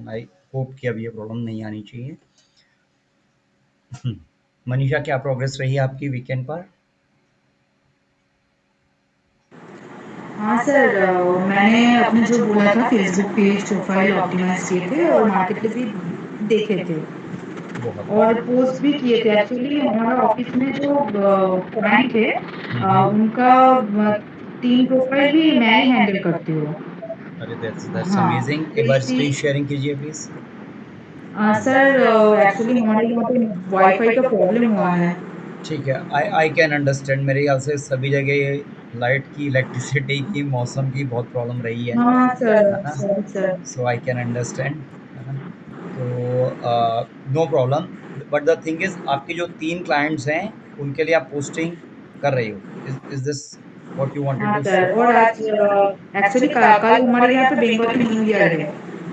And I hope कि अब ये प्रॉब्लम नहीं आनी चाहिए। मनीषा, क्या प्रोग्रेस रही आपकी वीकेंड पर? हाँ सर, मैंने अपने जो बोला था फेसबुक पेज प्रोफाइल ऑप्टिमाइज किए थे और मार्केट प्लेस भी देखे थे बहुत और बढ़िया। पोस्ट भी किए थे। एक्चुअली हमारा ऑफिस में जो क्लाइंट है उनका 3 प्रोफाइल भी मैं ही हैंडल करती हूँ। अरे दैट्स हाँ, अमेजिंग। तो एक बार इसी स्क्रीन शेयरिंग कीजिए प्लीज। सर, एक्चुअली हमारे यहाँ पे वाईफाई का प्रॉब्लम हुआ है। ठीक है, आई आई कैन अंडरस्टैंड। मेरे ख्याल से सभी जगह लाइट की, इलेक्ट्रिसिटी की, मौसम की बहुत प्रॉब्लम रही हाँ सर, है ना? Sorry sir. So I can understand, है ना? तो no problem. But the thing is, आपके जो 3 क्लाइंट्स हैं उनके लिए आप पोस्टिंग कर रही हो। Is this what you wanted हाँ टू से? सर, और आज एक्चुअली कल हमारे यहाँ पे बंगाली न्यू ईयर है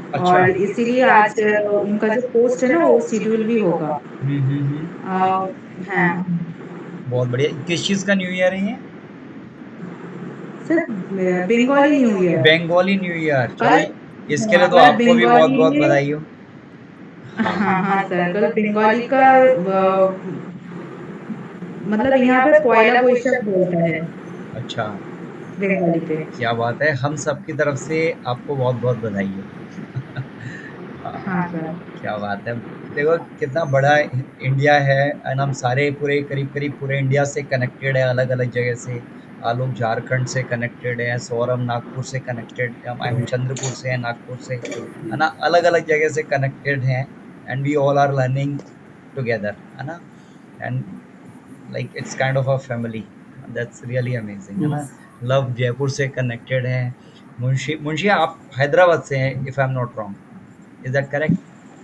अच्छा। और इसीलिए आज उनका जो पोस्ट है ना वो शेड्यूल भी होगा। हम्म। हाँ बहुत बढ़िया। किस चीज़ का न्यू ईयर है ये? Sir, Bengali new year Bengali new year. चलो, कल। इसके लिए हाँ, तो कल आपको भी बहुत बंगाली बहुत में। बधाई हो। हाँ। हाँ हाँ सर, कल बंगाली का मतलब यहाँ पे पहला बोईशाख बोलता है अच्छा, बंगाली पे। क्या बात है। हम सब की तरफ से आपको बहुत बहुत बधाई हो। हाँ हाँ, सर। क्या बात है। देखो कितना बड़ा इंडिया है, एंड हम सारे पूरे करीब करीब पूरे इंडिया से कनेक्टेड है, अलग अलग जगह से। लोग झारखंड से कनेक्टेड है, सौरभ नागपुर से कनेक्टेड, आई मीन चंद्रपुर से है, नागपुर से, है ना? अलग अलग जगह से कनेक्टेड हैं, and we all are learning together, है ना? And like it's kind of a family. That's really amazing, है ना? लव जयपुर से कनेक्टेड है। मुंशी मुंशी आप हैदराबाद से हैं, if I am not wrong, is that correct?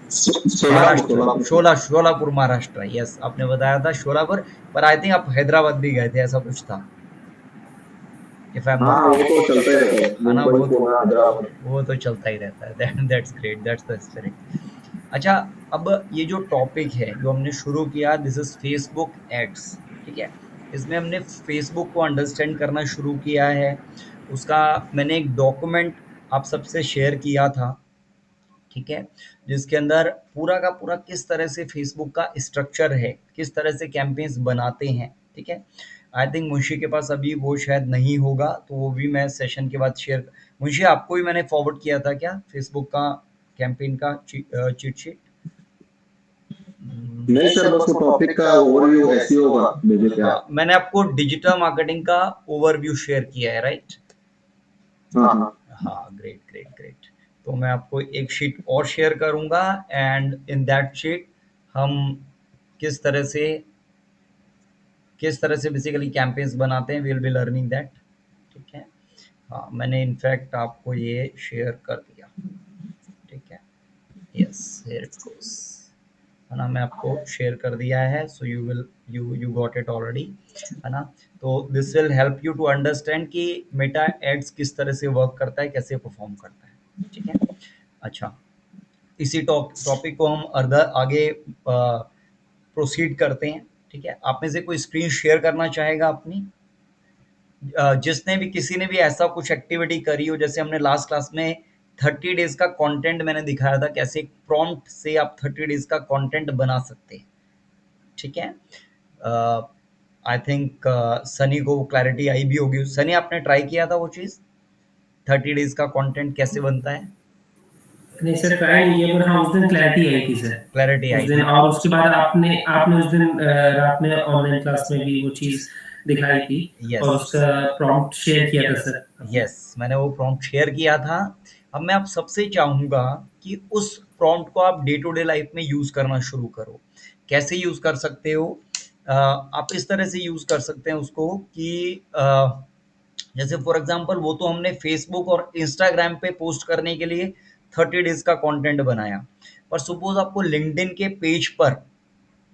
Solapur Maharashtra, Solapur से। शोलापुर महाराष्ट्र। यस, आपने बताया था शोलापुर। पर आई थिंक आप हैदराबाद भी गए थे, ऐसा कुछ था, इफ आई एम हाँ, नॉट वो तो रॉन्ग, चलता ही रहता है, है ना? मुंबई पुणे हैदराबाद। वो तो चलता ही रहता है। That's great, that's the spirit. अच्छा, अब ये जो टॉपिक है जो हमने शुरू किया, दिस इज फेसबुक एड्स। ठीक है, इसमें हमने फेसबुक को अंडरस्टैंड करना शुरू किया है। उसका मैंने एक डॉक्यूमेंट आप सबसे शेयर किया था, ठीक है, जिसके अंदर पूरा का पूरा किस तरह से फेसबुक का स्ट्रक्चर है, किस तरह से कैंपेन्स बनाते हैं। ठीक है, आई थिंक मुंशी के पास अभी वो शायद नहीं होगा, तो वो भी मैं सेशन के बाद शेयर। मुंशी, आपको भी मैंने फॉरवर्ड किया था क्या फेसबुक का कैंपेन का चीट शीट? नहीं सर, बस वो टॉपिक का ओवरव्यू एसईओ का भेजे थे हाँ, आप। मैंने आपको डिजिटल मार्केटिंग का ओवरव्यू शेयर किया है, राइट? हाँ हाँ। हाँ, ग्रेट ग्रेट ग्रेट। तो मैं आपको एक शीट और शेयर करूंगा, एंड इन दैट शीट हम किस तरह से किस तरह से बेसिकली कैंपेन्स बनाते हैं, we will be learning that. ठीक है। हाँ, मैंने इनफैक्ट आपको ये शेयर कर दिया। ठीक है, यस, हियर इट गोस, है ना? मैं आपको शेयर कर दिया है, so you will you got it already, है ना? तो this will help you to understand कि मेटा एड्स किस तरह से वर्क करता है, कैसे परफॉर्म करता है। ठीक है। अच्छा, इसी टॉपिक को हम अदर आगे प्रोसीड करते हैं। ठीक है, आप में से कोई स्क्रीन शेयर करना चाहेगा अपनी? जिसने भी, किसी ने भी ऐसा कुछ एक्टिविटी करी हो, जैसे हमने लास्ट क्लास में 30 डेज का कंटेंट मैंने दिखाया था, कैसे एक प्रॉम्प्ट से आप 30 डेज का कंटेंट बना सकते हैं। ठीक है, आई थिंक सनी को क्लैरिटी आई भी होगी। सनी, आपने ट्राई किया था वो चीज़, 30 डेज का कंटेंट कैसे बनता है? नहीं सर, ट्राई नहीं किया, पर हाँ उस दिन क्लैरिटी आई थी सर। क्लैरिटी उस आई दिन, थी। और उसके बाद आपने आपने उस दिन रात में ऑनलाइन क्लास में भी वो चीज़ दिखाई थी यस, और उसका प्रॉम्प्ट शेयर किया था सर आपने। यस, मैंने वो प्रॉम्प्ट शेयर किया था। अब मैं आप सबसे चाहूँगा कि उस प्रॉम्प्ट को आप डे टू डे लाइफ में यूज़ करना शुरू करो। कैसे यूज़ कर सकते हो? आप इस तरह से यूज़ कर सकते हैं उसको कि जैसे फॉर एग्जांपल, वो तो हमने फेसबुक और इंस्टाग्राम पे पोस्ट करने के लिए 30 डेज का कंटेंट बनाया, पर सपोज आपको लिंक्डइन के पेज पर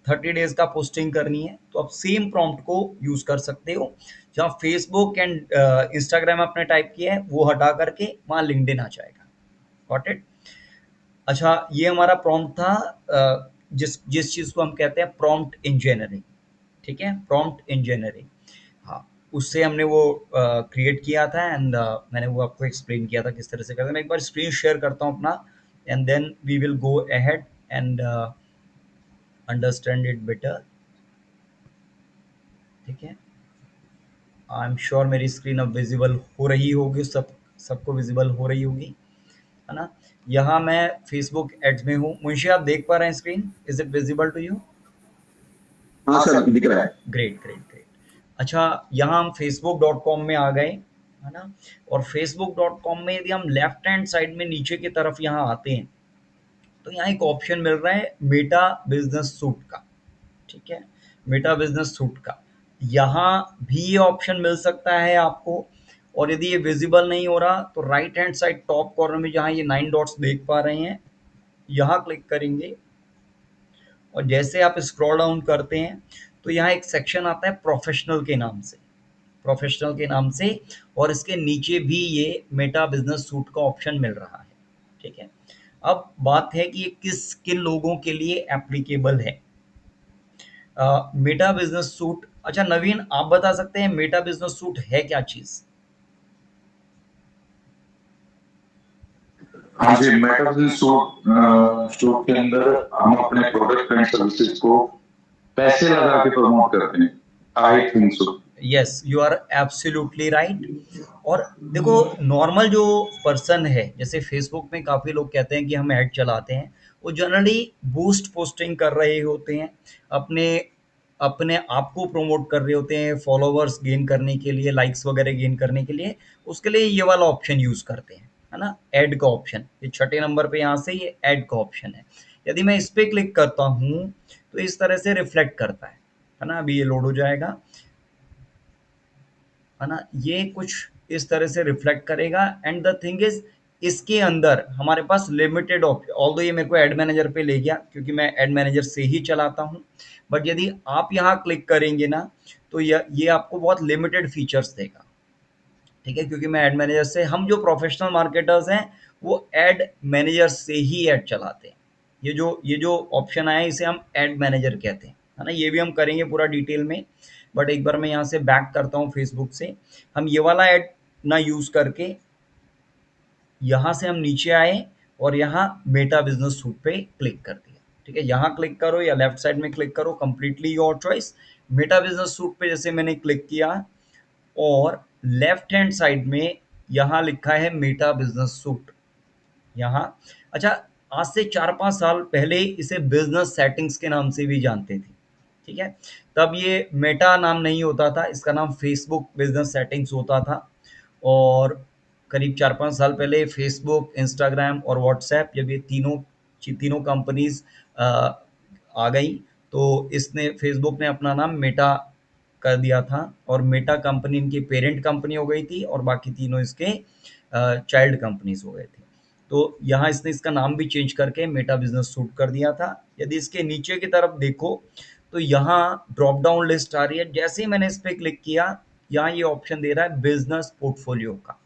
30 डेज का पोस्टिंग करनी है, तो आप सेम प्रॉम्प्ट को यूज कर सकते हो। जहाँ फेसबुक एंड इंस्टाग्राम आपने टाइप किया है, वो हटा करके वहाँ लिंक्डइन आ जाएगा। Got it? अच्छा, ये हमारा प्रॉम्प्ट था, जिस जिस चीज़ को हम कहते हैं प्रॉम्प्ट इंजीनियरिंग। ठीक है, प्रॉम्प्ट इंजीनियरिंग। हाँ, उससे हमने वो क्रिएट किया था, एंड मैंने वो आपको एक्सप्लेन किया था किस तरह से करते हैं। मैं एक बार स्क्रीन शेयर करता हूँ अपना, and then we will go ahead and understand it better. ठीक है, आई एम श्योर मेरी स्क्रीन अब विजिबल हो रही होगी, सबको विजिबल हो रही होगी, है ना। यहाँ मैं फेसबुक एड्स में हूँ। मुंशी आप देख पा रहे हैं screen? Is it visible to you? हाँ सर, दिख रहा है। Great great great. अच्छा, यहाँ हम facebook.com में आ गए, है ना। और facebook.com में यदि हम लेफ्ट हैंड साइड में नीचे की तरफ यहाँ आते हैं तो यहाँ एक ऑप्शन मिल रहा है मेटा बिजनेस सूट का। ठीक है, मेटा बिजनेस सूट का यहाँ भी ये ऑप्शन मिल सकता है आपको। और यदि ये विजिबल नहीं हो रहा तो right hand side top corner में जहाँ ये 9 डॉट्स देख पा रहे हैं, यहाँ क्लिक करेंगे और जैसे आप स्क्रॉल डाउन करते हैं तो यहाँ एक सेक्शन आता है प्रोफेशनल के नाम से, प्रोफेशनल के नाम से, और इसके नीचे भी ये मेटा बिजनेस सूट का ऑप्शन मिल रहा है। ठीक है, अब बात है कि ये किन लोगों के लिए एप्लीकेबल है मेटा बिजनेस सूट। अच्छा नवीन, आप बता सकते हैं मेटा बिजनेस सूट है क्या चीज? हाँ जी, मेटा बिजनेस सूट के अंदर हम अपने प्रोडक्ट एंड सर्विसेज को पैसे लगा के प्रमोट करते हैं। I think so. Yes, you are absolutely right. और देखो, नॉर्मल जो पर्सन है, जैसे फेसबुक में काफ़ी लोग कहते हैं कि हम ऐड चलाते हैं, वो जनरली बूस्ट पोस्टिंग कर रहे होते हैं, अपने अपने आप को प्रमोट कर रहे होते हैं, फॉलोवर्स गेन करने के लिए, लाइक्स वगैरह गेन करने के लिए, उसके लिए ये वाला ऑप्शन यूज़ करते हैं, है ना, ऐड का ऑप्शन। ये छठे नंबर पे यहाँ से ये ऐड का ऑप्शन है। यदि मैं इस पर क्लिक करता हूँ तो इस तरह से रिफ्लेक्ट करता है ना। अभी ये लोड हो जाएगा, है ना। ये कुछ इस तरह से रिफ्लेक्ट करेगा। एंड द थिंग इज, इसके अंदर हमारे पास लिमिटेड ऑप्शन, ऑल्दो ये मेरे को एड मैनेजर पे ले गया क्योंकि मैं एड मैनेजर से ही चलाता हूँ, बट यदि आप यहाँ क्लिक करेंगे ना तो ये आपको बहुत लिमिटेड फीचर्स देगा। ठीक है, क्योंकि मैं एड मैनेजर से, हम जो प्रोफेशनल मार्केटर्स हैं वो एड मैनेजर से ही एड चलाते हैं। ये जो ऑप्शन आया है इसे हम एड मैनेजर कहते हैं, है ना। ये भी हम करेंगे पूरा डिटेल में, बट एक बार मैं यहाँ से बैक करता हूँ फेसबुक से। हम ये वाला ऐड ना यूज़ करके यहाँ से हम नीचे आए और यहाँ मेटा बिजनेस सूट पे क्लिक कर दिया। ठीक है, यहाँ क्लिक करो या लेफ्ट साइड में क्लिक करो, completely your choice. Meta business suit पे जैसे मैंने क्लिक किया और लेफ्ट हैंड साइड में यहाँ लिखा है मेटा बिजनेस सूट यहाँ। अच्छा, आज से 4-5 साल पहले इसे बिजनेस सेटिंग्स के नाम से भी जानते थे। ठीक है, तब ये मेटा नाम नहीं होता था, इसका नाम फेसबुक बिजनेस सेटिंग्स होता था। और करीब 4-5 साल पहले फेसबुक, इंस्टाग्राम और व्हाट्सएप, जब ये तीनों कंपनीज आ गई तो इसने, फेसबुक ने अपना नाम मेटा कर दिया था और मेटा कंपनी इनकी पेरेंट कंपनी हो गई थी और बाकी तीनों इसके चाइल्ड कंपनीज हो गए थे। तो यहाँ इसने इसका नाम भी चेंज करके मेटा बिजनेस सूट कर दिया था। यदि इसके नीचे की तरफ देखो तो यहाँ ड्रॉप डाउन लिस्ट आ रही है। जैसे ही मैंने इस पर क्लिक किया, यहाँ ये ऑप्शन दे रहा है बिजनेस पोर्टफोलियो का।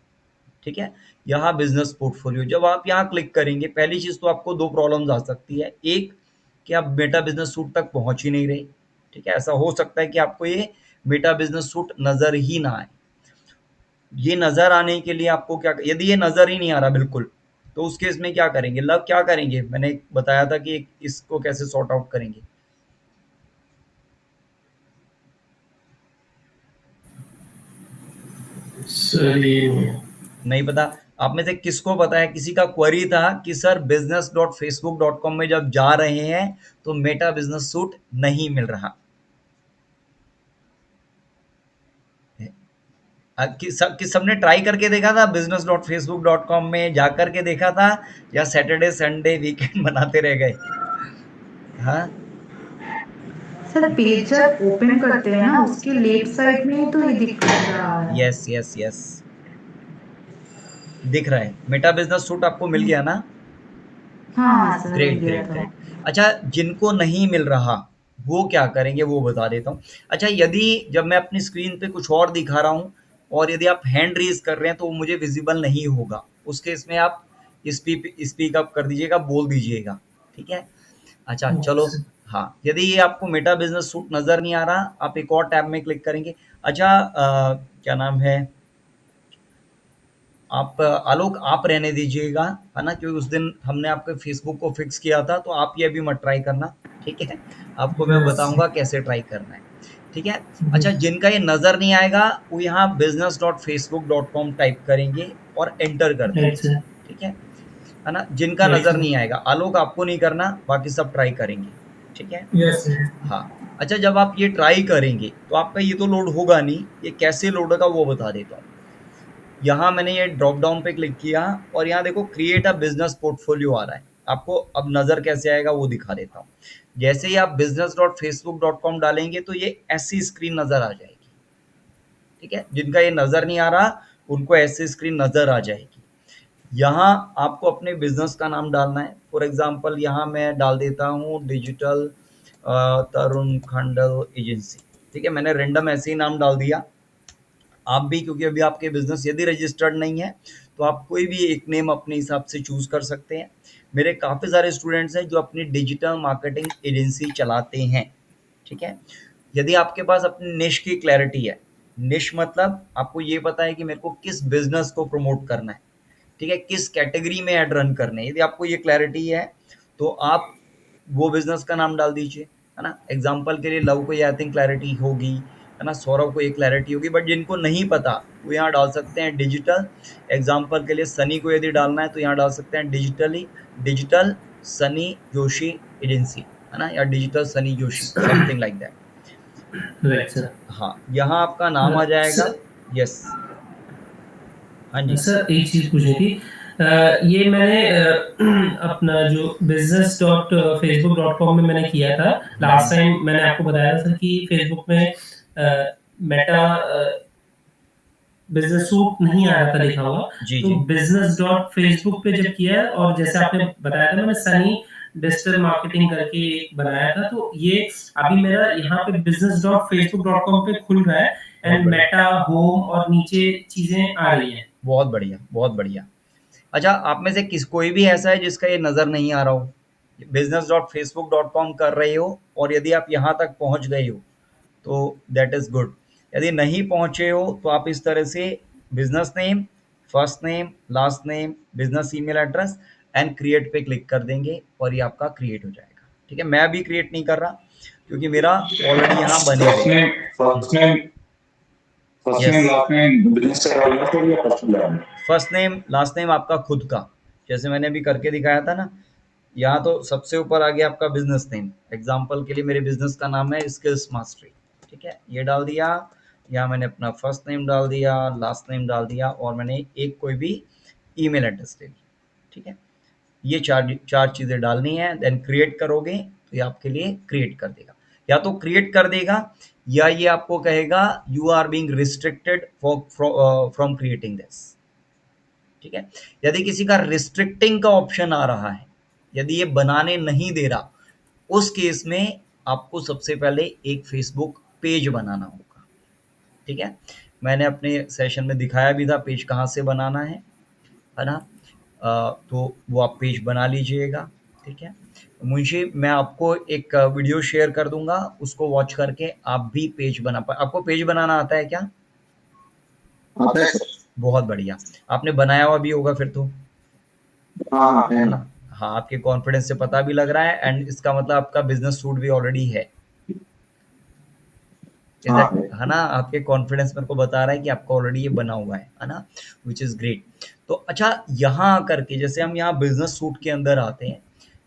ठीक है, यहाँ बिजनेस पोर्टफोलियो, जब आप यहाँ क्लिक करेंगे, पहली चीज़ तो आपको 2 प्रॉब्लम्स आ सकती है। एक कि आप मेटा बिजनेस सूट तक पहुँच ही नहीं रहे। ठीक है, ऐसा हो सकता है कि आपको ये मेटा बिजनेस सूट नज़र ही ना आए। ये नज़र आने के लिए आपको क्या, यदि ये नज़र ही नहीं आ रहा बिल्कुल, तो उस केस में क्या करेंगे? क्या करेंगे? मैंने बताया था कि इसको कैसे सॉर्ट आउट करेंगे। सर ये नहीं पता? आप में से किसको पता है? किसी का क्वेरी था कि सर business.facebook.com में जब जा रहे हैं तो मेटा बिजनेस सूट नहीं मिल रहा। कि सबने ट्राई करके देखा था business.facebook.com में जा करके देखा था, या सैटरडे संडे वीकेंड बनाते रह गए? हाँ, सर पेज जब ओपन करते हैं ना उसके लेफ्ट साइड में तो ये दिख रहा है। यस यस यस, दिख रहा है। मेटा बिजनेस सूट आपको मिल गया ना? हाँ सर, ग्रेट मिल गया ग्रेट था। ग्रेट। अच्छा, जिनको नहीं मिल रहा वो क्या करेंगे वो बता देता हूँ। अच्छा, यदि जब मैं अपनी स्क्रीन पे कुछ और दिखा रहा हूँ और यदि आप हैंड रेज कर रहे हैं तो वो मुझे विजिबल नहीं होगा। उस केस में आप स्पीक अप कर दीजिएगा, बोल दीजिएगा। ठीक है, अच्छा चलो। हाँ, यदि ये आपको मेटा बिजनेस सूट नज़र नहीं आ रहा, आप एक और टैब में क्लिक करेंगे। अच्छा, क्या नाम है, आप आलोक आप रहने दीजिएगा, है ना, क्योंकि उस दिन हमने आपके फेसबुक को फिक्स किया था, तो आप ये भी मत ट्राई करना, ठीक है? आपको मैं यस। बताऊंगा कैसे ट्राई करना है, ठीक है? अच्छा, जिनका ये नज़र नहीं आएगा वो यहाँ business.facebook.com टाइप करेंगे और एंटर कर राइट देंगे, सर। ठीक है ना? जिनका राइट नज़र सर। नहीं आएगा, आलोक आपको नहीं करना, बाकी सब ट्राई करेंगे, ठीक है? Yes sir. हाँ। अच्छा, जब आप ये ट्राई करेंगे तो आपका ये तो लोड होगा नहीं, ये कैसे लोड होगा वो बता देता हूँ। यहाँ मैंने ये ड्रॉप डाउन पे क्लिक किया और यहाँ देखो क्रिएट अ बिजनेस पोर्टफोलियो आ रहा है। आपको अब नज़र कैसे आएगा वो दिखा देता हूँ। जैसे ही आप business.facebook.com डालेंगे तो ये ऐसी स्क्रीन नज़र आ जाएगी, ठीक है? जिनका ये नज़र नहीं आ रहा उनको ऐसी स्क्रीन नज़र आ जाएगी। यहाँ आपको अपने बिजनेस का नाम डालना है। फॉर एग्जांपल यहाँ मैं डाल देता हूँ डिजिटल तरुण खंडल एजेंसी, ठीक है? मैंने रैंडम ऐसे ही नाम डाल दिया। आप भी, क्योंकि अभी आपके बिजनेस यदि रजिस्टर्ड नहीं है तो आप कोई भी एक नेम अपने हिसाब से चूज कर सकते हैं। मेरे काफ़ी सारे स्टूडेंट्स हैं जो अपनी डिजिटल मार्केटिंग एजेंसी चलाते हैं, ठीक है? यदि आपके पास अपनी निश की क्लैरिटी है, निश मतलब आपको ये पता है कि मेरे को किस बिजनेस को प्रमोट करना है, ठीक है? किस कैटेगरी में ऐड रन करने हैं, यदि आपको ये क्लैरिटी है तो आप वो बिजनेस का नाम डाल दीजिए, है ना? एग्जाम्पल के लिए लव को ये आई थिंक क्लैरिटी होगी, है ना? सौरभ को ये क्लैरिटी होगी, बट जिनको नहीं पता वो यहाँ डाल सकते हैं डिजिटल। एग्जाम्पल के लिए सनी को यदि डालना है तो यहाँ डाल सकते हैं डिजिटल सनी जोशी एजेंसी, है ना? या digital Sunny Joshi, something like that. Right sir. हाँ, यहाँ आपका नाम आ जाएगा। सर, यस, हाँ जी, सर एक चीज़ पूछनी थी। ये मैंने अपना जो business.facebook.com में मैंने किया था लास्ट टाइम, मैंने आपको बताया था सर कि फेसबुक में मेटा बिजनेस सूट नहीं आ रहा था लिखा हुआ। जी तो जी बिजनेस डॉट फेसबुक पे जब किया और जैसे आपने बताया था, मैंने सनी डिजिटल मार्केटिंग करके एक बनाया था, तो ये अभी मेरा यहाँ पे business.facebook.com पे खुल रहा है बहुत एंड बढ़िया। मेटा होम और नीचे चीजें आ रही हैं। बहुत बढ़िया, बहुत बढ़िया। अच्छा, आप में से किस कोई भी ऐसा है जिसका ये नज़र नहीं आ रहा हो? business.facebook.com कर रहे हो और यदि आप यहाँ तक पहुँच गए हो तो दैट इज़ गुड। यदि नहीं पहुँचे हो तो आप इस तरह से business name, first name, last name, business email address and create पे क्लिक कर देंगे और ये आपका क्रिएट हो जाएगा, ठीक है? मैं अभी क्रिएट नहीं कर रहा क्योंकि मेरा ऑलरेडी यहाँ बने फर्स्ट हुए। Name first name first yes, name last name business का डालना फिर या पर्सनल डालना? फर्स्ट नेम लास्ट नेम आपका खुद का, जैसे मैंने अभी करके दिखाया था ना। यहाँ तो सबसे ऊपर आ गया आपका बिजनेस नेम। एग्जाम्पल के लिए मेरे बिजनेस का नाम है स्किल्स मास्टरी, ठीक है? ये डाल दिया। यहाँ मैंने अपना फर्स्ट नेम डाल दिया, लास्ट नेम डाल दिया और मैंने एक कोई भी ईमेल एड्रेस ले लिया, ठीक है? ये चार चार चीज़ें डालनी है, देन क्रिएट करोगे तो ये आपके लिए क्रिएट कर देगा। या तो क्रिएट कर देगा या ये आपको कहेगा you are being restricted from creating this, ठीक है? यदि किसी का रिस्ट्रिक्टिंग का ऑप्शन आ रहा है, यदि ये बनाने नहीं दे रहा, उस केस में आपको सबसे पहले एक फेसबुक पेज बनाना होगा, ठीक है? मैंने अपने सेशन में दिखाया भी था पेज कहाँ से बनाना है ना? तो वो आप पेज बना लीजिएगा, ठीक है? मुंशी, मैं आपको एक वीडियो शेयर कर दूंगा, उसको वॉच करके आप भी पेज बना पा। आपको पेज बनाना आता है क्या? आता है सर। बहुत बढ़िया, आपने बनाया हुआ भी होगा फिर तो, हाँ हाँ है है ना। ना? हाँ, आपके कॉन्फिडेंस से पता भी लग रहा है एंड इसका मतलब आपका बिजनेस सूट भी ऑलरेडी है। इज हाँ दैट, है। है ना? आपके कॉन्फिडेंस मेरे को बता रहा है कि आपका ऑलरेडी ये बना हुआ है ना? Which is great. तो अच्छा, यहाँ आकर के जैसे हम यहाँ बिजनेस सूट के अंदर आते हैं,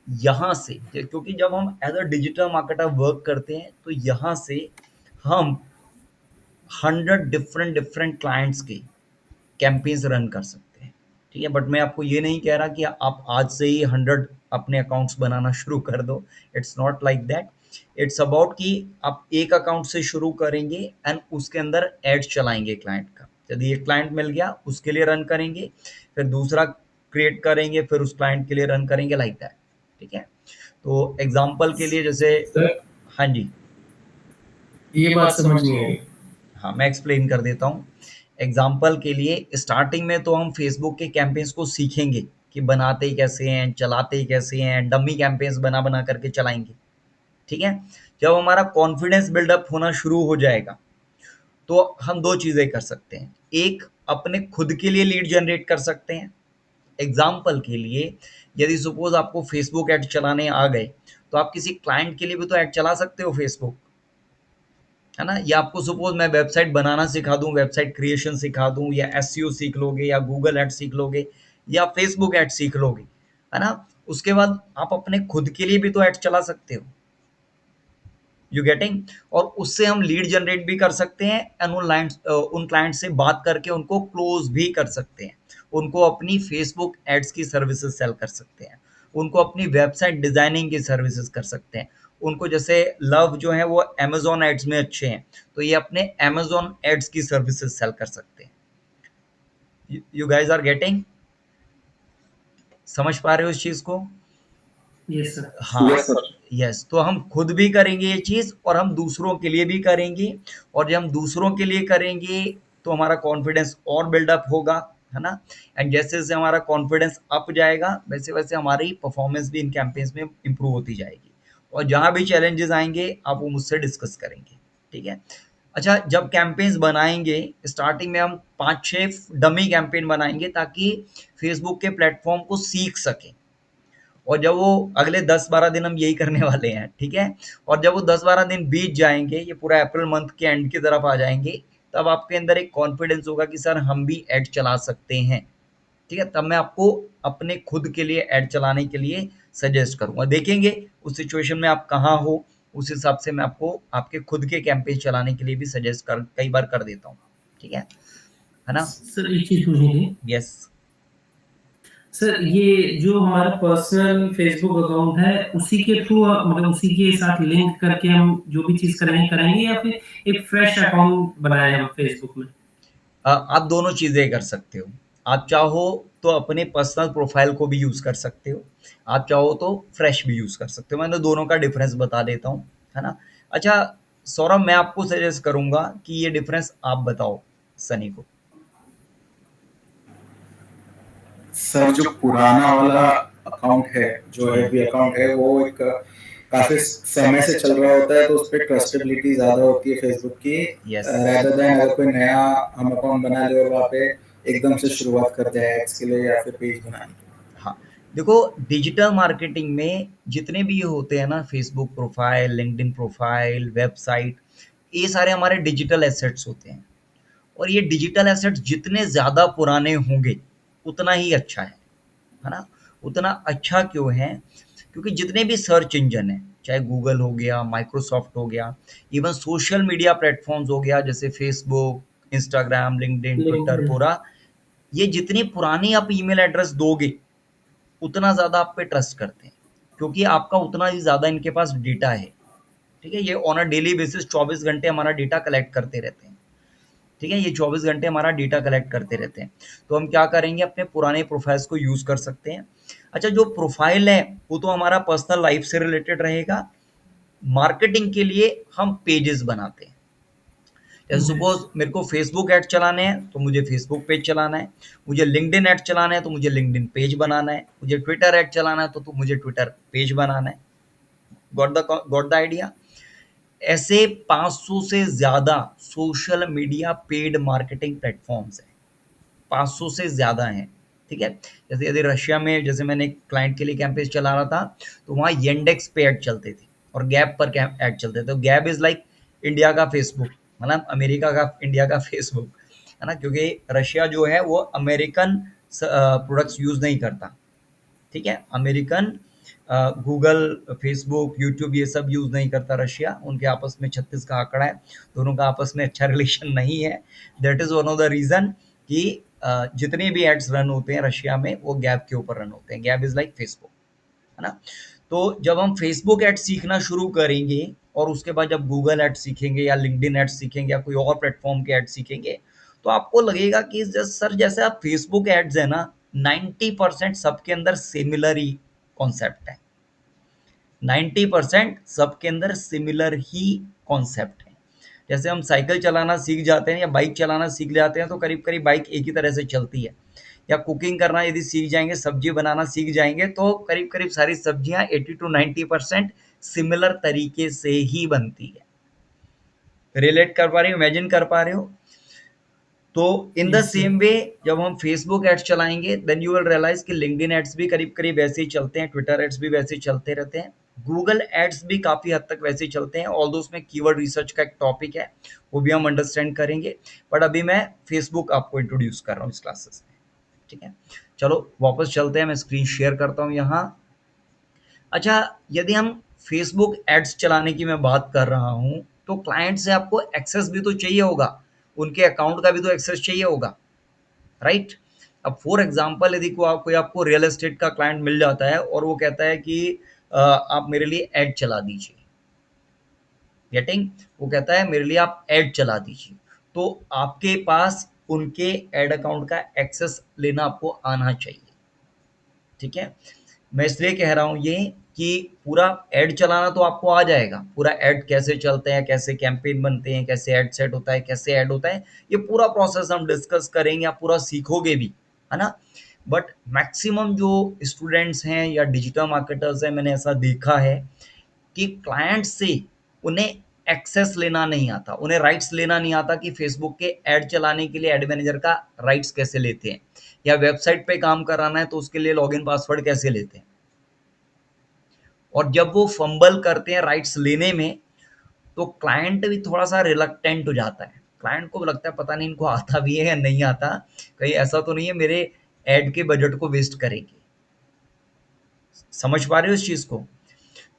यहाँ से क्योंकि जब हम as a digital marketer work करते हैं तो यहाँ से हम 100 डिफरेंट डिफरेंट क्लाइंट्स के कैंपेन्स रन कर सकते हैं, ठीक है? बट मैं आपको ये नहीं कह रहा कि आप आज से ही 100 अपने अकाउंट्स बनाना शुरू कर दो। It's not like that. It's about कि आप एक अकाउंट से शुरू करेंगे एंड उसके अंदर एड चलाएंगे क्लाइंट का। यदि एक क्लाइंट मिल गया उसके लिए रन करेंगे, फिर दूसरा क्रिएट करेंगे, फिर उस क्लाइंट के लिए रन करेंगे, लाइक दैट, ठीक है? तो एग्जाम्पल के लिए जैसे, सर, हाँ जी, ये बात समझ नहीं आई। हाँ, मैं एक्सप्लेन कर देता हूँ। एग्जाम्पल के लिए स्टार्टिंग में तो हम फेसबुक के कैंपेन्स को सीखेंगे कि बनाते ही कैसे हैं, चलाते ही कैसे हैं, डमी कैंपेन्स बना बना करके चलाएंगे, ठीक है? जब हमारा कॉन्फिडेंस बिल्डअप होना शुरू हो जाएगा तो हम दो चीज़ें कर सकते हैं। एक, अपने खुद के लिए लीड जनरेट कर सकते हैं। एग्जाम्पल के लिए, यदि सपोज आपको फेसबुक ऐड चलाने आ गए, तो आप किसी क्लाइंट के लिए भी तो ऐड चला सकते हो फेसबुक, है ना? या आपको सपोज मैं वेबसाइट बनाना सिखा दूं, वेबसाइट क्रिएशन सिखा दूं, या एसईओ सीख लोगे, या गूगल ऐड सीख लोगे, या फेसबुक ऐड सीख लोगे, है ना? उसके बाद आप अपने खुद के लिए भी तो ऐड चला सकते हो। You getting? और उससे हम लीड जनरेट भी कर सकते हैं एंड उन क्लाइंट से बात करके उनको क्लोज भी कर सकते हैं। उनको अपनी फेसबुक एड्स की सर्विसेज सेल कर सकते हैं, उनको अपनी वेबसाइट डिजाइनिंग की सर्विसेज कर सकते हैं। उनको जैसे लव जो है वो अमेजोन एड्स में अच्छे हैं, तो ये अपने अमेजोन एड्स की सर्विसेज सेल कर सकते हैं। You guys are getting? समझ पा रहे हो इस चीज को? Yes sir. हाँ, यस सर। यस। तो हम खुद भी करेंगे ये चीज़ और हम दूसरों के लिए भी करेंगे, और जब हम दूसरों के लिए करेंगे तो हमारा कॉन्फिडेंस और बिल्डअप होगा, है ना? एंड जैसे जैसे हमारा कॉन्फिडेंस अप जाएगा, वैसे वैसे हमारी परफॉर्मेंस भी इन कैंपेन्स में इम्प्रूव होती जाएगी। और जहाँ भी चैलेंजेस आएंगे आप वो मुझसे डिस्कस करेंगे, ठीक है? अच्छा, जब कैंपेन्स बनाएंगे स्टार्टिंग में हम 5-6 डमी कैंपेन बनाएंगे ताकि फेसबुक के प्लेटफॉर्म को सीख सकें। और जब वो अगले 10-12 दिन हम यही करने वाले हैं, ठीक है? और जब वो 10-12 दिन बीत जाएंगे, ये पूरा अप्रैल मंथ के एंड की तरफ आ जाएंगे, तब आपके अंदर एक कॉन्फिडेंस होगा कि सर हम भी ऐड चला सकते हैं, ठीक है? तब मैं आपको अपने खुद के लिए ऐड चलाने के लिए सजेस्ट करूंगा। देखेंगे उस सिचुएशन में आप कहाँ हो, उस हिसाब से मैं आपको आपके खुद के कैंपेन चलाने के लिए भी सजेस्ट कर कई बार कर देता हूँ, ठीक है ना? सर एक चीज पूछनी थी। यस। सर ये जो हमारा पर्सनल फेसबुक अकाउंट है, उसी के थ्रू मतलब उसी के साथ लिंक करके हम जो भी चीज करेंगे, या फिर एक फ्रेश अकाउंट बनाए हम फेसबुक में? आप दोनों चीज़ें कर सकते हो। आप चाहो तो अपने पर्सनल प्रोफाइल को भी यूज़ कर सकते हो, आप चाहो तो फ्रेश भी यूज़ कर सकते हो। मैंने दोनों का डिफरेंस बता देता हूँ, है ना? अच्छा सौरभ, मैं आपको सजेस्ट करूँगा कि ये डिफरेंस आप बताओ सनी को। सर जो पुराना वाला अकाउंट है, जो एफबी अकाउंट है, वो एक काफी समय से चल रहा होता है, तो उस पर ट्रस्टेबिलिटी ज्यादा होती है फेसबुक की, यस। rather than अगर कोई नया हम अकाउंट बना ले और वहाँ पे एकदम से शुरुआत कर दे एड्स के लिए या फिर पेज बनाने के लिए। हाँ, देखो डिजिटल मार्केटिंग में जितने भी ये होते हैं ना, Facebook profile, LinkedIn profile, website, ये सारे हमारे डिजिटल एसेट्स होते हैं। और ये डिजिटल एसेट्स जितने ज़्यादा पुराने होंगे उतना ही अच्छा है ना? उतना अच्छा क्यों है? क्योंकि जितने भी सर्च इंजन हैं, चाहे गूगल हो गया, माइक्रोसॉफ्ट हो गया, इवन सोशल मीडिया प्लेटफॉर्म्स हो गया जैसे Facebook, Instagram, LinkedIn, Twitter, LinkedIn। पूरा, ये जितनी पुरानी आप ईमेल एड्रेस दोगे उतना ज़्यादा आप पे ट्रस्ट करते हैं, क्योंकि आपका उतना ही ज़्यादा इनके पास डेटा है, ठीक है? ये ऑन अ डेली बेसिस 24 घंटे हमारा डेटा कलेक्ट करते रहते हैं, ठीक है? ये 24 घंटे हमारा डेटा कलेक्ट करते रहते हैं। तो हम क्या करेंगे, अपने पुराने प्रोफाइल्स को यूज़ कर सकते हैं। अच्छा, जो प्रोफाइल है वो तो हमारा पर्सनल लाइफ से रिलेटेड रहेगा। मार्केटिंग के लिए हम पेजेस बनाते हैं। जैसे सपोज मेरे को फेसबुक ऐड चलाने हैं तो मुझे फेसबुक पेज चलाना है, मुझे लिंक्डइन ऐड चलाना है तो मुझे लिंक्डइन पेज बनाना है, मुझे ट्विटर ऐड चलाना है तो मुझे ट्विटर पेज बनाना है। Got the idea? ऐसे 500 से ज़्यादा social media paid marketing platforms हैं, 500 से ज़्यादा हैं, ठीक है? जैसे यदि रशिया में, जैसे मैंने एक क्लाइंट के लिए कैंपेन चला रहा था, तो वहाँ येंडेक्स पे ऐड चलते थे और गैप पर ऐड चलते थे। तो गैप इज़ लाइक इंडिया का फेसबुक, मतलब अमेरिका का इंडिया का फेसबुक, है ना? क्योंकि रशिया जो है वो अमेरिकन प्रोडक्ट्स यूज़ नहीं करता, ठीक है? अमेरिकन गूगल, फेसबुक, यूट्यूब ये सब यूज़ नहीं करता रशिया। उनके आपस में 36 का आंकड़ा है, दोनों का आपस में अच्छा रिलेशन नहीं है। That is one of the reason कि जितने भी एड्स रन होते हैं रशिया में वो गैप के ऊपर रन होते हैं। गैप इज़ लाइक फेसबुक, है ना? तो जब हम फेसबुक ऐड सीखना शुरू करेंगे और उसके बाद जब गूगल ऐड सीखेंगे या लिंक्डइन ऐड सीखेंगे या कोई और प्लेटफॉर्म के ऐड सीखेंगे, तो आपको लगेगा कि सर जैसे आप फेसबुक एड्स है ना, 90% सबके अंदर सिमिलर ही कॉन्सेप्ट है। 90% सबके अंदर सिमिलर ही कॉन्सेप्ट है। जैसे हम साइकिल चलाना सीख जाते हैं या बाइक चलाना सीख जाते हैं तो करीब करीब बाइक एक ही तरह से चलती है। या कुकिंग करना यदि सीख जाएंगे, सब्जी बनाना सीख जाएंगे, तो करीब करीब सारी सब्जियां 80 to 90% सिमिलर तरीके से ही बनती है। रिलेट कर पा रहे हो, इमेजिन कर पा रहे हो? तो in the Yes, sir. Same way जब हम फेसबुक एड्स चलाएंगे देन यू विल रियलाइज कि लिंक्डइन एड्स भी करीब करीब वैसे ही चलते हैं, ट्विटर एड्स भी वैसे ही चलते रहते हैं, गूगल एड्स भी काफ़ी हद तक वैसे ही चलते हैं, ऑल्दो उसमें कीवर्ड रिसर्च का एक टॉपिक है, वो भी हम अंडरस्टैंड करेंगे, बट अभी मैं फेसबुक आपको इंट्रोड्यूस कर रहा हूँ इस क्लासेस में, ठीक है। चलो वापस चलते हैं, मैं स्क्रीन शेयर करता हूँ यहाँ। अच्छा, यदि हम फेसबुक एड्स चलाने की मैं बात कर रहा हूँ, तो क्लाइंट से आपको एक्सेस भी तो चाहिए होगा, उनके अकाउंट का भी तो एक्सेस चाहिए होगा, राइट। अब फॉर एग्जांपल यदि कोई आपको रियल एस्टेट का क्लाइंट मिल जाता है और वो कहता है कि आप मेरे लिए ऐड चला दीजिए, गेटिंग, वो कहता है मेरे लिए आप ऐड चला दीजिए, तो आपके पास उनके ऐड अकाउंट का एक्सेस लेना आपको आना चाहिए, ठीक है। मैं इसलिए कह रहा हूँ ये कि पूरा ऐड चलाना तो आपको आ जाएगा, पूरा ऐड कैसे चलते हैं, कैसे कैंपेन बनते हैं, कैसे ऐड सेट होता है, कैसे ऐड होता है, ये पूरा प्रोसेस हम डिस्कस करेंगे, आप पूरा सीखोगे भी, है ना। बट मैक्सिमम जो स्टूडेंट्स हैं या डिजिटल मार्केटर्स हैं, मैंने ऐसा देखा है कि क्लाइंट से उन्हें एक्सेस लेना नहीं आता, उन्हें राइट्स लेना नहीं आता कि फेसबुक के ऐड चलाने के लिए ऐड मैनेजर का राइट्स कैसे लेते हैं, या वेबसाइट पे काम कराना है तो उसके लिए लॉगिन पासवर्ड कैसे लेते हैं। और जब वो फंबल करते हैं राइट्स लेने में, तो क्लाइंट भी थोड़ा सा रिलक्टेंट हो जाता है, क्लाइंट को लगता है पता नहीं इनको आता भी है या नहीं आता, कहीं ऐसा तो नहीं है मेरे ऐड के बजट को वेस्ट करेंगे। समझ पा रहे हो इस चीज़ को?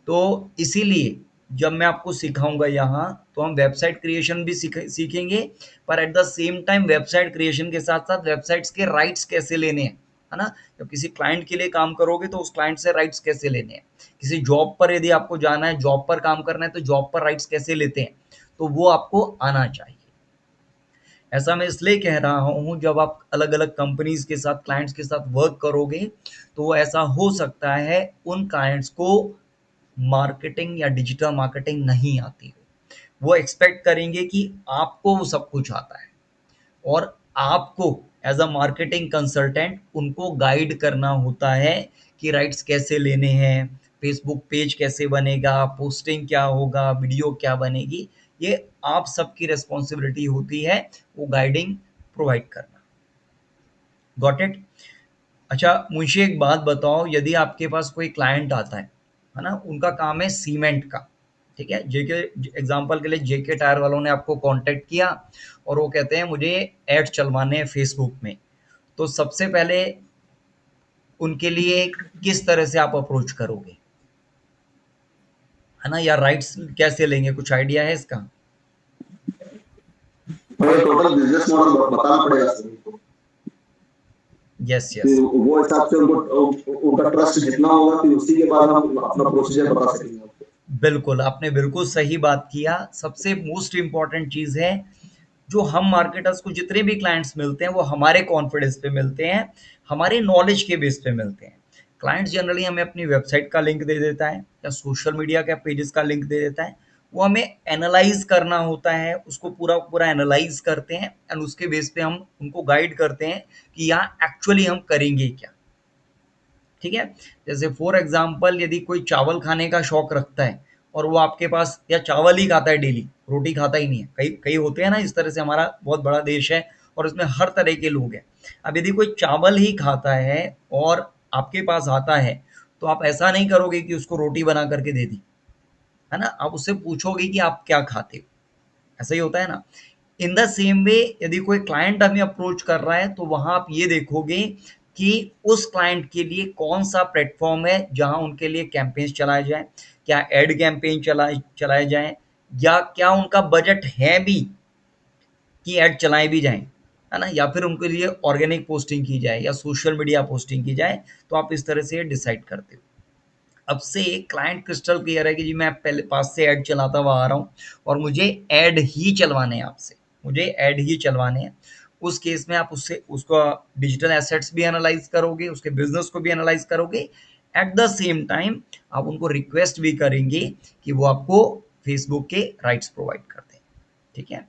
तो इसीलिए जब मैं आपको सिखाऊंगा यहाँ, तो हम वेबसाइट क्रिएशन भी सीखेंगे, पर at the same time website creation के साथ साथ वेबसाइट्स के राइट्स कैसे लेने हैं, है ना। जब किसी क्लाइंट के लिए काम करोगे तो उस क्लाइंट से राइट्स कैसे लेने हैं, किसी जॉब पर यदि आपको जाना है, जॉब पर काम करना है, तो जॉब पर राइट्स कैसे लेते हैं, तो वो आपको आना चाहिए। ऐसा मैं इसलिए कह रहा हूँ, जब आप अलग अलग कंपनीज के साथ, क्लाइंट्स के साथ वर्क करोगे, तो ऐसा हो सकता है उन क्लाइंट्स को मार्केटिंग या डिजिटल मार्केटिंग नहीं आती हो, वो एक्सपेक्ट करेंगे कि आपको वो सब कुछ आता है, और आपको एज अ मार्केटिंग कंसल्टेंट उनको गाइड करना होता है कि राइट्स कैसे लेने हैं, फेसबुक पेज कैसे बनेगा, पोस्टिंग क्या होगा, वीडियो क्या बनेगी, ये आप सबकी रिस्पॉन्सिबिलिटी होती है, वो गाइडिंग प्रोवाइड करना। Got it. अच्छा, मुझे एक बात बताओ, यदि आपके पास कोई क्लाइंट आता है ना, उनका काम है सीमेंट का, ठीक है, जेके एग्जांपल के लिए जेके टायर वालों ने आपको कांटेक्ट किया और वो कहते हैं मुझे ऐड चलवाने हैं फेसबुक में, तो सबसे पहले उनके लिए किस तरह से आप अप्रोच करोगे, है ना, या राइट्स कैसे लेंगे, कुछ आइडिया है इसका? मतलब टोटल बिजनेस मॉडल बताना पड़ेगा सर उनको। यस फिर यस, वो हिसाब से उनको उनका ट्रस्ट जितना होगा फिर उसी के बाद हम अपना प्रोसीजर बता सकेंगे आपको। बिल्कुल, आपने बिल्कुल सही बात किया। सबसे मोस्ट इम्पॉर्टेंट चीज़ है, जो हम मार्केटर्स को जितने भी क्लाइंट्स मिलते हैं वो हमारे कॉन्फिडेंस पे मिलते हैं, हमारे नॉलेज के बेस पे मिलते हैं। क्लाइंट्स जनरली हमें अपनी वेबसाइट का लिंक दे देता है या सोशल मीडिया के पेजेस का लिंक दे देता है, वो हमें एनालाइज करना होता है, उसको पूरा पूरा एनालाइज करते हैं एंड उसके बेस पे हम उनको गाइड करते हैं कि यहाँ एक्चुअली हम करेंगे क्या, ठीक है। जैसे फॉर एग्जांपल यदि कोई चावल खाने का शौक रखता है और वो आपके पास या चावल ही खाता है डेली, रोटी खाता ही नहीं है, कई कई होते हैं ना इस तरह से, हमारा बहुत बड़ा देश है और इसमें हर तरह के लोग हैं। अब यदि कोई चावल ही खाता है और आपके पास आता है, तो आप ऐसा नहीं करोगे कि उसको रोटी बना करके दे दी, है ना, आप उससे पूछोगे कि आप क्या खाते हो, ऐसा ही होता है ना। इन द सेम वे यदि कोई क्लाइंट हमें अप्रोच कर रहा है, तो वहां आप ये देखोगे कि उस क्लाइंट के लिए कौन सा प्लेटफॉर्म है जहां उनके लिए कैंपेन्स चलाए जाएं, क्या एड कैंपेन चलाए जाएं, या क्या उनका बजट है भी कि ऐड चलाए भी जाएं, है ना, या फिर उनके लिए ऑर्गेनिक पोस्टिंग की जाए या सोशल मीडिया पोस्टिंग की जाए, तो आप इस तरह से डिसाइड करते हो। अब से क्लाइंट क्रिस्टल क्लियर है कि जी मैं पहले पास से ऐड चलाता हुआ आ रहा हूँ और मुझे ऐड ही चलवाने हैं आपसे, मुझे ऐड ही चलवाने हैं। उस केस में आप उससे उसका डिजिटल एसेट्स भी एनालाइज करोगे, उसके बिजनेस को भी एनालाइज करोगे, एट द सेम टाइम आप उनको रिक्वेस्ट भी करेंगे कि वो आपको फेसबुक के राइट्स प्रोवाइड कर दें, ठीक है।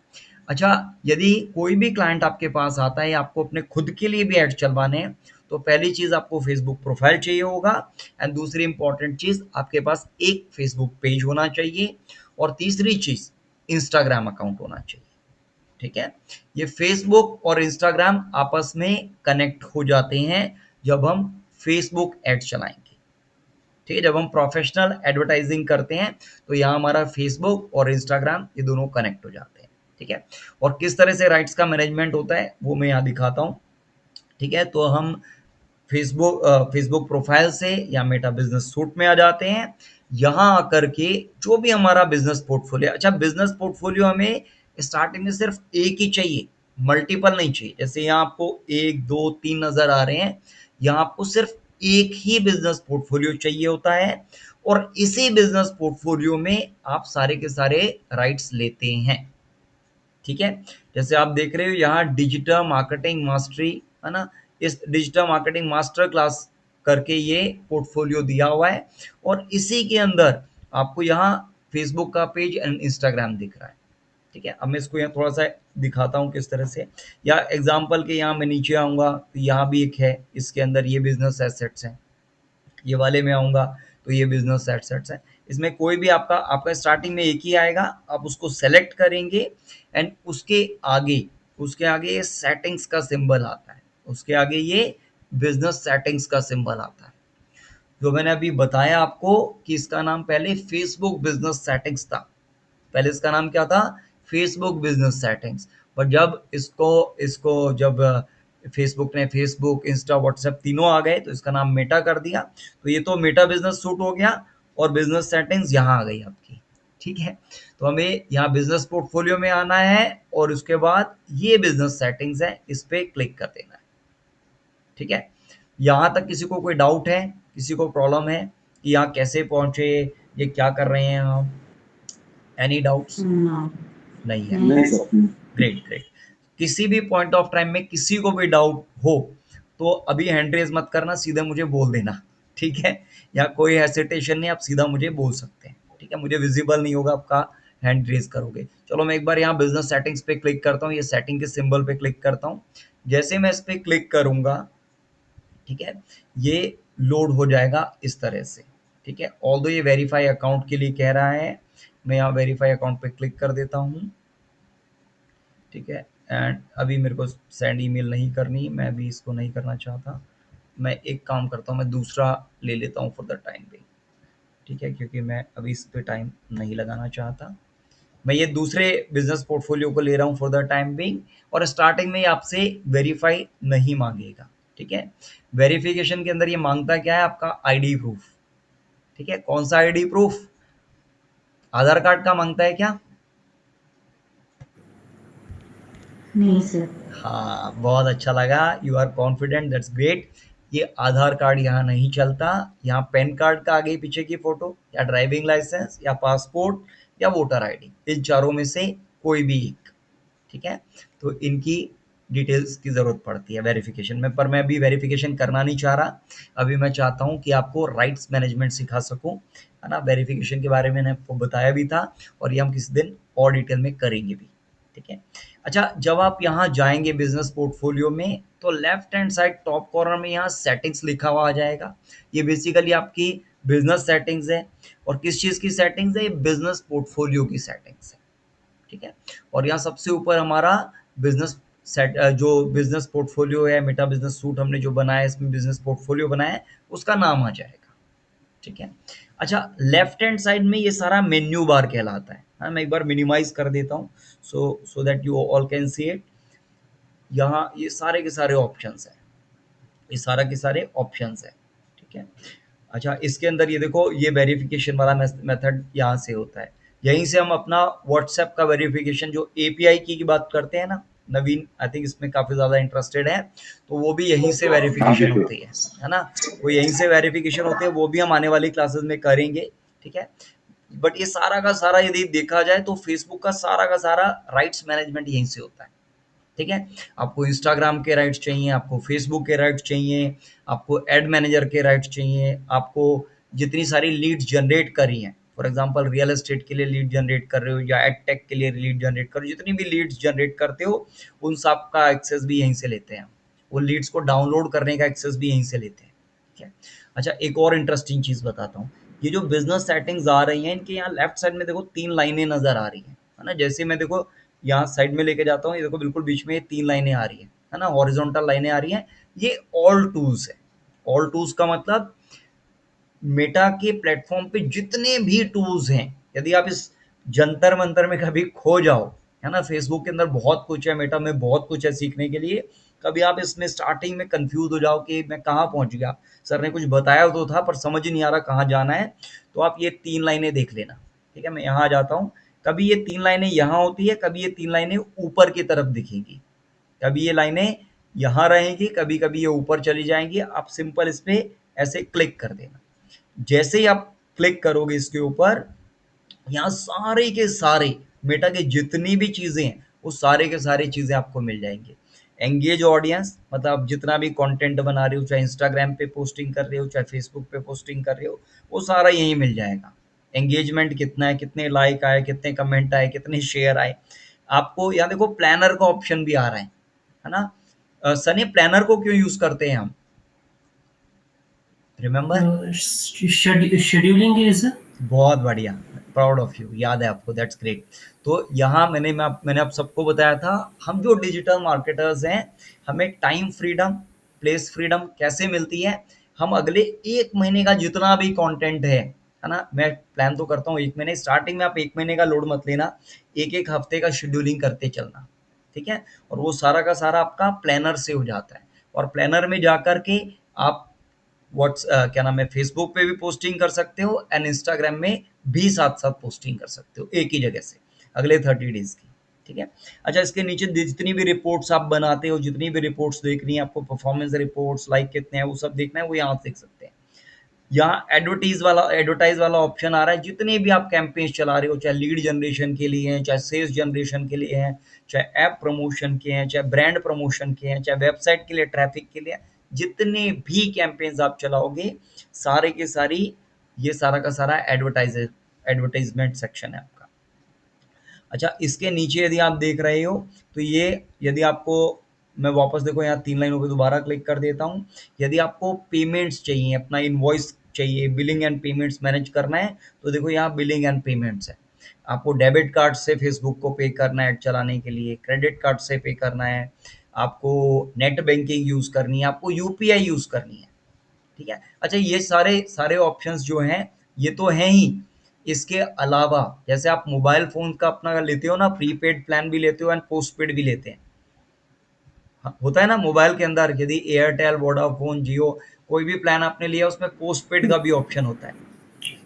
अच्छा, यदि कोई भी क्लाइंट आपके पास आता है, आपको अपने खुद के लिए भी ऐड चलवाने हैं, तो पहली चीज़ आपको फेसबुक प्रोफाइल चाहिए होगा, एंड दूसरी इंपॉर्टेंट चीज़ आपके पास एक फेसबुक पेज होना चाहिए, और तीसरी चीज़ इंस्टाग्राम अकाउंट होना चाहिए, ठीक है। ये फेसबुक और इंस्टाग्राम आपस में कनेक्ट हो जाते हैं जब हम फेसबुक एड चलाएंगे, ठीक है। जब हम प्रोफेशनल एडवर्टाइजिंग करते हैं तो यहाँ हमारा फेसबुक और इंस्टाग्राम ये दोनों कनेक्ट हो जाते हैं, ठीक है। और किस तरह से राइट्स का मैनेजमेंट होता है वो मैं यहाँ दिखाता हूँ, ठीक है। तो हम फेसबुक प्रोफाइल से या मेटा बिजनेस सूट में आ जाते हैं। यहाँ आकर के जो भी हमारा बिजनेस पोर्टफोलियो, अच्छा बिजनेस पोर्टफोलियो हमें स्टार्टिंग में सिर्फ एक ही चाहिए, मल्टीपल नहीं चाहिए। जैसे यहाँ आपको 1 2 3 नजर आ रहे हैं, यहाँ आपको सिर्फ एक ही बिजनेस पोर्टफोलियो चाहिए होता है और इसी बिजनेस पोर्टफोलियो में आप सारे के सारे राइट्स लेते हैं, ठीक है। जैसे आप देख रहे हो यहाँ डिजिटल मार्केटिंग मास्टरी, है ना। इस डिजिटल मार्केटिंग मास्टर क्लास करके ये पोर्टफोलियो दिया हुआ है और इसी के अंदर आपको यहाँ फेसबुक का पेज एंड इंस्टाग्राम दिख रहा है, ठीक है। अब मैं इसको यहाँ थोड़ा सा दिखाता हूँ किस तरह से, या एग्जाम्पल के यहाँ मैं नीचे आऊँगा तो यहाँ भी एक है, इसके अंदर ये बिजनेस एसेट्स हैं। ये वाले में आऊँगा तो ये बिजनेस एसेट्स है। इसमें कोई भी आपका स्टार्टिंग में एक ही आएगा, आप उसको सेलेक्ट करेंगे एंड उसके आगे ये सेटिंग्स का सिंबल आता है, उसके आगे ये बिजनेस सेटिंग्स का सिंबल आता है। जो मैंने अभी बताया आपको कि इसका नाम पहले फेसबुक बिजनेस सेटिंग्स था, पहले इसका नाम क्या था, फेसबुक बिजनेस सेटिंग्स। पर जब इसको जब फेसबुक ने फेसबुक इंस्टा व्हाट्सएप तीनों आ गए तो इसका नाम मेटा कर दिया। तो ये तो मेटा बिजनेस सूट हो गया और बिजनेस सेटिंग्स यहाँ आ गई आपकी, ठीक है। तो हमें यहाँ बिजनेस पोर्टफोलियो में आना है और उसके बाद ये बिजनेस सेटिंग्स है, इस पर क्लिक कर देना है, ठीक है। यहाँ तक किसी को कोई डाउट है, किसी को प्रॉब्लम है कि यहाँ कैसे पहुंचे, ये क्या कर रहे हैं हम, एनी डाउट्स? नहीं है, नहीं सर। Great great. किसी भी पॉइंट ऑफ टाइम में किसी को भी डाउट हो तो अभी हैंड रेज मत करना, सीधे मुझे बोल देना, ठीक है। या कोई हेसिटेशन नहीं, आप सीधा मुझे बोल सकते हैं, ठीक है। मुझे विजिबल नहीं होगा आपका हैंड रेज करोगे। चलो मैं एक बार यहाँ बिजनेस सेटिंग्स पे क्लिक करता हूँ, ये सेटिंग के सिंबल पे क्लिक करता हूँ। जैसे मैं इस पर क्लिक करूंगा, ठीक है, ये लोड हो जाएगा इस तरह से, ठीक है। ऑल्दो ये वेरीफाई अकाउंट के लिए कह रहा है, मैं यहाँ वेरीफाई अकाउंट पे क्लिक कर देता हूँ, ठीक है। एंड अभी मेरे को सेंड ईमेल नहीं करनी, मैं अभी इसको नहीं करना चाहता। मैं एक काम करता हूँ, मैं दूसरा ले लेता हूँ फॉर द टाइम बिंग, ठीक है, क्योंकि मैं अभी इस पे टाइम नहीं लगाना चाहता। मैं ये दूसरे बिजनेस पोर्टफोलियो को ले रहा हूँ फॉर द टाइम बिंग और स्टार्टिंग में आपसे वेरीफाई नहीं मांगेगा, ठीक है। वेरिफिकेशन के अंदर ये मांगता क्या है, आपका आईडी प्रूफ, ठीक है। कौन सा आईडी प्रूफ, आधार कार्ड का मांगता है क्या? नहीं सर। हाँ, बहुत अच्छा लगा, you are confident, that's great. ये आधार कार्ड यहाँ नहीं चलता, यहाँ पैन कार्ड का आगे पीछे की फोटो या ड्राइविंग लाइसेंस या पासपोर्ट या वोटर आईडी, इन चारों में से कोई भी एक, ठीक है। तो इनकी डिटेल्स की ज़रूरत पड़ती है वेरिफिकेशन में, पर मैं अभी वेरिफिकेशन करना नहीं चाह रहा। अभी मैं चाहता हूँ कि आपको राइट्स मैनेजमेंट सिखा सकूँ, है ना। वेरिफिकेशन के बारे में मैंने आपको बताया भी था और ये हम किसी दिन और डिटेल में करेंगे भी, ठीक है। अच्छा, जब आप यहाँ जाएंगे बिजनेस पोर्टफोलियो में तो left hand side top corner में यहाँ सेटिंग्स लिखा हुआ आ जाएगा। ये बेसिकली आपकी बिजनेस सेटिंग्स है और किस चीज़ की सेटिंग्स है, ये बिजनेस पोर्टफोलियो की सेटिंग्स है, ठीक है। और यहाँ सबसे ऊपर हमारा बिजनेस जो बिजनेस पोर्टफोलियो है, मेटा बिजनेस सूट हमने जो बनाया है, इसमें बिजनेस पोर्टफोलियो बनाया है, उसका नाम आ जाएगा, ठीक है। अच्छा, लेफ्ट हैंड साइड में ये सारा मेन्यू बार कहलाता है। हाँ, मैं एक बार मिनिमाइज कर देता हूँ सो that you all can see it. यहाँ ये सारे के सारे ऑप्शंस हैं, ये सारा के सारे ऑप्शंस हैं, ठीक है। अच्छा, इसके अंदर ये देखो, ये वेरिफिकेशन वाला मेथड यहाँ से होता है। यहीं से हम अपना व्हाट्सएप का वेरिफिकेशन, जो एपीआई की बात करते हैं ना, नवीन आई थिंक इसमें काफ़ी ज़्यादा इंटरेस्टेड है, तो वो भी यहीं से वेरिफिकेशन होती है ना। वो यहीं से वेरिफिकेशन होते हैं, वो भी हम आने वाली क्लासेस में करेंगे, ठीक है। बट ये सारा का सारा यदि देखा जाए तो फेसबुक का सारा राइट्स मैनेजमेंट यहीं से होता है, ठीक है। आपको इंस्टाग्राम के राइट्स चाहिए, आपको फेसबुक के राइट्स चाहिए, आपको एड मैनेजर के राइट्स चाहिए, आपको जितनी सारी लीड्स जनरेट करी हैं, फॉर एग्जांपल रियल एस्टेट के लिए लीड जनरेट कर रहे हो या एड टेक के लिए लीड जनरेट कर रहे हो, जितनी भी लीड्स जनरेट करते हो उन सब का एक्सेस भी यहीं से लेते हैं। उन लीड्स को डाउनलोड करने का एक्सेस भी यहीं से लेते हैं, ठीक है। अच्छा, एक और इंटरेस्टिंग चीज़ बताता हूँ। ये जो बिजनेस सेटिंग्स आ रही हैं, इनके यहाँ लेफ्ट साइड में देखो 3 लाइनें नज़र आ रही हैं, है ना। जैसे मैं देखो यहाँ साइड में लेके जाता हूँ, ये देखो बिल्कुल बीच में ये 3 लाइनें आ रही है ना, हॉरिजॉन्टल लाइनें आ रही हैं, ये ऑल टूल्स है। ऑल टूल्स का मतलब मेटा के प्लेटफॉर्म पे जितने भी टूल्स हैं, यदि आप इस जंतर मंतर में कभी खो जाओ, है ना, फेसबुक के अंदर बहुत कुछ है, मेटा में बहुत कुछ है सीखने के लिए, कभी आप इसमें स्टार्टिंग में कंफ्यूज हो जाओ कि मैं कहाँ पहुंच गया, सर ने कुछ बताया तो था पर समझ ही नहीं आ रहा कहाँ जाना है, तो आप ये 3 लाइनें देख लेना। ठीक है, मैं यहाँ आ जाता हूँ, कभी ये 3 लाइनें यहाँ होती है, कभी ये 3 लाइनें ऊपर की तरफ दिखेंगी, कभी ये लाइनें यहाँ रहेंगी, कभी कभी ये ऊपर चली जाएंगी। आप सिंपल इस पे ऐसे क्लिक कर देना। जैसे ही आप क्लिक करोगे इसके ऊपर, यहाँ सारे के सारे मेटा के जितनी भी चीज़ें हैं वो सारे के सारे चीज़ें आपको मिल जाएंगे। एंगेज ऑडियंस मतलब आप जितना भी कंटेंट बना रहे हो, चाहे इंस्टाग्राम पे पोस्टिंग कर रहे हो, चाहे फेसबुक पे पोस्टिंग कर रहे हो, वो सारा यहीं मिल जाएगा। एंगेजमेंट कितना है, कितने लाइक आए, कितने कमेंट आए, कितने शेयर आए। आपको यहाँ देखो प्लानर का ऑप्शन भी आ रहा है ना। सनी, प्लानर को क्यों यूज़ करते हैं हम, रिमेंबर? शेड्यूलिंग के लिए सर। बहुत बढ़िया, प्राउड ऑफ यू, याद है आपको, दैट्स ग्रेट। तो यहाँ मैंने आप सबको बताया था, हम जो डिजिटल मार्केटर्स हैं, हमें टाइम फ्रीडम, प्लेस फ्रीडम कैसे मिलती है। हम अगले 1 महीने का जितना भी कंटेंट है ना, मैं प्लान तो करता हूँ 1 महीने, स्टार्टिंग में आप 1 महीने का लोड मत लेना, एक हफ्ते का शेड्यूलिंग करते चलना। ठीक है, और वो सारा का सारा आपका प्लानर से हो जाता है, और प्लानर में जा कर के आप क्या नाम है, फेसबुक पे भी पोस्टिंग कर सकते हो एंड इंस्टाग्राम में भी साथ साथ पोस्टिंग कर सकते हो एक ही जगह से अगले 30 डेज की। ठीक है, अच्छा, इसके नीचे जितनी भी रिपोर्ट्स आप बनाते हो, जितनी भी रिपोर्ट्स देखनी है आपको, परफॉर्मेंस रिपोर्ट्स, लाइक कितने हैं वो सब देखना है, वो यहाँ देख सकते हैं। यहाँ एडवर्टाइज वाला ऑप्शन आ रहा है, जितने भी आप कैंपेन्स चला रहे हो, चाहे लीड जनरेशन के लिए हैं, चाहे सेल्स जनरेशन के लिए हैं, चाहे ऐप प्रमोशन के हैं, चाहे ब्रांड प्रमोशन के हैं, चाहे वेबसाइट के लिए, ट्रैफिक के लिए, जितने भी कैंपेन्स आप चलाओगे सारे के सारी, ये सारा का सारा एडवर्टाइजमेंट सेक्शन है आपका। अच्छा, इसके नीचे यदि आप देख रहे हो तो ये, यदि आपको, मैं वापस देखो यहाँ 3 लाइनों पे दोबारा क्लिक कर देता हूँ। यदि आपको पेमेंट्स चाहिए, अपना इनवॉइस चाहिए, बिलिंग एंड पेमेंट्स मैनेज करना है, तो देखो यहाँ बिलिंग एंड पेमेंट्स है। आपको डेबिट कार्ड से फेसबुक को पे करना है ऐड चलाने के लिए, क्रेडिट कार्ड से पे करना है, आपको नेट बैंकिंग यूज़ करनी है, आपको यूपीआई यूज़ करनी है। ठीक है, अच्छा, ये सारे सारे ऑप्शंस जो हैं ये तो हैं ही, इसके अलावा जैसे आप मोबाइल फ़ोन का अपना लेते हो ना, प्रीपेड प्लान भी लेते हो एंड पोस्टपेड भी लेते हैं। होता है ना मोबाइल के अंदर, यदि एयरटेल, वोडाफोन, जियो कोई भी प्लान आपने लिया उसमें पोस्टपेड का भी ऑप्शन होता है।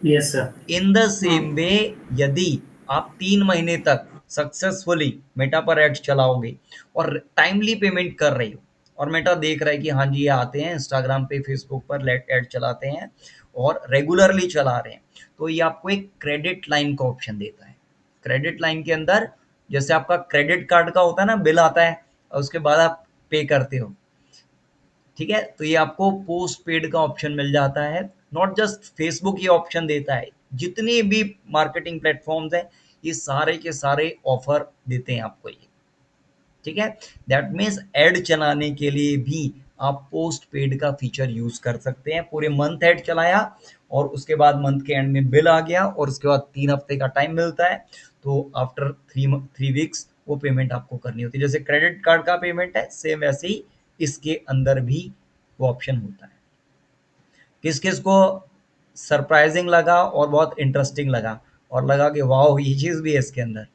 Yes sir. In the same way, यदि आप 3 महीने तक सक्सेसफुली मेटा पर एड्स चलाओगे और टाइमली पेमेंट कर रही हो, और मेटा देख रहा है कि हाँ जी ये आते हैं इंस्टाग्राम पे, फेसबुक पर एड चलाते हैं और रेगुलरली चला रहे हैं, तो ये आपको एक क्रेडिट लाइन का ऑप्शन देता है। क्रेडिट लाइन के अंदर जैसे आपका क्रेडिट कार्ड का होता है ना, बिल आता है और उसके बाद आप पे करते हो, ठीक है, तो ये आपको पोस्ट पेड का ऑप्शन मिल जाता है। नॉट जस्ट फेसबुक ये ऑप्शन देता है, जितने भी मार्केटिंग प्लेटफॉर्म्स हैं ये सारे के सारे ऑफर देते हैं आपको ये। ठीक है, दैट मीन्स एड चलाने के लिए भी आप पोस्ट पेड का फीचर यूज कर सकते हैं। पूरे मंथ एड चलाया और उसके बाद मंथ के एंड में बिल आ गया और उसके बाद 3 हफ्ते का टाइम मिलता है, तो आफ्टर 3 वीक्स वो पेमेंट आपको करनी होती है। जैसे क्रेडिट कार्ड का पेमेंट है, सेम वैसे ही इसके अंदर भी वो ऑप्शन होता है। किस किस को सरप्राइजिंग लगा और बहुत इंटरेस्टिंग लगा और लगा कि वाह ये चीज़ भी है इसके अंदर,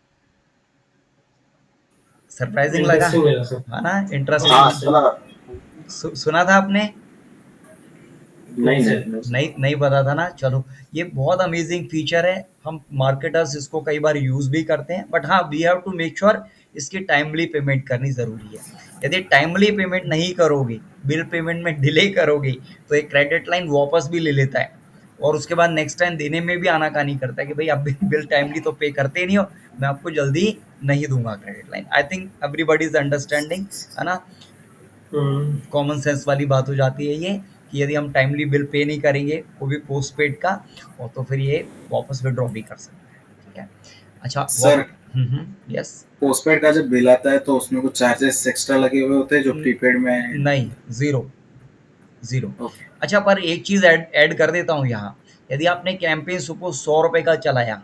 सरप्राइजिंग लगा इंटरेस्टिंग लगा सर। है ना, हाँ इंटरेस्टिंग। सुना। सुना था आपने? नहीं सर। नहीं नहीं पता था ना, चलो ये बहुत अमेजिंग फीचर है। हम मार्केटर्स इसको कई बार यूज़ भी करते हैं, बट हाँ we have to make sure इसकी टाइमली पेमेंट करनी ज़रूरी है। यदि टाइमली पेमेंट नहीं करोगे, बिल पेमेंट में डिले करोगे, तो एक क्रेडिट लाइन वापस भी ले लेता है और उसके बाद नेक्स्ट टाइम देने में भी आनाकानी करता है कि भाई आप बिल टाइमली तो पे करते नहीं हो, मैं आपको जल्दी नहीं दूंगा credit line. I think everybody is understanding, है ना, कॉमन सेंस वाली बात हो जाती है ये, कि यदि हम टाइमली बिल पे नहीं करेंगे वो भी पोस्ट पेड का, और तो फिर ये वापस विड्रॉ भी कर सकते हैं। ठीक है, अच्छा सर, यस, पोस्टपेड का जब बिल आता है तो उसमें कुछ चार्जेस एक्स्ट्रा लगे हुए होते हैं जो प्रीपेड में? नहीं, ज़ीरो ज़ीरो। ओके। अच्छा, पर एक चीज़ ऐड कर देता हूँ यहाँ, यदि आपने कैंपेन सपोज 100 रुपये का चलाया,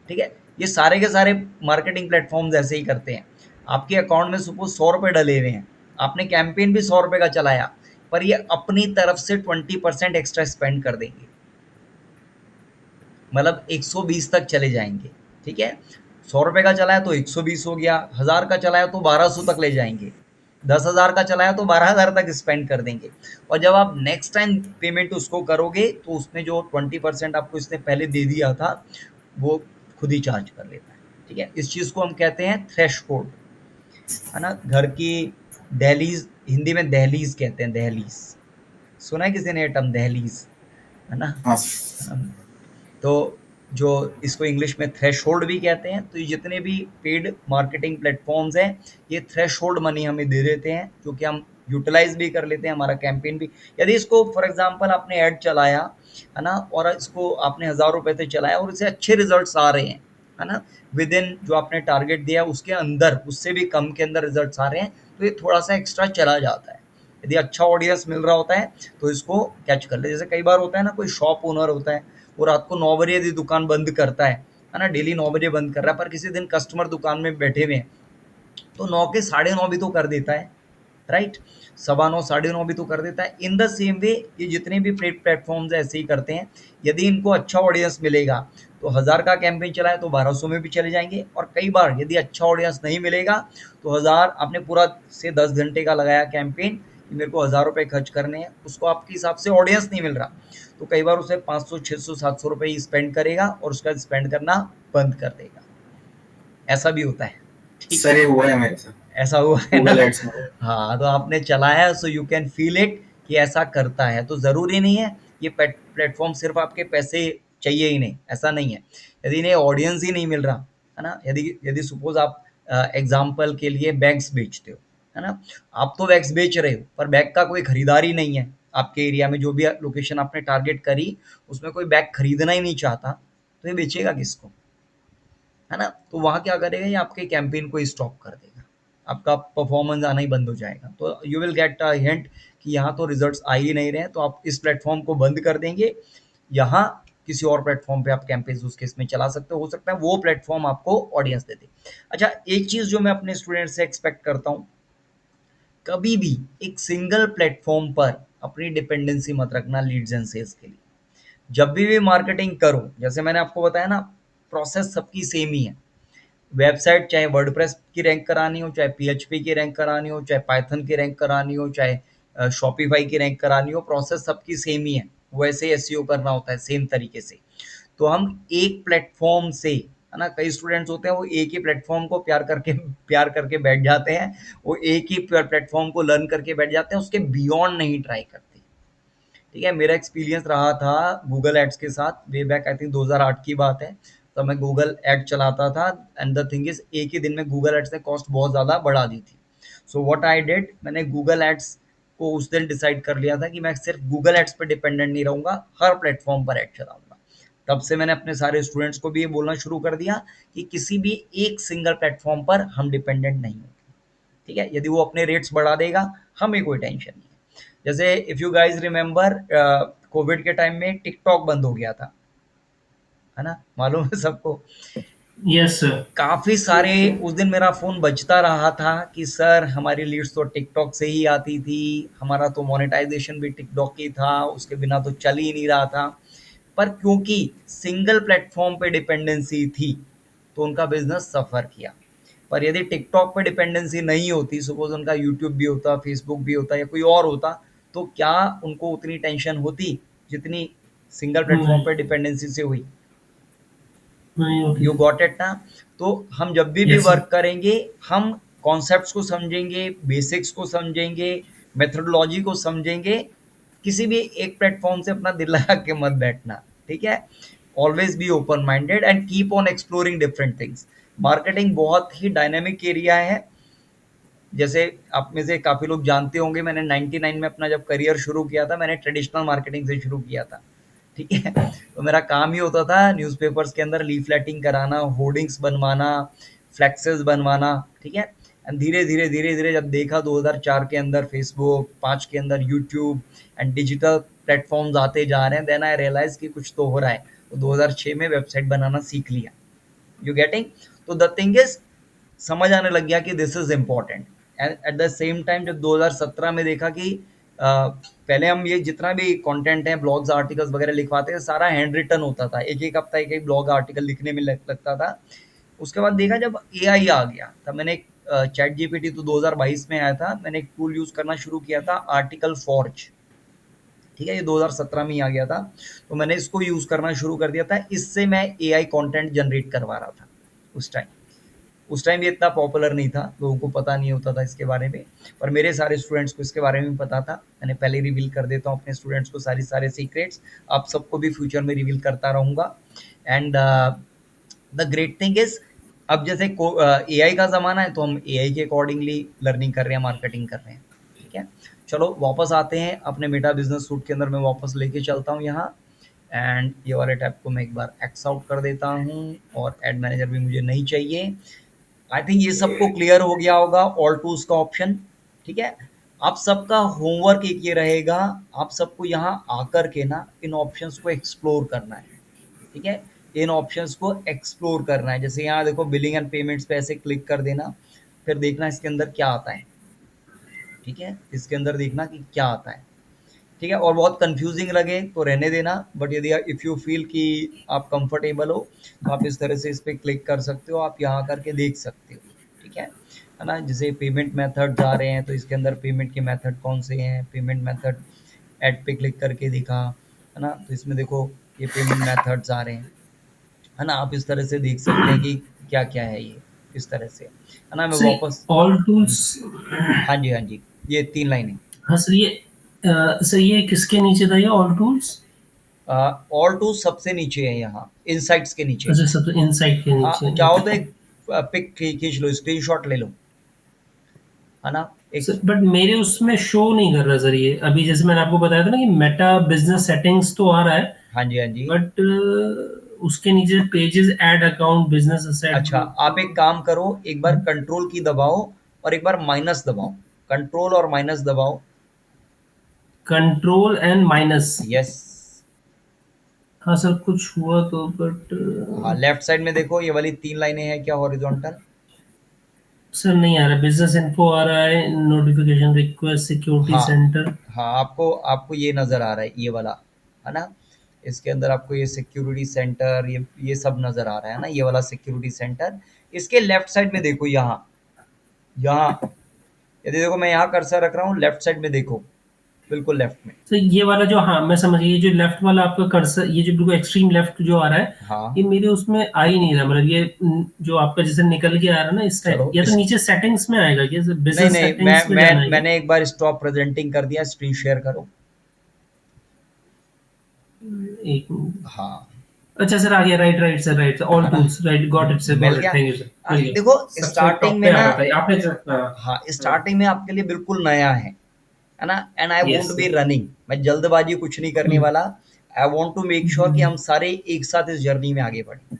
ठीक है, ये सारे के सारे मार्केटिंग प्लेटफॉर्म्स ऐसे ही करते हैं। आपके अकाउंट में सपोज 100 रुपये डले हुए हैं, आपने कैंपेन भी 100 रुपये का चलाया, पर ये अपनी तरफ से 20% एक्स्ट्रा स्पेंड कर देंगे, मतलब 120 तक चले जाएंगे। ठीक है, 100 रुपये का चलाया तो 120 हो गया, 1000 का चलाया तो 1200 तक ले जाएंगे, 10,000 का चलाया तो 12,000 तक स्पेंड कर देंगे। और जब आप नेक्स्ट टाइम पेमेंट उसको करोगे तो उसमें जो 20% आपको इसने पहले दे दिया था वो खुद ही चार्ज कर लेता है। ठीक है, इस चीज़ को हम कहते हैं थ्रेशोल्ड, है ना। घर की दहलीज, हिंदी में दहलीज कहते हैं, दहलीज सुना है किसी ने टर्म, दहलीज, है ना। हाँ तो जो इसको इंग्लिश में थ्रेशोल्ड भी कहते हैं। तो ये जितने भी पेड मार्केटिंग प्लेटफॉर्म्स हैं ये थ्रेशोल्ड मनी हमें दे देते हैं, जो कि हम यूटिलाइज भी कर लेते हैं, हमारा कैंपेन भी। यदि इसको फॉर एग्जांपल आपने ऐड चलाया, है ना, और इसको आपने 1000 रुपये से चलाया और इससे अच्छे रिजल्ट्स आ रहे हैं, है ना, विद इन जो आपने टारगेट दिया उसके अंदर, उससे भी कम के अंदर रिजल्ट्स आ रहे हैं, तो ये थोड़ा सा एक्स्ट्रा चला जाता है। यदि अच्छा ऑडियंस मिल रहा होता है तो इसको कैच कर ले। जैसे कई बार होता है ना, कोई शॉप ओनर होता है वो रात को 9 बजे यदि दुकान बंद करता है ना, डेली 9 बजे बंद कर रहा है, पर किसी दिन कस्टमर दुकान में बैठे हुए हैं तो 9 के 9:30 भी तो कर देता है, राइट, 9:15 9:30 भी तो कर देता है। इन द सेम वे ये जितने भी प्लेटफॉर्म्स ऐसे ही करते हैं। यदि इनको अच्छा ऑडियंस मिलेगा तो 1000 का कैंपेन चलाए तो 1200 में भी चले जाएंगे, और कई बार यदि अच्छा ऑडियंस नहीं मिलेगा तो 1000 आपने पूरा से 10 घंटे का लगाया कैंपेन कि मेरे को 1000 रुपये खर्च करने हैं, उसको आपके हिसाब से ऑडियंस नहीं मिल रहा तो कई बार उसे 500 600 700 रुपये स्पेंड करेगा और उसका स्पेंड करना बंद कर देगा। ऐसा भी होता है। ठीक सर, ये हुआ है मेरे साथ ऐसा हुआ है ना। गूगल एड्स में। हाँ, तो आपने चलाया so you can feel it कि ऐसा करता है। तो ज़रूरी नहीं है ये प्लेटफॉर्म सिर्फ आपके पैसे चाहिए ही नहीं, ऐसा नहीं है। यदि इन्हें ऑडियंस ही नहीं मिल रहा, है ना, यदि यदि सपोज आप एग्जाम्पल के लिए बैग्स बेचते हो, है ना, आप तो बैग्स बेच रहे हो पर बैग का कोई खरीदार ही नहीं है आपके एरिया में, जो भी लोकेशन आपने टारगेट करी उसमें कोई बैग खरीदना ही नहीं चाहता, तो ये बेचेगा किसको, है ना। तो वहाँ क्या करेगा, ये आपके कैंपेन को स्टॉप कर देगा, आपका परफॉर्मेंस आना ही बंद हो जाएगा। तो you will get a hint कि यहाँ तो रिजल्ट्स आ ही नहीं रहे हैं, तो आप इस प्लेटफॉर्म को बंद कर देंगे, यहाँ किसी और प्लेटफॉर्म पे आप कैंपेन उस केस में चला सकते हो सकता है वो प्लेटफॉर्म आपको ऑडियंस दे दे। अच्छा, एक चीज़ जो मैं अपने स्टूडेंट से एक्सपेक्ट करता हूँ, कभी भी एक सिंगल प्लेटफॉर्म पर अपनी डिपेंडेंसी मत रखना लीड्स एंड सेल्स के लिए। जब भी मार्केटिंग करो, जैसे मैंने आपको बताया ना, प्रोसेस सबकी सेम ही है। वेबसाइट चाहे वर्डप्रेस की रैंक करानी हो, चाहे पीएचपी की रैंक करानी हो, चाहे पाइथन की रैंक करानी हो, चाहे शॉपिफाई की रैंक करानी हो, प्रोसेस सबकी सेम ही है। वैसे ही एसईओ करना होता है सेम तरीके से। तो हम एक प्लेटफॉर्म से, है ना, कई स्टूडेंट्स होते हैं वो एक ही प्लेटफॉर्म को प्यार करके बैठ जाते हैं, वो एक ही प्लेटफॉर्म को लर्न करके बैठ जाते हैं, उसके बियॉन्ड नहीं ट्राई करते। ठीक है, मेरा एक्सपीरियंस रहा था गूगल एड्स के साथ, वे बैक आई थिंक 2008 की बात है, तब मैं गूगल एड चलाता था। एंड द थिंग इज, एक ही दिन में गूगल एड्स ने कॉस्ट बहुत ज़्यादा बढ़ा दी थी। सो व्हाट आई डिड, मैंने गूगल एड्स को उस दिन डिसाइड कर लिया था कि मैं सिर्फ गूगल एड्स पर डिपेंडेंट नहीं रहूँगा, हर प्लेटफॉर्म पर एड चलाऊँगा। तब से मैंने अपने सारे स्टूडेंट्स को भी ये बोलना शुरू कर दिया कि किसी भी एक सिंगल प्लेटफॉर्म पर हम डिपेंडेंट नहीं होंगे। ठीक है, यदि वो अपने रेट्स बढ़ा देगा हमें कोई टेंशन नहीं है। जैसे if you guys remember, Covid के टाइम में टिकटॉक बंद हो गया था, है ना, मालूम है सबको। Yes sir. काफ़ी सारे, उस दिन मेरा फ़ोन बजता रहा था कि सर हमारी लीड्स तो टिकटॉक से ही आती थी, हमारा तो मोनेटाइजेशन भी टिकटॉक ही था, उसके बिना तो चल ही नहीं रहा था। पर क्योंकि सिंगल प्लेटफॉर्म पे डिपेंडेंसी थी तो उनका बिजनेस सफ़र किया। पर यदि टिकटॉक पे डिपेंडेंसी नहीं होती, सपोज उनका यूट्यूब भी होता, फेसबुक भी होता या कोई और होता, तो क्या उनको उतनी टेंशन होती जितनी सिंगल प्लेटफॉर्म पे डिपेंडेंसी से हुई। यू गॉट इट ना। तो हम जब भी Yes, sir. वर्क करेंगे, हम कॉन्सेप्ट्स को समझेंगे, बेसिक्स को समझेंगे, मेथोडोलॉजी को समझेंगे। किसी भी एक प्लेटफॉर्म से अपना दिल लगा के मत बैठना, ठीक है। Always be open minded and keep on exploring different things. Marketing बहुत ही डायनेमिक एरिया है। जैसे आप में से काफ़ी लोग जानते होंगे, मैंने 99 में अपना जब करियर शुरू किया था, मैंने ट्रेडिशनल मार्केटिंग से शुरू किया था, ठीक है। तो मेरा काम ही होता था न्यूज़पेपर्स के अंदर लीफलेटिंग कराना, होर्डिंग्स बनवाना, फ्लैक्सेस बनवाना, ठीक है। एंड धीरे धीरे धीरे धीरे जब देखा 2004 के अंदर फेसबुक, 5 के अंदर यूट्यूब एंड डिजिटल प्लेटफॉर्म्स आते जा रहे हैं, देन आई रियलाइज कि कुछ तो हो रहा है। तो 2006 में वेबसाइट बनाना सीख लिया, यू गेटिंग? तो द थिंग इज समझ आने लग गया कि this is important. And at the same time जब 2017 में देखा कि पहले हम ये जितना भी कंटेंट है, ब्लॉग्स आर्टिकल्स वगैरह लिखवाते थे, सारा हैंड रिटन होता था, एक एक हफ्ता एक एक ब्लॉग आर्टिकल लिखने में लगता था। उसके बाद देखा जब एआई आ गया, तब मैंने चैट जीपीटी तो 2022 में आया था, मैंने एक टूल यूज करना शुरू किया था, आर्टिकल फॉर्ज। ठीक है, ये 2017 में ही आ गया था, तो मैंने इसको यूज करना शुरू कर दिया था। इससे मैं एआई कंटेंट जनरेट करवा रहा था उस टाइम ये इतना पॉपुलर नहीं था, लोगों को पता नहीं होता था इसके बारे में, पर मेरे सारे स्टूडेंट्स को इसके बारे में पता था। मैंने पहले रिवील कर देता हूँ अपने स्टूडेंट्स को सारे सीक्रेट्स, आप सबको भी फ्यूचर में रिवील करता रहूँगा। And the great thing is, अब जैसे एआई का ज़माना है, तो हम एआई के अकॉर्डिंगली लर्निंग कर रहे हैं, मार्केटिंग कर रहे हैं। ठीक है, चलो वापस आते हैं अपने मेटा बिजनेस सूट के अंदर, मैं वापस लेके चलता हूँ यहाँ। एंड ये वाले टैब को मैं एक बार एक्स आउट कर देता हूँ, और एड मैनेजर भी मुझे नहीं चाहिए। आई थिंक ये सबको क्लियर हो गया होगा, ऑल टूल्स का ऑप्शन। ठीक है, आप सबका होमवर्क एक ये रहेगा, आप सबको यहाँ आकर के ना इन ऑप्शंस को एक्सप्लोर करना है। ठीक है, इन ऑप्शंस को एक्सप्लोर करना है। जैसे यहाँ देखो, बिलिंग एंड पेमेंट्स पे ऐसे क्लिक कर देना, फिर देखना इसके अंदर क्या आता है। ठीक है, इसके अंदर देखना कि क्या आता है। ठीक है, और बहुत कंफ्यूजिंग लगे तो रहने देना, बट यदि इफ़ यू फील कि आप कंफर्टेबल हो, तो आप इस तरह से इस पर क्लिक कर सकते हो, आप यहाँ करके देख सकते हो। ठीक है ना? जैसे पेमेंट मेथड आ रहे हैं, तो इसके अंदर पेमेंट के मेथड कौन से हैं, पेमेंट मेथड ऐड पे क्लिक करके दिखा, है ना? तो इसमें देखो ये पेमेंट मेथड्स आ रहे हैं, है ना? आप इस तरह से देख सकते हैं कि क्या क्या है ये, इस तरह से, है ना? मैं सर वापस, ऑल टूल्स, हाँ जी हाँ जी, ये 3 लाइनें। हाँ सर ये किसके नीचे था ये ऑल टूल्स? ऑल टू सबसे नीचे है, यहाँ इनसाइट्स के नीचे। अच्छा, सब इनसाइड के नीचे। चाहो तो एक पिक खींच लो, स्क्रीनशॉट ले लो, है ना? एक, सर बट मेरे उसमें शो नहीं कर रहा सर ये। अभी जैसे मैंने आपको बताया था ना कि मेटा बिजनेस सेटिंग्स तो आ रहा है, हाँ जी हाँ जी। बट उसके नीचे pages add account business asset. अच्छा, आप एक काम करो, एक बार कंट्रोल की दबाओ और एक बार माइनस दबाओ, कंट्रोल और माइनस दबाओ। Control and minus. यस, हाँ सर, कुछ हुआ तो, बट हाँ लेफ्ट साइड में देखो, ये वाली 3 लाइनें हैं क्या हॉरिजॉन्टल? सर नहीं आ रहा। बिजनेस इन्फो आ रहा है, नोटिफिकेशन रिक्वेस्ट, सिक्योरिटी हाँ सेंटर। हाँ, आपको आपको ये नज़र आ रहा है, ये वाला, है ना? इसके अंदर आपको ये सिक्योरिटी सेंटर, ये सब नज़र आ रहा है ना, ये वाला सिक्योरिटी सेंटर। इसके लेफ्ट साइड में देखो, यहाँ यहाँ यदि देखो, मैं यहाँ कर्सर रख रहा हूँ, लेफ्ट साइड में देखो, बिल्कुल लेफ्ट में। तो ये वाला जो, हाँ मैं समझ गया, ये जो लेफ्ट वाला आपका कर्सर, ये जो बिल्कुल एक्सट्रीम लेफ्ट जो आ रहा है, हाँ, ये मेरे उसमें आ ही नहीं रहा। मतलब ये जो आपका जैसे निकल के आ रहा है ना इस टाइप, चलो या तो नीचे सेटिंग्स में आएगा क्या सर? नहीं बिजनेस नहीं, सेटिंग्स में जाना है क्या? मैंने एक बार स्टॉप प्रेजेंटिंग कर दिया, स्क्रीन शेयर करो। एक मिनट। हाँ, अच्छा सर, आ गया। राइट सर, राइट ऑल है ना? Tools, right, got it sir, mill got it, गया। थैंक यू सर, मिल गया। देखो सबसे स्टार्टिंग टॉप में पे आ ना, रहा था आपने जो, हाँ स्टार्टिंग में आपके लिए बिल्कुल नया है ना? And I yes won't be sir. Running, मैं जल्दबाजी कुछ नहीं करने वाला। I want to make sure कि हम सारे एक साथ इस जर्नी में आगे बढ़े।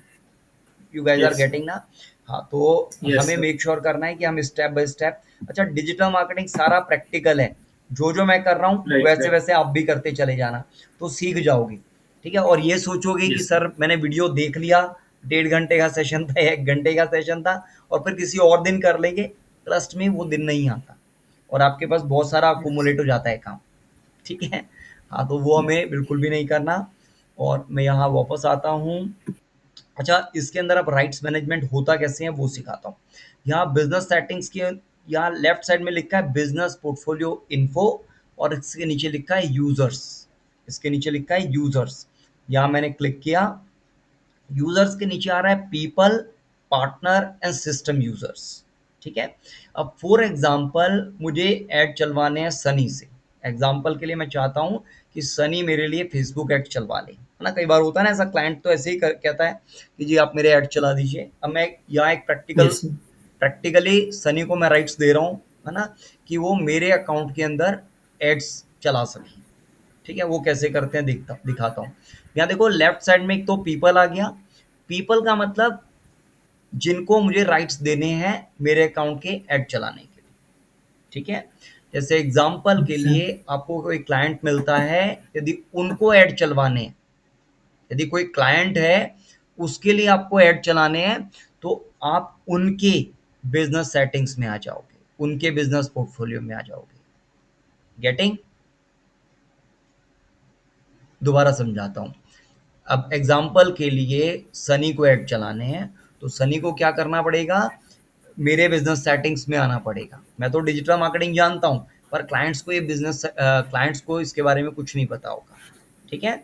You guys are yes sir. Getting ना? हाँ, तो यस हमें सर। मेक श्योर करना है कि हम स्टेप बाय स्टेप, अच्छा डिजिटल मार्केटिंग सारा प्रैक्टिकल है, जो जो मैं कर रहा हूँ राइट वैसे राइट। वैसे आप भी करते चले जाना, तो सीख जाओगे। ठीक है, और ये सोचोगे कि यस सर। सर मैंने वीडियो देख लिया, 1.5 घंटे का सेशन था, 1 घंटे का सेशन था, और फिर किसी और दिन कर लेंगे, ट्रस्ट में वो दिन नहीं आता, और आपके पास बहुत सारा अकोमोलेट हो जाता है काम। ठीक है, हाँ, तो वो हमें बिल्कुल भी नहीं करना। और मैं यहाँ वापस आता हूँ। अच्छा, इसके अंदर अब राइट्स मैनेजमेंट होता कैसे है वो सिखाता हूँ। यहाँ बिजनेस सेटिंग्स के यहाँ लेफ्ट साइड में लिखा है बिजनेस पोर्टफोलियो इन्फो, और इसके नीचे लिखा है यूजर्स, इसके नीचे लिखा है यूजर्स। यहाँ मैंने क्लिक किया, यूजर्स के नीचे आ रहा है people, partner and system users. ठीक है, अब फॉर एग्जांपल मुझे ऐड चलवाने हैं सनी से। एग्जांपल के लिए मैं चाहता हूँ कि सनी मेरे लिए फेसबुक ऐड चलवा ले, है ना? कई बार होता है ना ऐसा, क्लाइंट तो ऐसे ही कहता है कि जी आप मेरे ऐड चला दीजिए। अब मैं यहाँ एक यस सर। प्रैक्टिकली सनी को मैं राइट्स दे रहा हूँ, है ना, कि वो मेरे अकाउंट के अंदर एड्स चला सके। ठीक है, वो कैसे करते हैं दिखाता हूँ। यहाँ देखो लेफ्ट साइड में एक तो पीपल आ गया, पीपल का मतलब जिनको मुझे राइट्स देने हैं मेरे अकाउंट के ऐड चलाने के लिए। ठीक है, जैसे एग्जांपल के अच्छा। लिए आपको कोई क्लाइंट मिलता है, यदि उनको ऐड चलवाने हैं, यदि कोई क्लाइंट है उसके लिए आपको ऐड चलाने हैं, तो आप उनके बिजनेस सेटिंग्स में आ जाओगे, उनके बिजनेस पोर्टफोलियो में आ जाओगे। गेटिंग? दोबारा समझाता हूँ। अब एग्जाम्पल के लिए सनी को ऐड चलाने हैं, तो सनी को क्या करना पड़ेगा, मेरे बिजनेस सेटिंग्स में आना पड़ेगा। मैं तो डिजिटल मार्केटिंग जानता हूँ, पर क्लाइंट्स को ये बिजनेस क्लाइंट्स को इसके बारे में कुछ नहीं पता होगा, ठीक है।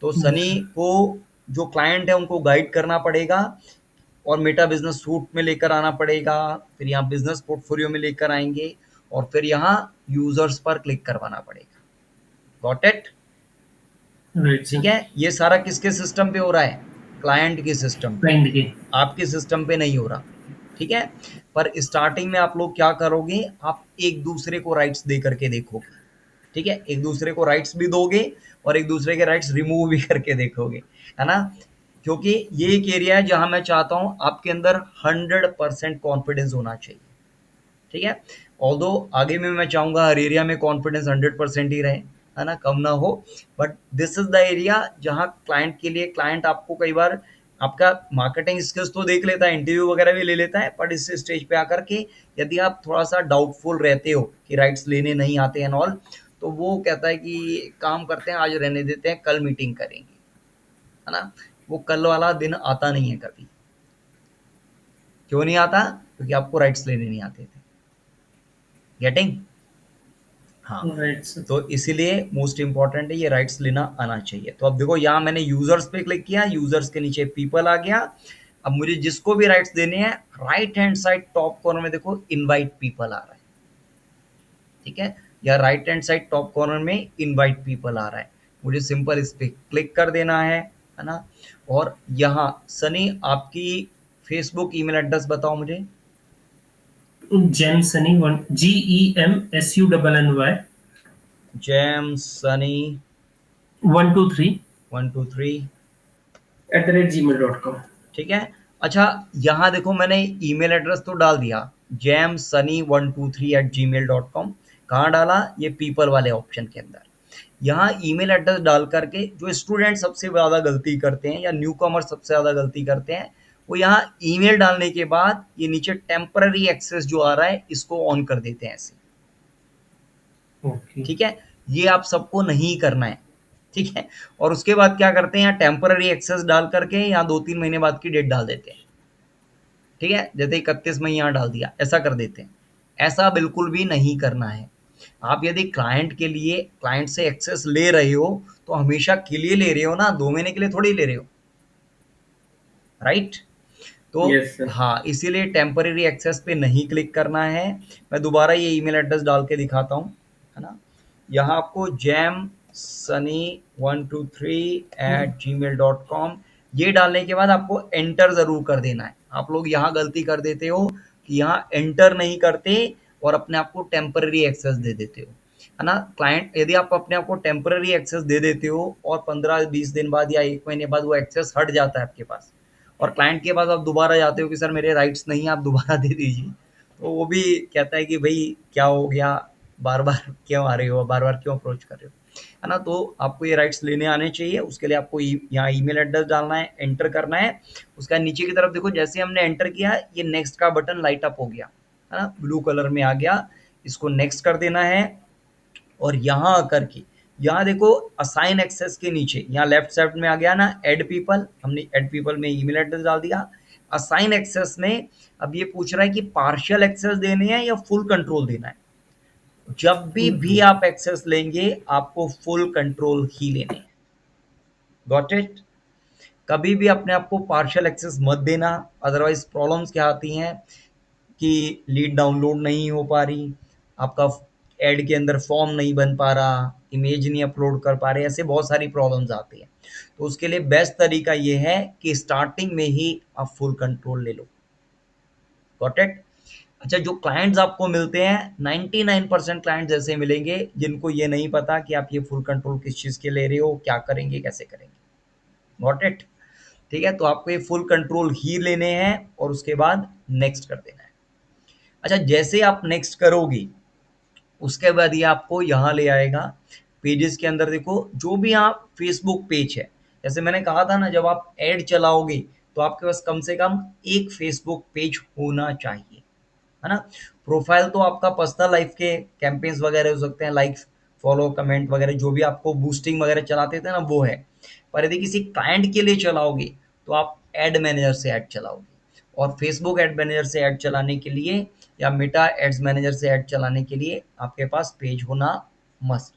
तो सनी को जो क्लाइंट है उनको गाइड करना पड़ेगा और मेटा बिजनेस सूट में लेकर आना पड़ेगा, फिर यहाँ बिजनेस पोर्टफोलियो में लेकर आएंगे और फिर यहाँ यूजर्स पर क्लिक करवाना पड़ेगा। Got it? राइट ठीक है। ये सारा किसके सिस्टम पे हो रहा है? क्लाइंट के सिस्टम पे, क्लाइंट के। आपके सिस्टम पे नहीं हो रहा, ठीक है। पर स्टार्टिंग में आप लोग क्या करोगे, आप एक दूसरे को राइट्स दे करके देखोगे, ठीक है। एक दूसरे को राइट्स भी दोगे और एक दूसरे के राइट्स रिमूव भी करके देखोगे, है ना। क्योंकि ये एक एरिया है जहां मैं चाहता हूं आपके अंदर 100% कॉन्फिडेंस होना चाहिए, ठीक है। ऑल्दो आगे में मैं चाहूंगा हर एरिया में कॉन्फिडेंस 100% ही रहे, है ना, कम ना हो। But this is the area जहां क्लाइंट के लिए, क्लाइंट आपको कई बार आपका मार्केटिंग स्किल्स तो देख लेता है, इंटरव्यू वगैरह भी ले लेता है, बट इस स्टेज पे आकर के यदि आप थोड़ा सा डाउटफुल रहते हो कि राइट्स लेने नहीं आते हैं ऑल, तो वो कहता है कि काम करते हैं, आज रहने देते हैं, कल मीटिंग करेंगे, है ना। वो कल वाला दिन आता नहीं है कभी। क्यों नहीं आता? क्योंकि आपको राइट्स लेने नहीं आते थे। गेटिंग? हाँ। Right sir. तो इसीलिए मोस्ट इंपॉर्टेंट है ये राइट्स लेना आना चाहिए। तो अब देखो यहाँ मैंने यूजर्स पे क्लिक किया, यूजर्स के नीचे पीपल आ गया। अब मुझे जिसको भी राइट्स देने हैं, right hand side top corner में देखो इनवाइट पीपल आ रहा है, ठीक है। या right hand side top corner में इनवाइट पीपल आ रहा है, मुझे सिंपल इस पे क्लिक कर देना है ना। और यहाँ सनी आपकी फेसबुक ईमेल एड्रेस बताओ मुझे। Gem sunny GEMSUNNY gem sunny 123 123 @gmail.com। ठीक है। अच्छा, यहाँ देखो मैंने ईमेल एड्रेस तो डाल दिया jamsunny123@gmail.com। कहाँ डाला? ये पीपल वाले ऑप्शन के अंदर। यहाँ ईमेल एड्रेस डाल करके जो स्टूडेंट सबसे ज़्यादा गलती करते हैं या न्यू कमर सबसे ज़्यादा गलती करते हैं, वो यहाँ ईमेल डालने के बाद ये नीचे टेम्पररी एक्सेस जो आ रहा है इसको ऑन कर देते हैं ऐसे, ठीक है। ये आप सबको नहीं करना है, ठीक है। और उसके बाद क्या करते हैं, यहाँ टेम्पररी एक्सेस डाल करके यहाँ 2-3 महीने बाद की डेट डाल देते हैं, ठीक है। जैसे 31 मई यहाँ डाल दिया, ऐसा कर देते हैं। ऐसा बिल्कुल भी नहीं करना है। आप यदि क्लाइंट के लिए, क्लाइंट से एक्सेस ले रहे हो तो हमेशा के लिए ले रहे हो ना, 2 महीने के लिए थोड़ी ले रहे हो, राइट। तो Yes, हाँ, इसीलिए टेम्पररी एक्सेस पे नहीं क्लिक करना है। मैं दोबारा ये ईमेल एड्रेस डाल के दिखाता हूँ, है ना। यहाँ आपको jamsunny123@gmail.com ये डालने के बाद आपको एंटर ज़रूर कर देना है। आप लोग यहाँ गलती कर देते हो कि यहाँ एंटर नहीं करते और अपने आप को टेम्पररी एक्सेस दे देते हो, है ना। क्लाइंट, यदि आप अपने आप को टेम्पररी एक्सेस दे देते हो और 15-20 दिन बाद या 1 महीने बाद वो एक्सेस हट जाता है आपके पास और क्लाइंट के पास आप दोबारा जाते हो कि सर मेरे राइट्स नहीं, आप दोबारा दे दीजिए, तो वो भी कहता है कि भाई क्या हो गया, बार बार क्यों आ रहे हो, बार बार क्यों अप्रोच कर रहे हो, है ना। तो आपको ये राइट्स लेने आने चाहिए। उसके लिए आपको यहाँ ईमेल एड्रेस डालना है, एंटर करना है। उसका नीचे की तरफ देखो, जैसे हमने एंटर किया ये नेक्स्ट का बटन लाइट अप हो गया, है ना, ब्लू कलर में आ गया। इसको नेक्स्ट कर देना है और यहाँ आकर के यहाँ देखो असाइन एक्सेस के नीचे यहाँ लेफ्ट साइड में आ गया ना ऐड पीपल, हमने ऐड पीपल में ईमेल एड्रेस डाल दिया। असाइन एक्सेस में अब ये पूछ रहा है कि पार्शियल एक्सेस देने हैं या फुल कंट्रोल देना है। जब भी आप एक्सेस लेंगे आपको फुल कंट्रोल ही लेने हैं। Got it? कभी भी अपने आप को पार्शियल एक्सेस मत देना, अदरवाइज प्रॉब्लम्स क्या आती हैं कि लीड डाउनलोड नहीं हो पा रही, आपका ऐड के अंदर फॉर्म नहीं बन पा रहा, इमेज नहीं अपलोड कर पा रहे, ऐसे बहुत सारी प्रॉब्लम्स आती हैं। तो उसके लिए बेस्ट तरीका ये है कि स्टार्टिंग में ही आप फुल कंट्रोल ले लो। Got it? अच्छा, जो क्लाइंट्स आपको मिलते हैं 99% क्लाइंट्स ऐसे मिलेंगे जिनको ये नहीं पता कि आप ये फुल कंट्रोल किस चीज़ के ले रहे हो, क्या करेंगे, कैसे करेंगे। Got it? ठीक है, तो आपको ये फुल कंट्रोल ही लेने हैं और उसके बाद नेक्स्ट कर देना है। अच्छा, जैसे आप नेक्स्ट करोगे उसके बाद ये आपको यहाँ ले आएगा पेजेस के अंदर। देखो जो भी आप फेसबुक पेज है, जैसे मैंने कहा था ना, जब आप ऐड चलाओगे तो आपके पास कम से कम एक फेसबुक पेज होना चाहिए, है ना। प्रोफाइल तो आपका पर्सनल लाइफ के कैंपेन्स वगैरह हो सकते हैं, लाइक फॉलो कमेंट वगैरह जो भी आपको बूस्टिंग वगैरह चलाते थे ना, वो है। पर यदि किसी क्लाइंट के लिए चलाओगे तो आप एड मैनेजर से ऐड चलाओगे, और फेसबुक एड मैनेजर से ऐड चलाने के लिए या मेटा एड्स मैनेजर से ऐड चलाने के लिए आपके पास पेज होना मस्ट,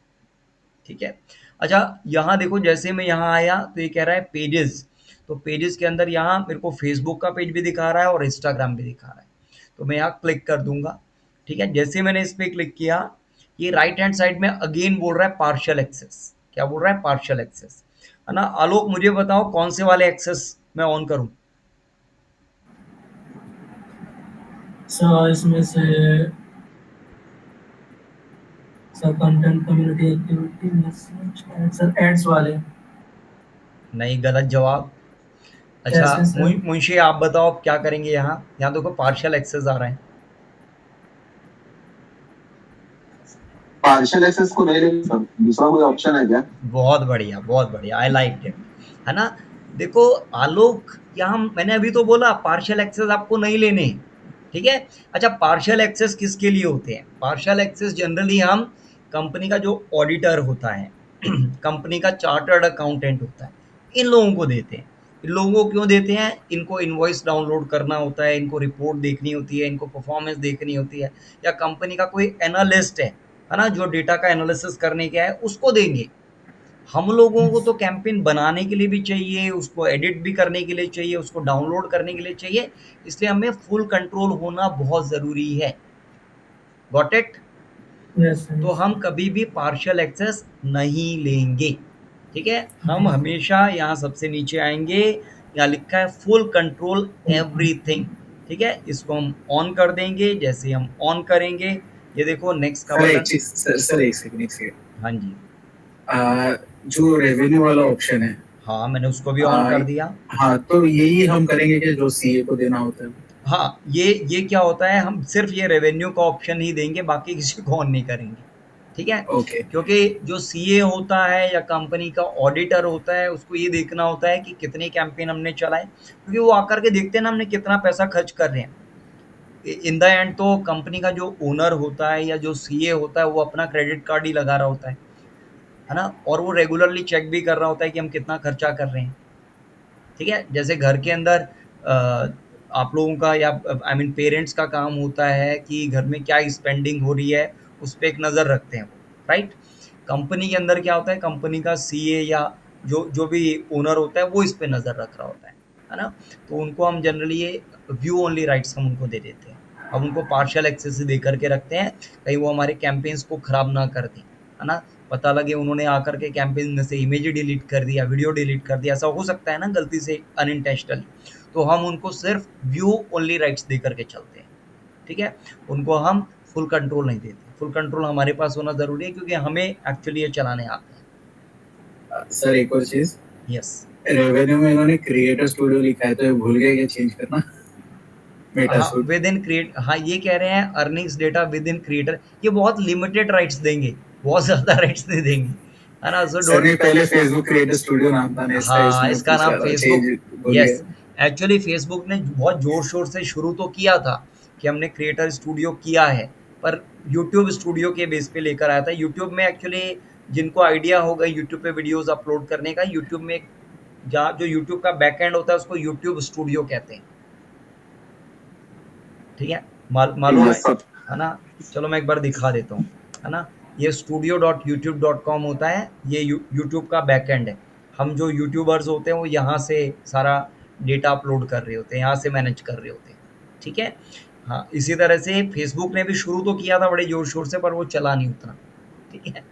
ठीक है। अच्छा, यहाँ देखो, जैसे मैं यहाँ आया तो ये कह रहा है पेजेस, तो पेजेस के अंदर यहाँ मेरे को फेसबुक का पेज भी दिखा रहा है और इंस्टाग्राम भी दिखा रहा है, तो मैं यहाँ क्लिक कर दूंगा, ठीक है। जैसे मैंने इस पर क्लिक किया, ये राइट हैंड साइड में अगेन बोल रहा है पार्शियल एक्सेस। क्या बोल रहा है? पार्शियल एक्सेस, है ना। आलोक, मुझे बताओ कौन से वाले एक्सेस मैं ऑन करूं? सर इसमें से sir content community activity message sir ads वाले। नहीं, गलत जवाब। अच्छा, कैसे सर? मुंशी आप बताओ आप क्या करेंगे यहाँ? यहाँ देखो पार्शियल एक्सेस आ रहा है। पार्शियल एक्सेस को नहीं लेंगे सर, दूसरा कोई ऑप्शन है क्या? बहुत बढ़िया, बहुत बढ़िया, आई लाइक इट, है ना। देखो आलोक, यहाँ मैंने अभी तो बोला पार्शियल एक्सेस आपको नहीं लेने, ठीक है। अच्छा, पार्शियल एक्सेस किसके लिए होते हैं? पार्शियल एक्सेस जनरली हम कंपनी का जो ऑडिटर होता है कंपनी का चार्टर्ड अकाउंटेंट होता है, इन लोगों को देते हैं। इन लोगों को क्यों देते हैं? इनको इनवॉइस डाउनलोड करना होता है, इनको रिपोर्ट देखनी होती है, इनको परफॉर्मेंस देखनी होती है, या कंपनी का कोई एनालिस्ट है ना, जो डेटा का एनालिसिस करने के है, उसको देंगे। हम लोगों को तो कैंपेन बनाने के लिए भी चाहिए, उसको एडिट भी करने के लिए चाहिए, उसको डाउनलोड करने के लिए चाहिए, इसलिए हमें फुल कंट्रोल होना बहुत ज़रूरी है। Got it? Yes sir. तो हम कभी भी पार्शियल एक्सेस नहीं लेंगे, ठीक है। हम हमेशा यहाँ सबसे नीचे आएंगे, यहाँ लिखा है फुल कंट्रोल एवरीथिंग, ठीक है। इसको हम ऑन कर देंगे। जैसे ही हम ऑन करेंगे, ये देखो नेक्स्ट का सर एक बटन। चीज सर एक सेकंड। हाँ जी, जो रेवेन्यू वाला ऑप्शन है, हाँ मैंने उसको भी ऑन कर दिया। हाँ, तो यही हम करेंगे कि जो सीए को देना होता है। हाँ, ये क्या होता है, हम सिर्फ ये रेवेन्यू का ऑप्शन ही देंगे, बाकी किसी को ऑन नहीं करेंगे, ठीक है। ओके। क्योंकि जो सीए होता है या कंपनी का ऑडिटर होता है, उसको ये देखना होता है कि कितने कैंपेन हमने चलाए, क्योंकि वो आकर के देखते हैं ना हमने कितना पैसा खर्च कर रहे हैं। इन द एंड तो कंपनी का जो ओनर होता है या जो सीए होता है, वो अपना क्रेडिट कार्ड ही लगा रहा होता है ना, और वो रेगुलरली चेक भी कर रहा होता है कि हम कितना खर्चा कर रहे हैं, ठीक है। जैसे घर के अंदर आप लोगों का या आई मीन पेरेंट्स का काम होता है कि घर में क्या स्पेंडिंग हो रही है, उस पर एक नज़र रखते हैं वो, राइट। कंपनी के अंदर क्या होता है, कंपनी का सीए या जो जो भी ओनर होता है, वो इस पे नज़र रख रहा होता है ना। तो उनको हम जनरली ये व्यू ओनली राइट्स हम उनको दे देते हैं। हम उनको पार्शियल एक्सेस दे करके रखते हैं, कहीं वो हमारे कैंपेन्स को ख़राब ना कर दें, है ना। पता लगे उन्होंने आकर के कैंपेन में से इमेज डिलीट कर दिया, वीडियो डिलीट कर दिया, ऐसा हो सकता है ना गलती से, अनइंटेंशनल। तो हम उनको सिर्फ व्यू ओनली राइट्स दे करके चलते हैं, ठीक है। उनको हम फुल कंट्रोल नहीं देते। फुल कंट्रोल हमारे पास होना ज़रूरी है, क्योंकि हमें एक्चुअली ये चलाने आते हैं। सर एक और चीज, यस, रेवेन्यू में इन्होंने क्रिएटर स्टूडियो लिखा है, तो ये भूल गए क्या चेंज करना? हाँ, विद इन क्रिएट, हाँ ये कह रहे हैं earnings data with in creator, ये बहुत लिमिटेड राइट्स देंगे, बहुत ज़्यादा राइट्स नहीं देंगे, है ना। सो सर ने पहले फेसबुक क्रिएटर स्टूडियो नाम था ना, हाँ, इसका नाम फेसबुक, यस। एक्चुअली फेसबुक ने बहुत ज़ोर शोर से शुरू तो किया था कि हमने क्रिएटर स्टूडियो किया है, पर यूट्यूब स्टूडियो के बेस पे लेकर आया था। यूट्यूब में एक्चुअली जिनको आइडिया होगा यूट्यूब पे वीडियोस अपलोड करने का, यूट्यूब में जहाँ जो यूट्यूब का बैकएंड होता है उसको यूट्यूब स्टूडियो कहते हैं, ठीक है। मालूम है ना। चलो मैं एक बार दिखा देता हूँ, है ना। ये studio.youtube.com होता है, ये यूट्यूब का बैकएंड है। हम जो यूट्यूबर्स होते हैं वो यहाँ से सारा डेटा अपलोड कर रहे होते हैं, यहाँ से मैनेज कर रहे होते हैं, ठीक है। हाँ, इसी तरह से फेसबुक ने भी शुरू तो किया था बड़े जोर शोर से, पर वो चला नहीं उतना, ठीक है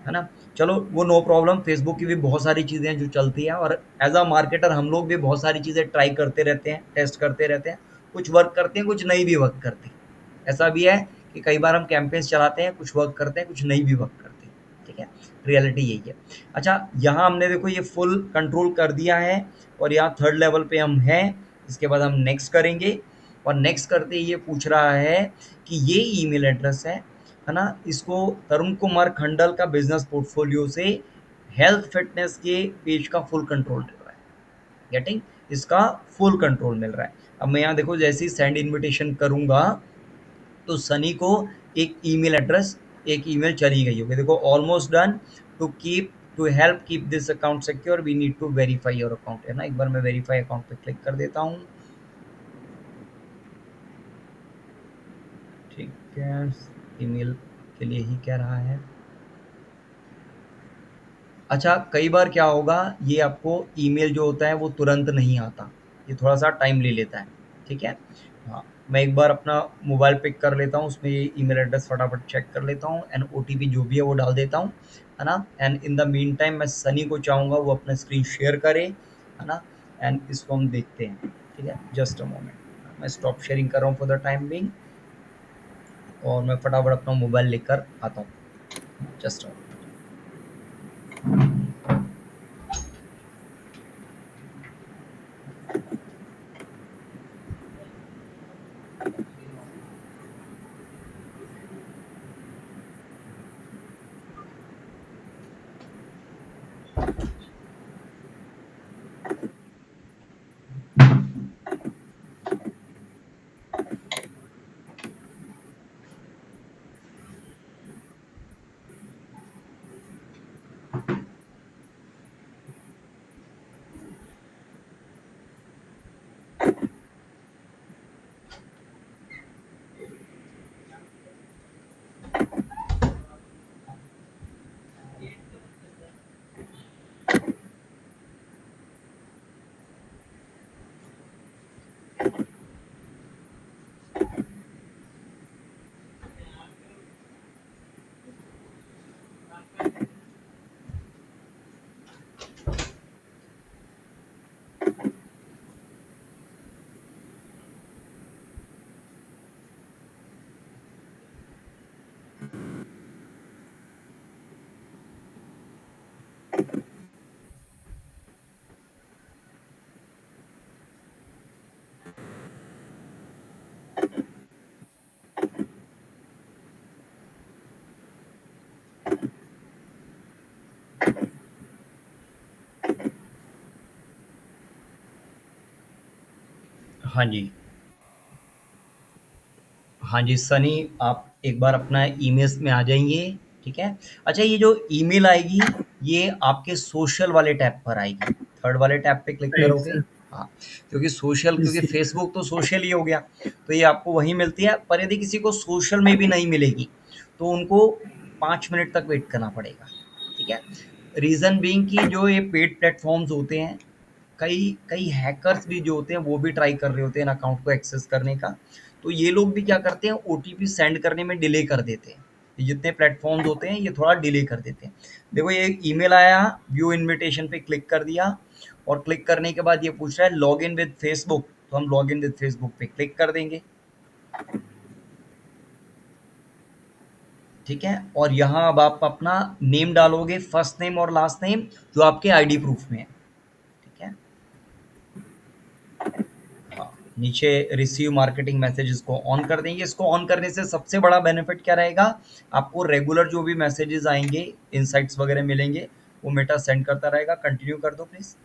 ना। चलो वो नो प्रॉब्लम, फेसबुक की भी बहुत सारी चीज़ें जो चलती हैं, और एज अ मार्केटर हम लोग भी बहुत सारी चीज़ें ट्राई करते रहते हैं, टेस्ट करते रहते हैं। कुछ वर्क करते हैं, कुछ नहीं भी वर्क करती। ऐसा भी है कि कई बार हम कैंपेन्स चलाते हैं, कुछ वर्क करते हैं, कुछ नहीं भी वर्क करते, ठीक है। रियलिटी यही है। अच्छा, यहाँ हमने देखो ये फुल कंट्रोल कर दिया है, और यहाँ थर्ड लेवल पे हम हैं। इसके बाद हम नेक्स्ट करेंगे, और नेक्स्ट करते ही ये पूछ रहा है कि ये ईमेल एड्रेस है ना, इसको तरुण कुमार खंडल का बिजनेस पोर्टफोलियो से हेल्थ फिटनेस के पेज का फुल कंट्रोल दे रहा है। गेटिंग? इसका फुल कंट्रोल मिल रहा है। अब मैं यहाँ देखो जैसे ही सेंड इन्विटेशन करूँगा तो सनी को एक ईमेल एड्रेस, एक ईमेल चली गई होगी। देखो almost done. To help keep this account secure we need to verify your account, है ना। एक बार मैं वेरीफाई अकाउंट पे क्लिक कर देता हूँ। ठीक है, ईमेल के लिए ही कह रहा है। अच्छा, कई बार क्या होगा, ये आपको ईमेल जो होता है वो तुरंत नहीं आता, ये थोड़ा सा टाइम ले लेता है। ठीक है, हाँ, मैं एक बार अपना मोबाइल पिक कर लेता हूँ, उसमें ये ईमेल एड्रेस फटाफट चेक कर लेता हूँ एंड ओटीपी जो भी है वो डाल देता हूँ, है ना। And in the mean time मैं सनी को चाहूँगा वो अपना स्क्रीन शेयर करे, है ना। एंड इसको हम देखते हैं। ठीक है, जस्ट अ मोमेंट, मैं स्टॉप शेयरिंग कर रहा हूँ फॉर द टाइम बिंग और मैं फटाफट अपना मोबाइल लेकर आता हूँ। Just a moment. हाँ जी, हाँ जी सनी, आप एक बार अपना ईमेल्स में आ जाइए। ठीक है, अच्छा ये जो ईमेल आएगी ये आपके सोशल वाले टैब पर आएगी, थर्ड वाले टैब पे क्लिक राइट करोगे। सर। हाँ, क्योंकि जी फेसबुक तो सोशल ही हो गया, तो ये आपको वहीं मिलती है। पर यदि किसी को सोशल में भी नहीं मिलेगी तो उनको 5 मिनट तक वेट करना पड़ेगा। ठीक है, रीज़न बीइंग कि जो ये पेड प्लेटफॉर्म्स होते हैं, कई कई हैकर्स भी जो होते हैं वो भी ट्राई कर रहे होते हैं अकाउंट को एक्सेस करने का। तो ये लोग भी क्या करते हैं, ओटीपी सेंड करने में डिले कर देते हैं। ये जितने प्लेटफॉर्म्स होते हैं ये थोड़ा डिले कर देते हैं। देखो ये ईमेल आया, व्यू इनविटेशन पे क्लिक कर दिया और क्लिक करने के बाद ये पूछ रहा है लॉग इन विद फेसबुक, तो हम लॉग इन विद फेसबुक पे क्लिक कर देंगे। ठीक है, और यहाँ अब आप अपना नेम डालोगे, फर्स्ट नेम और लास्ट नेम जो आपके आईडी प्रूफ में है। ठीक है, हाँ, नीचे रिसीव मार्केटिंग मैसेजेस को ऑन कर देंगे। इसको ऑन करने से सबसे बड़ा बेनिफिट क्या रहेगा, आपको रेगुलर जो भी मैसेजेस आएंगे, इनसाइट्स वगैरह मिलेंगे, वो मेटा सेंड करता रहेगा। कंटिन्यू कर दो प्लीज।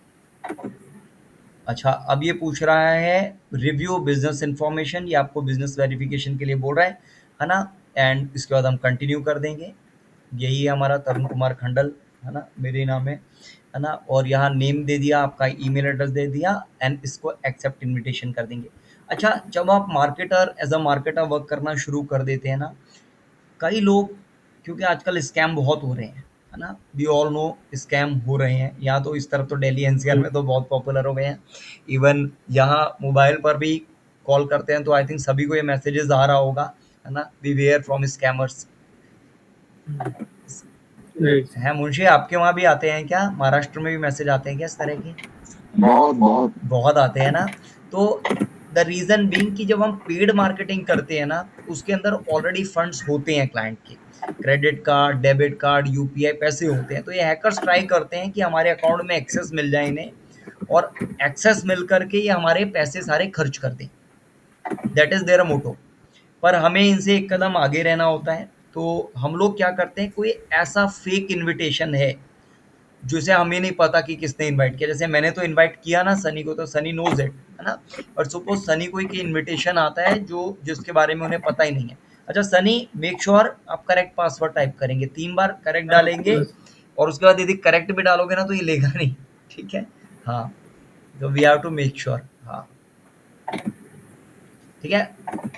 अच्छा, अब ये पूछ रहा है रिव्यू बिजनेस इन्फॉर्मेशन, ये आपको बिजनेस वेरिफिकेशन के लिए बोल रहा है ना। एंड इसके बाद हम कंटिन्यू कर देंगे। यही है हमारा तरुण कुमार खंडल, है ना, मेरे नाम है ना। और यहाँ नेम दे दिया, आपका ईमेल एड्रेस दे दिया एंड इसको एक्सेप्ट इनविटेशन कर देंगे। अच्छा, जब आप marketer as a marketer work करना शुरू कर देते हैं ना, कई लोग, क्योंकि आजकल स्कैम बहुत हो रहे हैं, है ना, वी ऑल नो स्कैम हो रहे हैं। यहाँ तो इस तरफ तो दिल्ली एनसीआर में तो बहुत पॉपुलर हो गए हैं। इवन यहाँ मोबाइल पर भी कॉल करते हैं तो आई थिंक सभी को ये मैसेजेस आ रहा होगा, है ना, beware from scammers. Right है मुंशी, आपके वहाँ भी आते हैं क्या, महाराष्ट्र में भी मैसेज आते हैं क्या इस तरह के? बहुत बहुत बहुत आते हैं ना। तो द रीज़न बीइंग कि जब हम पेड मार्केटिंग करते हैं ना, उसके अंदर ऑलरेडी फंड्स होते हैं क्लाइंट के, credit card, debit card, UPI पैसे होते हैं। तो ये हैकर्स ट्राई करते हैं कि हमारे अकाउंट में एक्सेस मिल जाए इन्हें, और एक्सेस मिल करके ये हमारे पैसे सारे खर्च कर दें। दैट इज़ देयर मोटो। पर हमें इनसे एक कदम आगे रहना होता है। तो हम लोग क्या करते हैं, कोई ऐसा फेक इनविटेशन है जिसे हमें नहीं पता कि किसने इनवाइट किया। जैसे मैंने तो इनवाइट किया ना सनी को, तो सनी नोज इट, है ना। और सपोज सनी को एक इनविटेशन आता है जो जिसके बारे में उन्हें पता ही नहीं है। अच्छा सनी, मेक श्योर आप करेक्ट पासवर्ड टाइप करेंगे, 3 बार करेक्ट डालेंगे, और उसके बाद यदि करेक्ट भी डालोगे ना तो ये लेगा नहीं, ठीक है। हाँ, तो we have to make sure. हाँ ठीक है,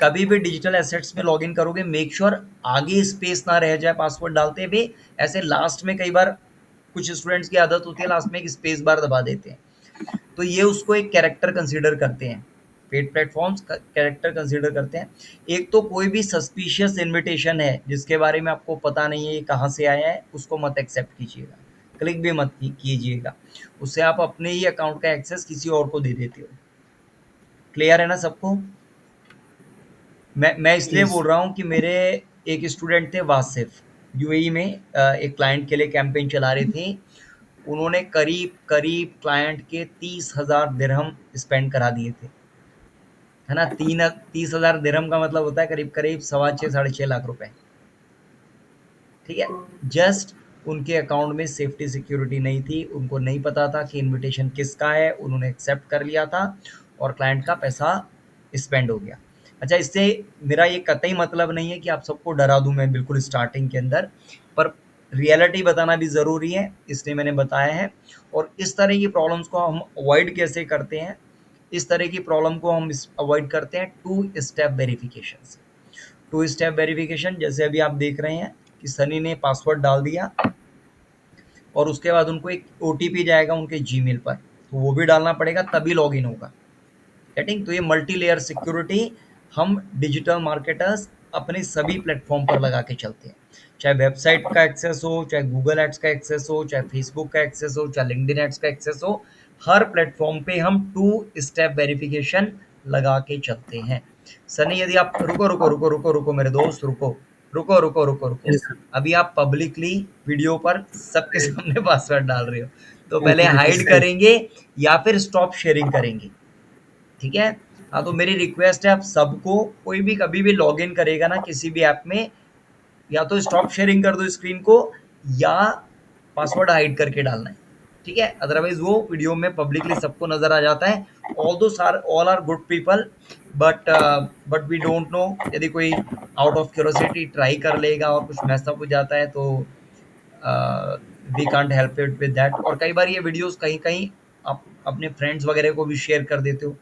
कभी भी डिजिटल एसेट्स में लॉगिन करोगे मेक श्योर आगे स्पेस ना रह जाए पासवर्ड डालते हुए। ऐसे लास्ट में कई बार कुछ स्टूडेंट्स की आदत होती है लास्ट में एक स्पेस बार दबा देते हैं, तो ये उसको एक कैरेक्टर कंसीडर करते हैं, पेड प्लेटफॉर्म्स कैरेक्टर कंसीडर करते हैं। एक तो कोई भी सस्पिशियस इनविटेशन है जिसके बारे में आपको पता नहीं है ये कहाँ से आया है, उसको मत एक्सेप्ट कीजिएगा, क्लिक भी मत कीजिएगा, उससे आप अपने ही अकाउंट का एक्सेस किसी और को दे देते हो। क्लियर है ना सबको? मैं इसलिए बोल रहा हूँ कि मेरे एक स्टूडेंट थे वासिफ, यूएई में एक क्लाइंट के लिए कैंपेन चला रहे थे। उन्होंने करीब क्लाइंट के 30,000 दिरहम स्पेंड करा दिए थे, है ना। 30,000 दिरहम का मतलब होता है करीब 6.5 लाख रुपए, ठीक है। जस्ट उनके अकाउंट में सेफ्टी सिक्योरिटी नहीं थी, उनको नहीं पता था कि इनविटेशन किसका है, उन्होंने एक्सेप्ट कर लिया था और क्लाइंट का पैसा स्पेंड हो गया। अच्छा, इससे मेरा ये कतई मतलब नहीं है कि आप सबको डरा दूं मैं बिल्कुल स्टार्टिंग के अंदर, पर रियलिटी बताना भी ज़रूरी है, इसलिए मैंने बताया है। और इस तरह की प्रॉब्लम्स को हम अवॉइड कैसे करते हैं, इस तरह की प्रॉब्लम को हम अवॉइड करते हैं 2 स्टेप वेरिफिकेशन से। 2 स्टेप वेरिफिकेशन जैसे अभी आप देख रहे हैं कि सनी ने पासवर्ड डाल दिया और उसके बाद उनको एक ओटीपी जाएगा उनके जीमेल पर, तो वो भी डालना पड़ेगा तभी लॉगिन होगा, गेटिंग। तो ये मल्टी लेयर सिक्योरिटी हम डिजिटल मार्केटर्स अपने सभी प्लेटफॉर्म पर लगा के चलते हैं, चाहे वेबसाइट का एक्सेस हो, चाहे गूगल एड्स का एक्सेस हो, चाहे फेसबुक का एक्सेस हो, चाहे लिंक्डइन एड्स का एक्सेस हो, हर प्लेटफॉर्म पे हम 2 स्टेप वेरिफिकेशन लगा के चलते हैं। सनी यदि आप रुको मेरे दोस्त, रुको, Yes, sir. अभी आप पब्लिकली वीडियो पर सबके सामने पासवर्ड डाल रहे हो, तो पहले Okay, हाइड sir. करेंगे या फिर स्टॉप शेयरिंग करेंगे, ठीक है। हाँ, तो मेरी रिक्वेस्ट है आप सबको, कोई भी कभी भी लॉगिन करेगा ना किसी भी ऐप में, या तो स्टॉप शेयरिंग कर दो स्क्रीन को या पासवर्ड हाइड करके डालना है, ठीक है। अदरवाइज वो वीडियो में पब्लिकली सबको नजर आ जाता है। All are good people, but we don't know, यदि कोई आउट ऑफ क्यूरोसिटी ट्राई कर लेगा और कुछ मैसअप हो जाता है तो we can't help it with that. और कई बार ये वीडियोस कहीं आप अपने फ्रेंड्स वगैरह को भी शेयर कर देते हो,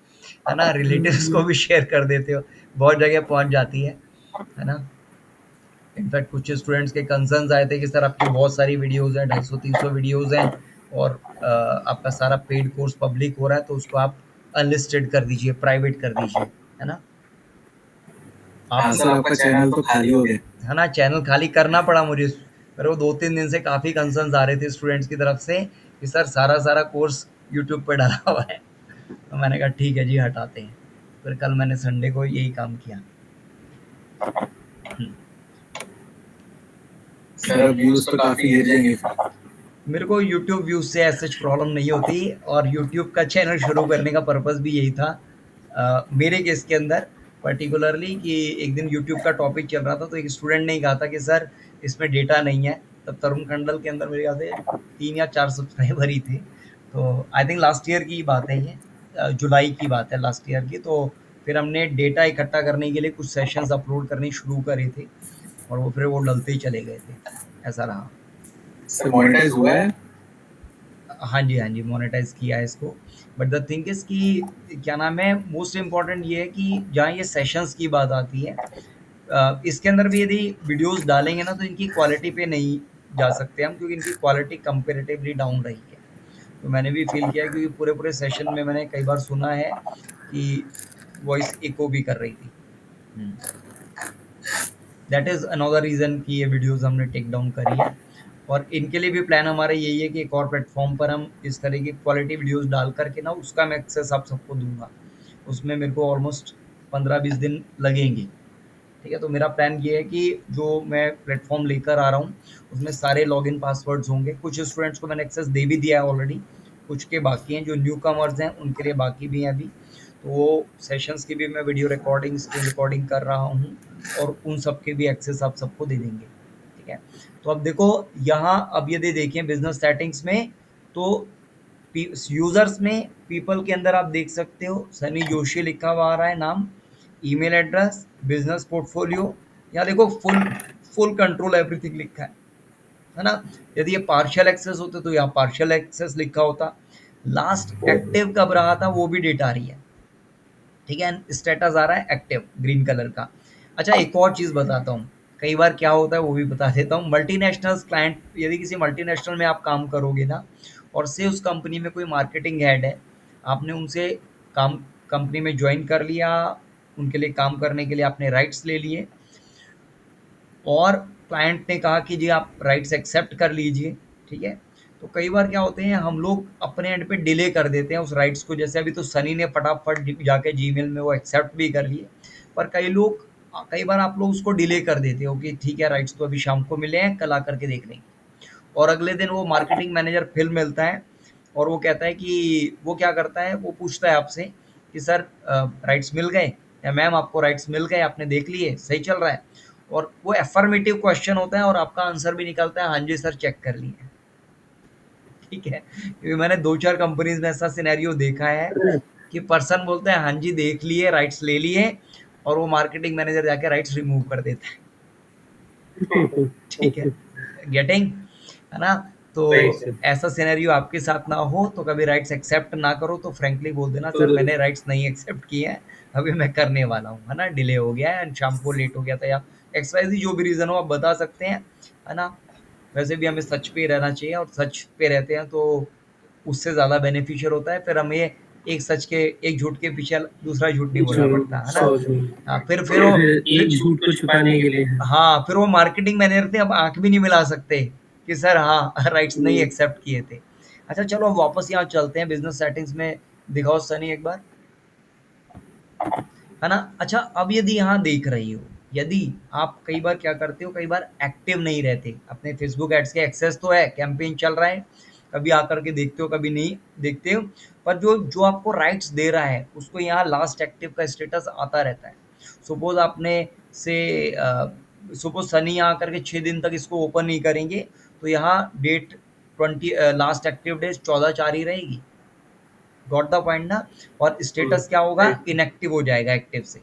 है ना, रिलेटिव्स को भी शेयर कर देते हो, बहुत जगह पहुंच जाती है ना। इनफैक्ट कुछ स्टूडेंट्स के कंसर्न्स आए थे कि सर आपकी बहुत सारी वीडियोस हैं, 250-300 वीडियोस हैं और आपका सारा पेड कोर्स पब्लिक हो रहा है, तो उसको आप अनलिस्टेड कर दीजिए, प्राइवेट कर दीजिए, है ना। हाँ सर, आपका चैनल तो खाली हो गया। है ना, चैनल खाली करना पड़ा मुझे, मेरे को 2-3 दिन से काफ़ी कंसर्न्स आ रहे थे स्टूडेंट्स की तरफ से कि सर सारा कोर्स यूट्यूब पे डाला हुआ है, तो मैंने कहा ठीक है जी हटाते हैं। फिर कल मैंने संडे को यही काम किया। सर व्यूज तो काफी गिर जाएंगे। मेरे को यूट्यूब व्यूज से ऐसे प्रॉब्लम नहीं होती, और यूट्यूब का चैनल शुरू करने का पर्पस भी यही था मेरे केस के अंदर पर्टिकुलरली, कि एक दिन यूट्यूब का टॉपिक चल रहा था तो एक स्टूडेंट ने कहा था कि सर इसमें डेटा नहीं है। तब तरुण खंडल के अंदर मेरे ख्याल से 3 या 4 सब्सक्राइबर ही थे, तो आई थिंक लास्ट ईयर की बात है ये, जुलाई की बात है लास्ट ईयर की। तो फिर हमने डेटा इकट्ठा करने के लिए कुछ सेशंस अपलोड करने शुरू करे थे और वो फिर वो डलते ही चले गए थे, ऐसा रहा। सर मोनेटाइज हुआ है? हाँ जी, मोनेटाइज किया है इसको। बट द थिंग इज़ कि क्या नाम है, मोस्ट इम्पॉर्टेंट ये है कि जहाँ ये सेशंस की बात आती है, इसके अंदर भी यदि वीडियोस डालेंगे ना तो इनकी क्वालिटी पे नहीं जा सकते हम, क्योंकि इनकी क्वालिटी कंपेरेटिवली डाउन रही है। तो मैंने भी फील किया, क्योंकि पूरे सेशन में मैंने कई बार सुना है कि वॉइस इको भी कर रही थी। दैट इज़ अनदर रीज़न कि ये वीडियोस हमने टेक डाउन करी है। और इनके लिए भी प्लान हमारा यही है कि एक और प्लेटफॉर्म पर हम इस तरह की क्वालिटी वीडियोस डाल करके ना उसका मैं एक्सेस आप सबको दूंगा, उसमें मेरे को ऑलमोस्ट 15-20 दिन लगेंगे, ठीक है। तो मेरा प्लान ये है कि जो मैं प्लेटफॉर्म लेकर आ रहा हूँ उसमें सारे लॉगिन पासवर्ड्स होंगे। कुछ स्टूडेंट्स को मैंने एक्सेस दे भी दिया है ऑलरेडी, कुछ के बाकी हैं, जो न्यू कमर्स हैं उनके लिए बाकी भी हैं अभी। तो वो सेशंस की भी मैं वीडियो रिकॉर्डिंग, स्क्रीन रिकॉर्डिंग कर रहा हूँ और उन सब के भी एक्सेस आप सबको दे देंगे, ठीक है। तो अब देखो यहाँ, अब यदि देखें बिजनेस सेटिंग्स में, तो यूजर्स में पीपल के अंदर आप देख सकते हो सनी जोशी लिखा हुआ आ रहा है नाम, ईमेल एड्रेस, बिजनेस पोर्टफोलियो, यहाँ देखो फुल फुल कंट्रोल एवरीथिंग लिखा है ना। यदि ये पार्शियल एक्सेस होते तो यहाँ पार्शियल एक्सेस लिखा होता। लास्ट एक्टिव कब रहा था वो भी डेट आ रही है, ठीक है। स्टेटस आ रहा है एक्टिव ग्रीन कलर का। अच्छा एक और चीज़ बताता हूँ, कई बार क्या होता है वो भी बता देता हूँ। मल्टीनेशनल क्लाइंट, यदि किसी मल्टीनेशनल में आप काम करोगे ना, और से उस कंपनी में कोई मार्केटिंग हेड है, आपने उनसे काम कंपनी में ज्वाइन कर लिया, उनके लिए काम करने के लिए आपने राइट्स ले लिए, और क्लाइंट ने कहा कि जी आप राइट्स एक्सेप्ट कर लीजिए, ठीक है। तो कई बार क्या होते हैं, हम लोग अपने एंड पे डिले कर देते हैं उस राइट्स को। जैसे अभी तो सनी ने फटाफट जाके जीमेल में वो एक्सेप्ट भी कर लिए, पर कई बार आप लोग उसको डिले कर देते हो कि ठीक है राइट्स तो अभी शाम को मिले हैं, कल आकर के देख लेंगे। और अगले दिन वो मार्केटिंग मैनेजर फिर मिलता है और वो कहता है कि वो क्या करता है, वो पूछता है आपसे कि सर राइट्स मिल गए, या मैम आपको राइट्स मिल गए, आपने देख लिए, सही चल रहा है। और वो एफर्मेटिव क्वेश्चन होता है और आपका आंसर भी निकलता है हाँ जी सर चेक कर लिए, ठीक है। क्योंकि मैंने 2-4 कंपनीज में ऐसा सिनेरियो देखा है कि पर्सन बोलते हैं हाँ जी देख लिए, राइट्स ले लिए, और वो मार्केटिंग मैनेजर जाके राइट्स रिमूव कर देता है, ठीक है। गेटिंग है ना। तो ऐसा सिनेरियो आपके साथ ना हो तो कभी राइट्स एक्सेप्ट ना करो, तो फ्रेंकली बोल देना सर मैंने राइट्स नहीं एक्सेप्ट किए हैं, अभी मैं करने वाला हूँ, है ना, डिले हो गया है, शाम को लेट हो गया था, या एक्सवाइजी जो भी रीज़न हो आप बता सकते हैं, है ना। वैसे भी हमें सच पे रहना चाहिए, और सच पे रहते हैं तो उससे ज़्यादा बेनिफिशियल होता है। फिर हमें एक झूठ के पीछे दूसरा झूठ नहीं बोलना पड़ता, है ना। हाँ, फिर वो एक झूठ को छुपाने के लिए। हाँ, फिर वो मार्केटिंग मैनेजर थे, अब आँख भी नहीं मिला सकते कि सर हाँ राइट्स नहीं एक्सेप्ट किए थे। अच्छा चलो अब वापस यहाँ चलते हैं बिजनेस सेटिंग्स में, दिखाओ सनी एक बार, है ना। अच्छा अब यदि यहाँ देख रही हो, यदि आप कई बार क्या करते हो, कई बार एक्टिव नहीं रहते अपने फेसबुक एड्स के, एक्सेस तो है, कैंपेन चल रहा है, कभी आकर के देखते हो कभी नहीं देखते हो, पर जो जो आपको राइट्स दे रहा है उसको यहाँ लास्ट एक्टिव का स्टेटस आता रहता है। सपोज आपने से सपोज सनी यहाँ आकर के 6 दिन तक इसको ओपन नहीं करेंगे, तो यहाँ डेट 20 लास्ट एक्टिव डेज 14/4 ही रहेगी। गॉट द पॉइंट ना। और स्टेटस क्या होगा, इनएक्टिव हो जाएगा एक्टिव से,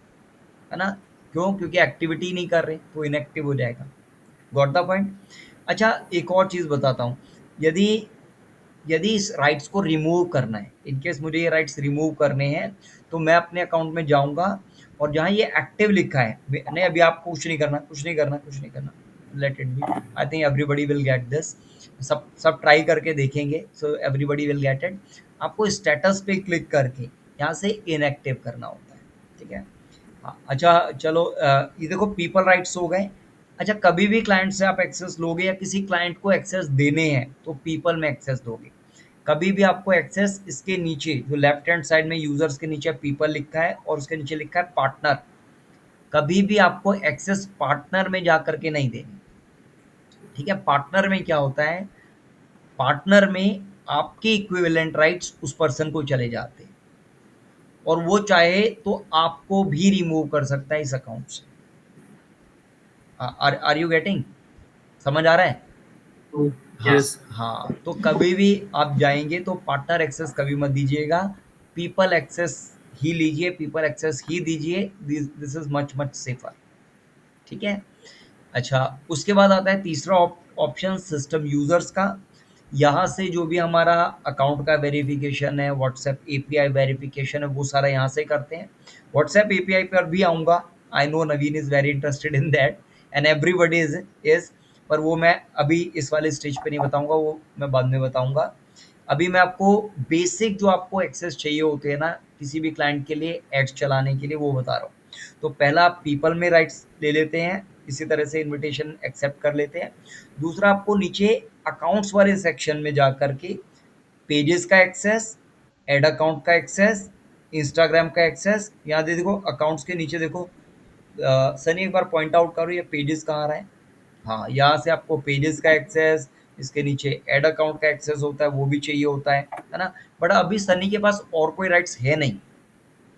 है ना। क्यों, क्योंकि एक्टिविटी नहीं कर रहे तो इनएक्टिव हो जाएगा। Got the point. अच्छा एक और चीज़ बताता हूँ, यदि यदि इस राइट्स को रिमूव करना है, इनकेस मुझे ये राइट्स रिमूव करने हैं, तो मैं अपने अकाउंट में जाऊँगा, और जहाँ ये एक्टिव लिखा है, नहीं अभी आपको कुछ नहीं करना, let it be, I think everybody will get this, सब ट्राई करके देखेंगे, so everybody will get it. आपको स्टेटस पे क्लिक करके यहाँ से इनएक्टिव करना होता है, ठीक है। हाँ, अच्छा चलो ये देखो पीपल राइट्स हो गए। अच्छा कभी भी क्लाइंट से आप एक्सेस लोगे या किसी क्लाइंट को एक्सेस देने हैं तो पीपल में एक्सेस दोगे। कभी भी आपको एक्सेस इसके नीचे जो लेफ्ट हैंड साइड में यूजर्स के नीचे पीपल लिखा है और उसके नीचे लिखा है पार्टनर, कभी भी आपको एक्सेस पार्टनर में जा करके नहीं देनी, ठीक है। पार्टनर में क्या होता है, पार्टनर में आपके इक्विवेलेंट राइट्स उस पर्सन को चले जाते हैं, और वो चाहे तो आपको भी रिमूव कर सकता है इस अकाउंट से। आर यू गेटिंग, समझ आ रहा है। यस। हाँ, तो कभी भी आप जाएंगे तो पार्टनर एक्सेस कभी मत दीजिएगा, पीपल एक्सेस ही लीजिए, पीपल एक्सेस ही दीजिए, this is much much safer, ठीक है। अच्छा उसके बाद आता है तीसरा ऑप्शन सिस्टम यूजर्स का। यहाँ से जो भी हमारा अकाउंट का वेरिफिकेशन है, व्हाट्सएप एपीआई वेरिफिकेशन है, वो सारा यहाँ से करते हैं। व्हाट्सएप एपीआई पर भी आऊँगा, I know Naveen is very interested in that and everybody is, पर वो मैं अभी इस वाले स्टेज पे नहीं बताऊँगा, वो मैं बाद में बताऊँगा। अभी मैं आपको बेसिक जो आपको एक्सेस चाहिए होते हैं ना किसी भी क्लाइंट के लिए एड्स चलाने के लिए, वो बता रहा हूँ। तो पहला आप पीपल में राइट्स ले लेते हैं, इसी तरह से इनविटेशन एक्सेप्ट कर लेते हैं। दूसरा आपको नीचे अकाउंट्स वाले सेक्शन में जा कर के पेजेस का एक्सेस, एड अकाउंट का एक्सेस, इंस्टाग्राम का एक्सेस, यहाँ दे देखो अकाउंट्स के नीचे देखो सनी एक बार पॉइंट आउट करो ये पेजेस कहाँ आ रहा है। हाँ, यहाँ से आपको पेजेस का एक्सेस, इसके नीचे ऐड अकाउंट का एक्सेस होता है, वो भी चाहिए होता है ना। बट अभी सनी के पास और कोई राइट्स है नहीं,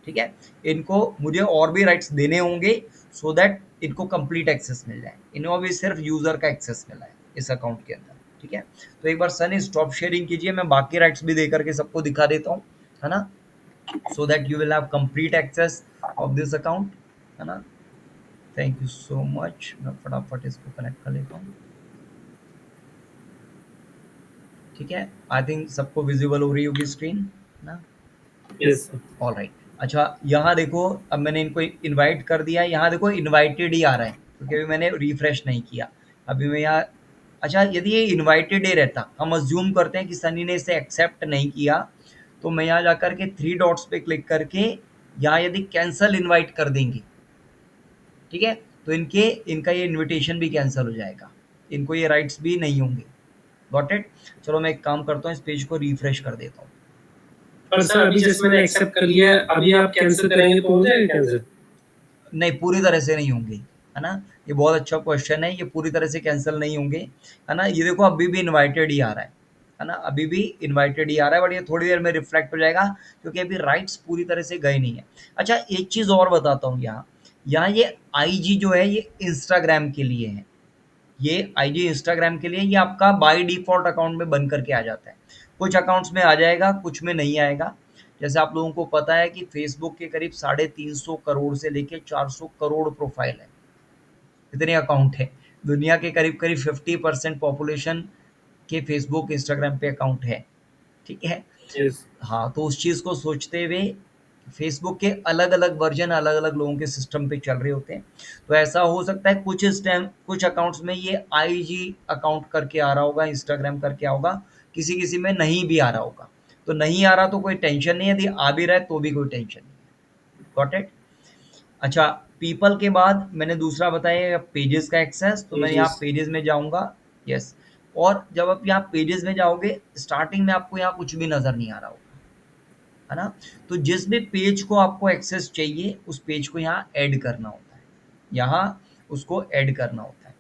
ठीक है। इनको मुझे और भी राइट्स देने होंगे सो दैट इनको कंप्लीट एक्सेस मिल जाए। इन्हें अभी सिर्फ यूज़र का एक्सेस मिला है इस अकाउंट के अंदर, ठीक है। तो एक बार सनी स्टॉप शेयरिंग कीजिए, मैं बाकी राइट्स भी दे करके सबको दिखा देता हूँ, है ना, so that you will have complete access of this account, है ना। Thank you so much. मैं फटाफट इसको कनेक्ट कर लेता हूँ, ठीक है। आई थिंक सबको विजिबल हो रही होगी स्क्रीन ना। Yes sir. All right. अच्छा, यहाँ देखो, अब मैंने इनको इनवाइट कर दिया है, यहाँ देखो इनवाइटेड ही आ रहा है क्योंकि अभी मैंने रिफ्रेश नहीं किया। अभी मैं यहाँ, अच्छा यदि ये इनवाइटेड ही रहता, हम अज्यूम करते हैं कि सनी ने इसे एक्सेप्ट नहीं किया, तो मैं यहाँ जाकर के 3 डॉट्स पे क्लिक करके यहाँ यदि कैंसल इनवाइट कर देंगे, ठीक है, तो इनका ये इनविटेशन भी कैंसिल हो जाएगा, इनको ये राइट्स भी नहीं होंगे। Got it. चलो मैं एक काम करता हूँ, इस पेज को रिफ्रेश कर देता हूँ। पर सर अभी जैसे मैंने एक्सेप्ट कर लिया, अभी आप कैंसिल करेंगे तो हो जाएगा कैंसिल? नहीं, पूरी तरह से नहीं होंगे, है ना। ये बहुत अच्छा क्वेश्चन है, ये पूरी तरह से कैंसिल नहीं होंगे, है ना। ये देखो अभी भी इनवाइटेड ही आ रहा है ना, अभी भी इनवाइटेड ही आ रहा है, बट ये थोड़ी देर में रिफ्लेक्ट हो जाएगा क्योंकि अभी राइट्स पूरी तरह से गए नहीं है। अच्छा, एक चीज़ और बताता हूँ, यहाँ ये IG जो है ये इंस्टाग्राम के लिए है, ये IG इंस्टाग्राम के लिए, ये आपका बाय डिफ़ॉल्ट अकाउंट में बन करके आ जाता है। कुछ अकाउंट्स में आ जाएगा, कुछ में नहीं आएगा। जैसे आप लोगों को पता है कि फ़ेसबुक के करीब 350 करोड़ से लेके 400 करोड़ प्रोफ़ाइल है। इतने अकाउंट हैं। दुनिया के करीब-करीब 50% पॉपुलेशन के फ़ेसबुक, इंस्टाग्राम पे अकाउंट है, ठीक है? यस। हाँ, तो उस चीज़ को सोचते हुए फेसबुक के अलग-अलग वर्ज़न अलग-अलग लोगों के सिस्टम पे चल रहे होते हैं। तो ऐसा हो सकता है कुछ इस टाइम कुछ अकाउंट्स में ये IG अकाउंट करके आ रहा होगा, इंस्टाग्राम करके आ होगा, किसी-किसी में नहीं भी आ रहा होगा। तो नहीं आ रहा तो कोई टेंशन नहीं है, यदि आ भी रहा है तो भी कोई टेंशन नहीं है। Got it? अच्छा, पीपल के बाद मैंने दूसरा बताया पेजेस का एक्सेस, तो मैं यहाँ पेजेस। पेजेस में जाऊँगा। यस, और जब आप यहाँ पेजेस में जाओगे, स्टार्टिंग में आपको यहाँ कुछ भी नज़र नहीं आ रहा होगा, है ना। तो जिस भी पेज को आपको एक्सेस चाहिए, उस पेज को यहाँ ऐड करना होता है, यहाँ उसको ऐड करना होता है।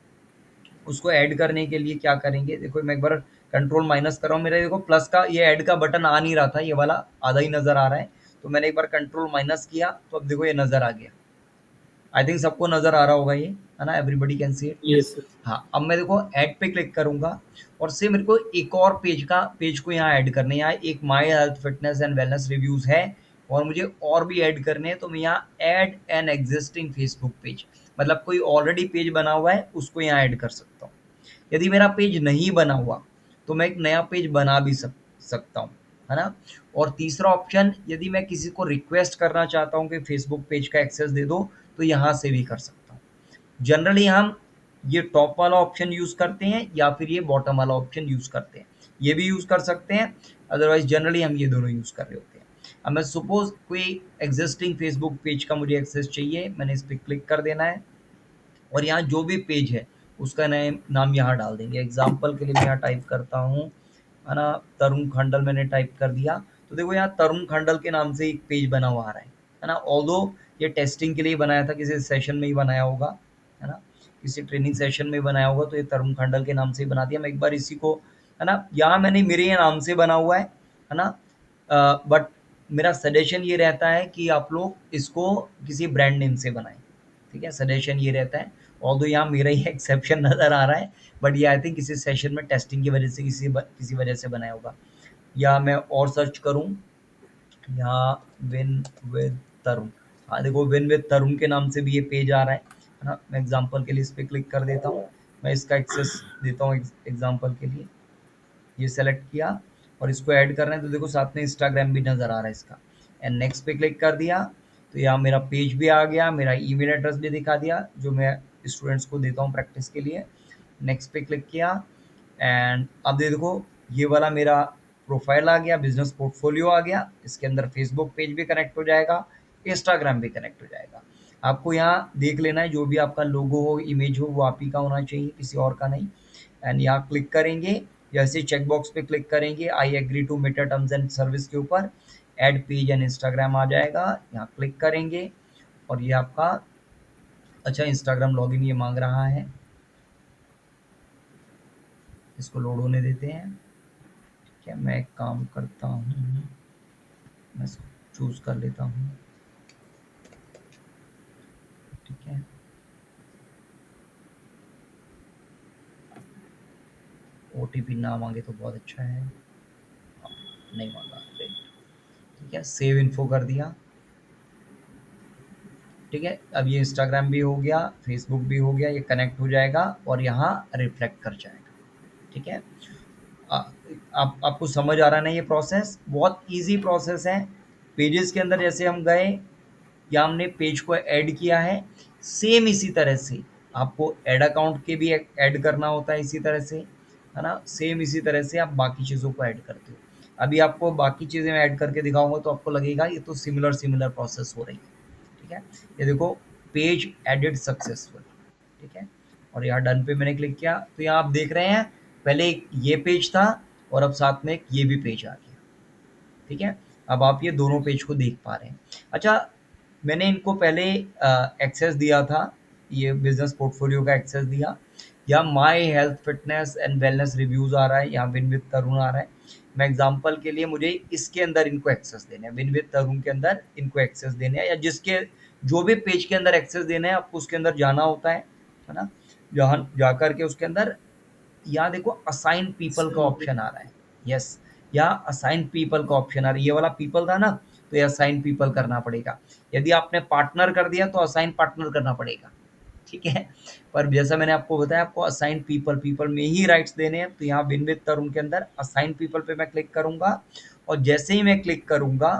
उसको ऐड करने के लिए क्या करेंगे, देखो मैं एक बार कंट्रोल माइनस कर रहा हूँ, मेरा देखो प्लस का ये ऐड का बटन आ नहीं रहा था, ये वाला आधा ही नज़र आ रहा है, तो मैंने एक बार कंट्रोल माइनस किया तो अब देखो ये नज़र आ गया। आई थिंक सबको नज़र आ रहा होगा ये, है ना, everybody can see it. Yes sir. हाँ, अब मैं देखो ऐड पे क्लिक करूँगा और से मेरे को एक और पेज को यहाँ ऐड करने हैं। यहाँ एक my health fitness and wellness reviews है और मुझे और भी ऐड करने हैं, तो मैं यहाँ add an existing Facebook page, मतलब कोई ऑलरेडी पेज बना हुआ है उसको यहाँ ऐड कर सकता हूँ। यदि मेरा पेज नहीं बना हुआ तो मैं एक नया पेज बना भी सकता हूँ, है ना। और तीसरा ऑप्शन, यदि मैं किसी को रिक्वेस्ट करना चाहता हूँ कि फेसबुक पेज का एक्सेस दे दो, तो यहाँ से भी कर सकता हूँ। जनरली हम ये टॉप वाला ऑप्शन यूज़ करते हैं या फिर ये बॉटम वाला ऑप्शन यूज़ करते हैं, ये भी यूज़ कर सकते हैं, अदरवाइज जनरली हम ये दोनों यूज़ कर रहे होते हैं। अब मैं सपोज कोई एग्जिस्टिंग फेसबुक पेज का मुझे एक्सेस चाहिए, मैंने इस पर क्लिक कर देना है और यहाँ जो भी पेज है उसका नाम यहाँ डाल देंगे। एग्जाम्पल के लिए मैं यहाँ टाइप करता हूँ, है ना, तरुण खंडल मैंने टाइप कर दिया, तो देखो यहाँ तरुण खंडल के नाम से एक पेज बना हुआ आ रहा है ना। ऑल्दो ये टेस्टिंग के लिए बनाया था, किसी सेशन में ही बनाया होगा, है ना, किसी ट्रेनिंग सेशन में बनाया होगा, तो ये तरुण खंडल के नाम से ही बना दिया। मैं एक बार इसी को, है ना, यहाँ मैंने मेरे ये नाम से बना हुआ है ना, बट मेरा सजेशन ये रहता है कि आप लोग इसको किसी ब्रांड नेम से बनाएं, ठीक है, सजेशन ये रहता है। ऑल्दो यहाँ मेरा ही एक्सेप्शन नज़र आ रहा है, बट ये आई थिंक किसी सेशन में टेस्टिंग की वजह से किसी वजह से बनाया होगा। या मैं और सर्च करूँ, यहाँ विन विद तरुण, हाँ देखो विन विद तरुण के नाम से भी ये पेज आ रहा है ना। मैं एग्जांपल के लिए इस पर क्लिक कर देता हूँ, मैं इसका एक्सेस देता हूँ एग्जांपल के लिए, ये सेलेक्ट किया और इसको ऐड करना है, तो देखो साथ में इंस्टाग्राम भी नज़र आ रहा है इसका। एंड नेक्स्ट पे क्लिक कर दिया तो यहाँ मेरा पेज भी आ गया, मेरा ईमेल एड्रेस भी दिखा दिया जो मैं स्टूडेंट्स को देता हूँ प्रैक्टिस के लिए। नेक्स्ट पे क्लिक किया एंड अब देखो ये वाला मेरा प्रोफाइल आ गया, बिजनेस पोर्टफोलियो आ गया, इसके अंदर फेसबुक पेज भी कनेक्ट हो जाएगा, इंस्टाग्राम भी कनेक्ट हो जाएगा। आपको यहाँ देख लेना है, जो भी आपका लोगो हो, इमेज हो, वो आप ही का होना चाहिए, किसी और का नहीं। एंड यहाँ क्लिक करेंगे, जैसे चेकबॉक्स पे क्लिक करेंगे I agree to Meta terms and service के ऊपर ऐड पेज एंड इंस्टाग्राम आ जाएगा, यहाँ क्लिक करेंगे और ये आपका, अच्छा इंस्टाग्राम लॉगिन ये मांग रहा है, इसको लोड होने देते हैं। ठीक है, मैं एक काम करता हूँ, मैं चूज़ कर लेता हूँ, ठीक है। OTP ना मांगे तो बहुत अच्छा है। नहीं मांगा, great। ठीक है, सेव इन्फो कर दिया। ठीक है, अब ये इंस्टाग्राम भी हो गया, फेसबुक भी हो गया, ये कनेक्ट हो जाएगा और यहाँ रिफ्लेक्ट कर जाएगा। ठीक है, आपको समझ आ रहा है ना ये प्रोसेस? बहुत इजी प्रोसेस है। पेजेस के अंदर जैसे हम गए या हमने पेज को ऐड किया है, सेम इसी तरह से आपको ऐड अकाउंट के भी ऐड करना होता है इसी तरह से, है ना? सेम इसी तरह से आप बाकी चीज़ों को ऐड करते हो। अभी आपको बाकी चीज़ें मैं ऐड करके दिखाऊंगा तो आपको लगेगा ये तो सिमिलर प्रोसेस हो रही है। ठीक है, ये देखो, पेज एडिड सक्सेसफुल। ठीक है, और यहाँ डन पे मैंने क्लिक किया तो यहाँ आप देख रहे हैं पहले एक ये पेज था और अब साथ में एक ये भी पेज आ गया। ठीक है, अब आप ये दोनों पेज को देख पा रहे हैं। अच्छा, मैंने इनको पहले एक्सेस दिया था, ये बिजनेस पोर्टफोलियो का एक्सेस दिया, या my health fitness and wellness reviews आ रहा है, यहाँ विन विद तरुण आ रहा है। मैं एग्जांपल के लिए मुझे इसके अंदर इनको एक्सेस देने हैं, विन विद तरुण के अंदर इनको एक्सेस देने हैं, या जिसके जो भी पेज के अंदर एक्सेस देने हैं आपको उसके अंदर जाना होता है ना? जहाँ जा करके उसके अंदर यहाँ देखो असाइन पीपल का ऑप्शन आ रहा है। यस, यहाँ असाइन पीपल का ऑप्शन आ रहा है। ये वाला पीपल था ना, तो ये असाइन पीपल करना पड़ेगा। यदि आपने पार्टनर कर दिया तो असाइन पार्टनर करना पड़ेगा। ठीक है, पर जैसा मैंने आपको बताया आपको असाइन पीपल में ही राइट्स देने हैं। तो यहाँ विन विद तरुण के अंदर असाइन पीपल पे मैं क्लिक करूंगा और जैसे ही मैं क्लिक करूंगा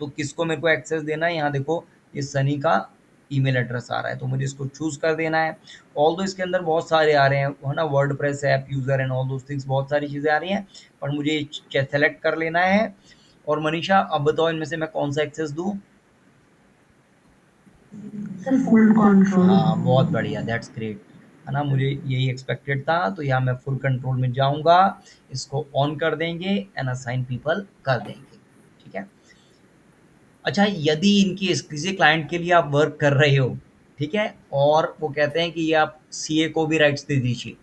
तो किसको मेरे को एक्सेस देना है, यहाँ देखो ये सनी का ईमेल एड्रेस आ रहा है तो मुझे इसको चूज कर देना है। ऑल दो इसके अंदर बहुत सारे आ रहे हैं, है ना, WordPress app user and all those things, बहुत सारी चीज़ें आ रही हैं, पर मुझे सेलेक्ट कर लेना है। और मनीषा अब बताओ इनमें से मैं कौन सा एक्सेस दूँ? Full control. हाँ, बहुत बढ़िया, दैट्स ग्रेट, है ना, मुझे यही एक्सपेक्टेड था। तो यहाँ मैं फुल कंट्रोल में जाऊँगा, इसको ऑन कर देंगे एंड असाइन पीपल कर देंगे। ठीक है, अच्छा, यदि इनकी किसी क्लाइंट के लिए आप वर्क कर रहे हो, ठीक है, और वो कहते हैं कि ये आप सीए को भी राइट्स दे दीजिए,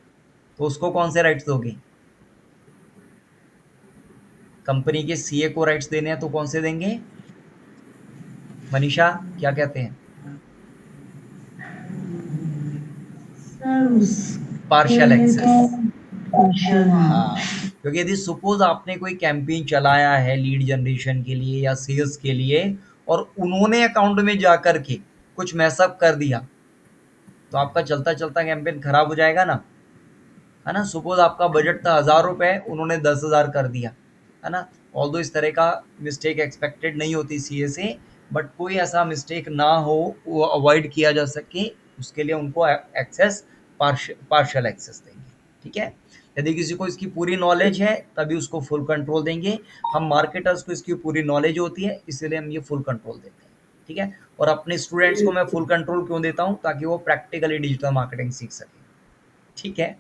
तो उसको कौन से राइट्स दोगे? कंपनी के सीए को राइट्स देने हैं तो कौन से देंगे? मनीषा क्या कहते हैं? Partial access. हाँ, क्योंकि यदि सपोज आपने कोई कैंपेन चलाया है लीड जनरेशन के लिए या सेल्स के लिए और उन्होंने अकाउंट में जा कर के कुछ मैसअप कर दिया तो आपका चलता चलता कैंपेन खराब हो जाएगा ना, है ना? सपोज आपका बजट था 1000 रुपये, उन्होंने 10,000 कर दिया, है ना? ऑल्दो इस तरह का मिस्टेक एक्सपेक्टेड नहीं होती सीए से, बट कोई ऐसा मिस्टेक ना हो, वो अवॉइड किया जा सके, उसके लिए उनको एक्सेस पार्शियल एक्सेस देंगे। ठीक है, यदि किसी को इसकी पूरी नॉलेज है तभी उसको फुल कंट्रोल देंगे। हम मार्केटर्स को इसकी पूरी नॉलेज होती है, इसीलिए हम ये फुल कंट्रोल देते हैं। ठीक है, और अपने स्टूडेंट्स को मैं फुल कंट्रोल क्यों देता हूँ? ताकि वो प्रैक्टिकली डिजिटल मार्केटिंग सीख सके। ठीक है,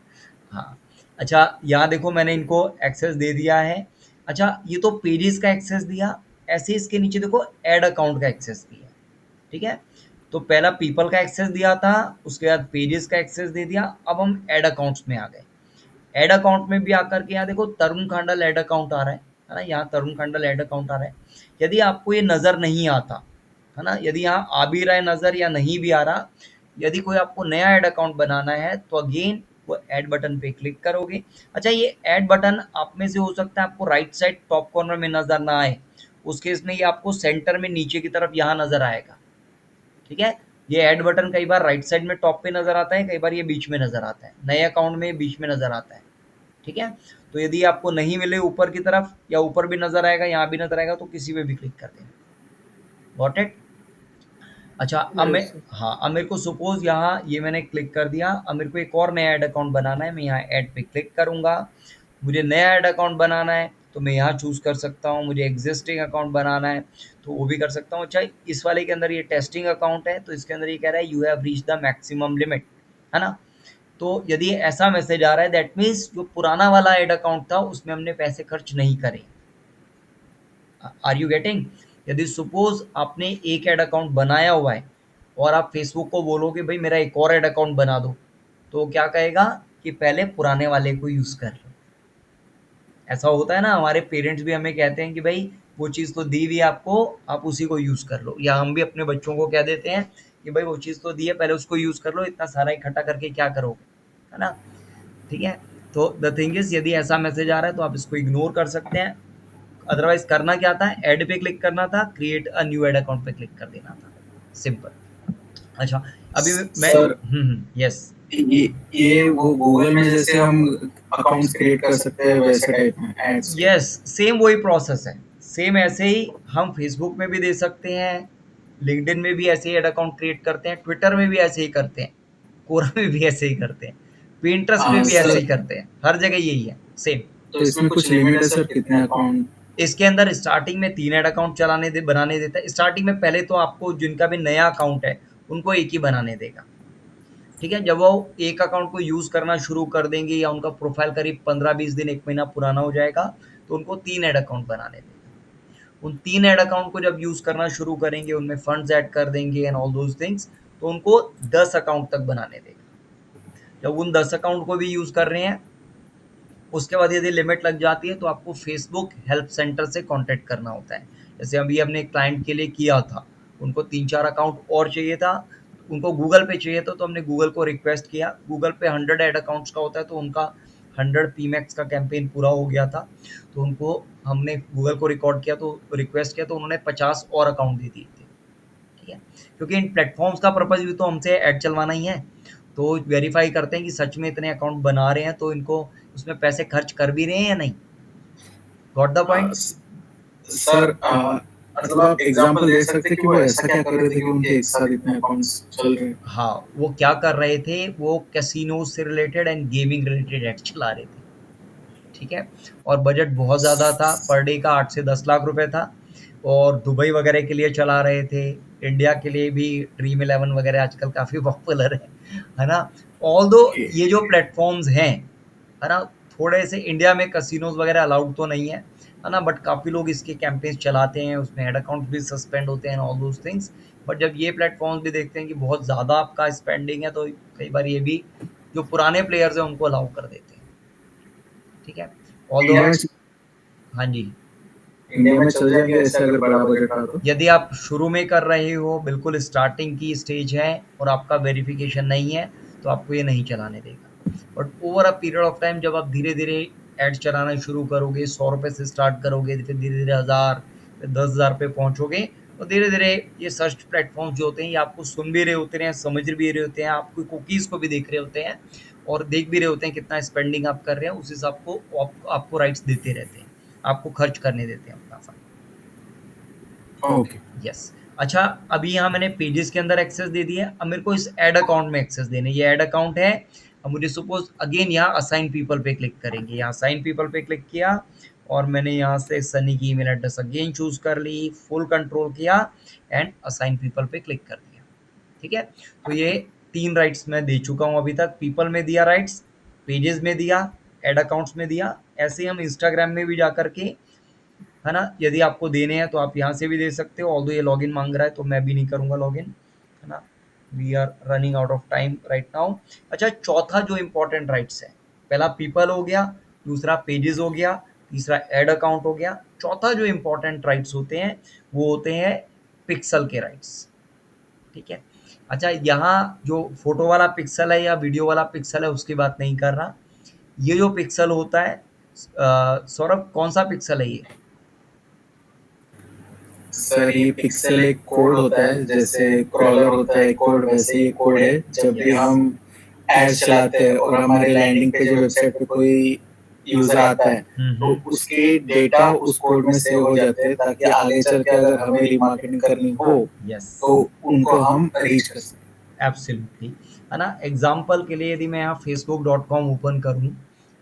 हाँ। अच्छा, यहाँ देखो मैंने इनको एक्सेस दे दिया है। अच्छा, ये तो पेजेस का एक्सेस दिया, ऐसे इसके नीचे देखो ऐड अकाउंट का एक्सेस दिया। ठीक है, तो पहला पीपल का एक्सेस दिया था, उसके बाद पेजेस का एक्सेस दे दिया, अब हम ऐड अकाउंट्स में आ गए। ऐड अकाउंट में भी आकर के यहाँ देखो तरुण खांडल ऐड अकाउंट आ रहा है ना, यहाँ तरुण खांडल ऐड अकाउंट आ रहा है। यदि आपको ये नज़र नहीं आता, है ना, यदि यहाँ आ भी रहा है नज़र या नहीं भी आ रहा, यदि कोई आपको नया ऐड अकाउंट बनाना है तो अगेन वो ऐड बटन पे क्लिक करोगे। अच्छा, ये ऐड बटन आप में से हो सकता है आपको राइट साइड टॉप कॉर्नर में नज़र ना आए, उस केस में ये आपको सेंटर में नीचे की तरफ यहाँ नज़र आएगा। ठीक है, ये ऐड बटन कई बार राइट साइड में टॉप पे नज़र आता है, कई बार ये बीच में नज़र आता है, नए अकाउंट में बीच में नज़र आता है। ठीक है, तो यदि आपको नहीं मिले ऊपर की तरफ या ऊपर भी नज़र आएगा, यहाँ भी नज़र आएगा, तो किसी पे भी क्लिक कर देना। Got it? अच्छा, अब मैं, हाँ, अब मेरे को सपोज यहाँ ये मैंने क्लिक कर दिया, अब मेरे को एक और नया ऐड अकाउंट बनाना है, मैं यहाँ ऐड पे क्लिक करूँगा। मुझे नया ऐड अकाउंट बनाना है तो मैं यहाँ चूज़ कर सकता हूँ, मुझे एग्जिस्टिंग अकाउंट बनाना है तो वो भी कर सकता हूँ। अच्छा, इस वाले के अंदर ये टेस्टिंग अकाउंट है तो इसके अंदर ये कह रहा है you have reach the maximum limit, है ना? तो यदि ऐसा मैसेज आ रहा है दैट मीन्स जो पुराना वाला ऐड अकाउंट था उसमें हमने पैसे खर्च नहीं करे। Are you getting? यदि सपोज आपने एक ऐड अकाउंट बनाया हुआ है और आप फेसबुक को बोलोगे भाई मेरा एक और ऐड अकाउंट बना दो, तो क्या कहेगा कि पहले पुराने वाले को यूज़ कर लो। ऐसा होता है ना, हमारे पेरेंट्स भी हमें कहते हैं कि भाई वो चीज़ तो दी हुई है आपको, आप उसी को यूज़ कर लो, या हम भी अपने बच्चों को कह देते हैं कि भाई वो चीज़ तो दी है, पहले उसको यूज़ कर लो, इतना सारा इकट्ठा करके क्या करोगे, है ना? ठीक है, तो द थिंग इज, यदि ऐसा मैसेज आ रहा है तो आप इसको इग्नोर कर सकते हैं। अदरवाइज करना क्या था, ऐड पे क्लिक करना था, create a new add account पे क्लिक कर देना था, सिंपल। अच्छा, अभी मैं सर यस ये वो गूगल में जैसे हम अकाउंट्स क्रिएट कर सकते हैं वैसे टाइप में एड्स के। यस, सेम वही प्रोसेस है। सेम ऐसे ही हम फेसबुक में भी दे सकते हैं, लिंक्डइन में भी ऐसे ही ऐड अकाउंट क्रिएट करते हैं, ट्विटर में भी ऐसे ही करते हैं, कोरा में भी ऐसे ही करते हैं, पिंटरेस्ट में भी ऐसे ही करते हैं, हर जगह यही है सेम। तो इसमें कुछ लिमिट है सर कितने अकाउंट? इसके अंदर स्टार्टिंग में 3 ऐड अकाउंट बनाने देता है। स्टार्टिंग में पहले तो आपको जिनका भी नया अकाउंट है उनको एक ही बनाने देगा, ठीक है। जब वो एक अकाउंट को यूज़ करना शुरू कर देंगे या उनका प्रोफाइल करीब 15-20 दिन 1 महीना पुराना हो जाएगा तो उनको 3 ऐड अकाउंट बनाने देगा। उन 3 ऐड अकाउंट को जब यूज़ करना शुरू करेंगे, उनमें फंड्स ऐड कर देंगे एंड ऑल दोज थिंग्स, तो उनको 10 अकाउंट तक बनाने देगा। जब उन 10 अकाउंट को भी यूज़ कर रहे हैं, उसके बाद यदि लिमिट लग जाती है तो आपको फेसबुक हेल्प सेंटर से कॉन्टैक्ट करना होता है। जैसे अभी हमने एक क्लाइंट के लिए किया था, उनको 3-4 अकाउंट और चाहिए था, उनको गूगल पे चाहिए था, तो हमने गूगल को रिक्वेस्ट किया। गूगल पे 100 ऐड अकाउंट्स का होता है, तो उनका 100 पीमैक्स का कैंपेन पूरा हो गया था, तो उनको हमने गूगल को रिकॉर्ड किया, तो रिक्वेस्ट किया, तो उन्होंने 50 और अकाउंट दे दिए थे, ठीक है। क्योंकि इन प्लेटफॉर्म्स का पर्पज़ भी तो हमसे ऐड चलवाना ही है, तो वेरीफाई करते हैं कि सच में इतने अकाउंट बना रहे हैं तो इनको उसमें पैसे खर्च कर भी रहे हैं या नहीं। Got the point? सर मतलब आप एग्जांपल दे सकते हैं कि वो ऐसा क्या कर रहे थे कि उनके एक साथ इतने अकाउंट्स चल रहे हैं? हाँ, वो क्या कर रहे थे, वो कैसीनो से related and gaming related add चला रहे थे, ठीक है। और बजट बहुत ज़्यादा था, पर डे का 8 से 10 लाख रुपए था, और दुबई वगैरह के लिए चला रहे थे, इंडिया के लिए भी ड्रीम 11 वगैरह आजकल काफ़ी पॉपुलर है ना। ऑल्दो ये जो प्लेटफॉर्म्स हैं, है ना, थोड़े से इंडिया में कसिनोज वगैरह अलाउड तो नहीं है ना, बट काफ़ी लोग इसके कैंपेन्स चलाते हैं, उसमें ऐड अकाउंट भी सस्पेंड होते हैं ऑल दोज थिंग्स। बट जब ये प्लेटफॉर्म्स भी देखते हैं कि बहुत ज़्यादा आपका स्पेंडिंग है, तो कई बार ये भी जो पुराने प्लेयर्स हैं उनको अलाउ कर देते हैं, ठीक है। ऑल्दो हाँ जी, इंडिया में चल जाएंगे ऐसे अगर बड़ा बजट रहा तो? यदि आप शुरू में कर रहे हो, बिल्कुल स्टार्टिंग की स्टेज है और आपका वेरिफिकेशन नहीं है, तो आपको ये नहीं चलाने देगा। But over a period of time जब आप धीरे धीरे एड्स चलाना शुरू करोगे, 100 रुपये से स्टार्ट करोगे, फिर धीरे धीरे 1000, फिर 10,000 पे पहुँचोगे, तो धीरे धीरे ये सर्च प्लेटफॉर्म्स जो होते हैं ये आपको सुन भी रहे होते हैं, समझ भी रहे होते हैं, आपकी कुकीज़ को भी देख रहे होते हैं और देख भी रहे होते हैं कितना स्पेंडिंग आप कर रहे हैं, उस हिसाब को आपको राइट्स देते रहते हैं, आपको खर्च करने देते हैं अपना फंड। Okay yes. अच्छा, अभी यहाँ मैंने पेजेस के अंदर एक्सेस दे दिया है, अब मेरे को इस ऐड अकाउंट में एक्सेस देने। ये ऐड अकाउंट है, अब मुझे सपोज अगेन यहाँ असाइन पीपल पे क्लिक करेंगे, यहाँ असाइन पीपल पे क्लिक किया और मैंने यहाँ से सनी की ईमेल एड्रेस अगेन चूज कर ली, फुल कंट्रोल किया एंड असाइन पीपल पे क्लिक कर दिया, ठीक है। तो ये 3 राइट्स मैं दे चुका हूँ अभी तक। पीपल में दिया राइट्स, पेजेस में दिया, ऐड अकाउंट्स में दिया। ऐसे ही हम इंस्टाग्राम में भी जा करके, है ना, यदि आपको देने हैं तो आप यहाँ से भी दे सकते हो। ऑल्दो ये लॉगिन मांग रहा है तो मैं भी नहीं करूँगा लॉगिन, है ना, we are running out of time right now. अच्छा, चौथा जो इम्पोर्टेंट राइट्स है, पहला पीपल हो गया, दूसरा पेजेस हो गया, तीसरा ऐड अकाउंट हो गया। चौथा जो इम्पोर्टेंट राइट्स होते हैं वो होते हैं पिक्सल के राइट्स, ठीक है। अच्छा, यहाँ जो फोटो वाला पिक्सल है या वीडियो वाला पिक्सल है उसकी बात नहीं कर रहा। ये जो पिक्सल होता है, सौरभ कौन सा पिक्सल है ये? सर ये पिक्सल एक कोड होता है, जैसे क्रॉलर होता है कोड, वैसे ही कोड है। जब भी हम एड्स चलाते हैं और हमारे लैंडिंग पेज वेबसाइट पे कोई यूजर आता है तो उसके डेटा उस कोड में सेव हो जाते हैं, ताकि आगे चल के अगर हमें रीमार्केटिंग करनी हो यस, तो उनको हम रीच कर सकें। एब्सोल्युटली, है ना। एग्जाम्पल के लिए यदि मैं यहाँ facebook.com ओपन करूँ,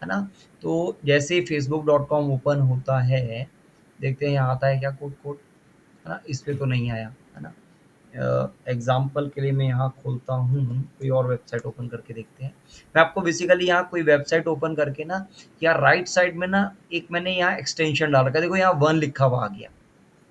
है ना, तो जैसे ही facebook.com ओपन होता है, देखते हैं यहाँ आता है क्या कोड, है ना। इस पे तो नहीं आया, है ना। एग्जाम्पल के लिए मैं यहाँ खोलता हूँ, कोई और वेबसाइट ओपन करके देखते हैं। मैं आपको बेसिकली यहाँ कोई वेबसाइट ओपन करके ना, या राइट साइड में ना एक मैंने यहाँ एक्सटेंशन डाल रखा है। देखो यहाँ 1 लिखा हुआ आ गया,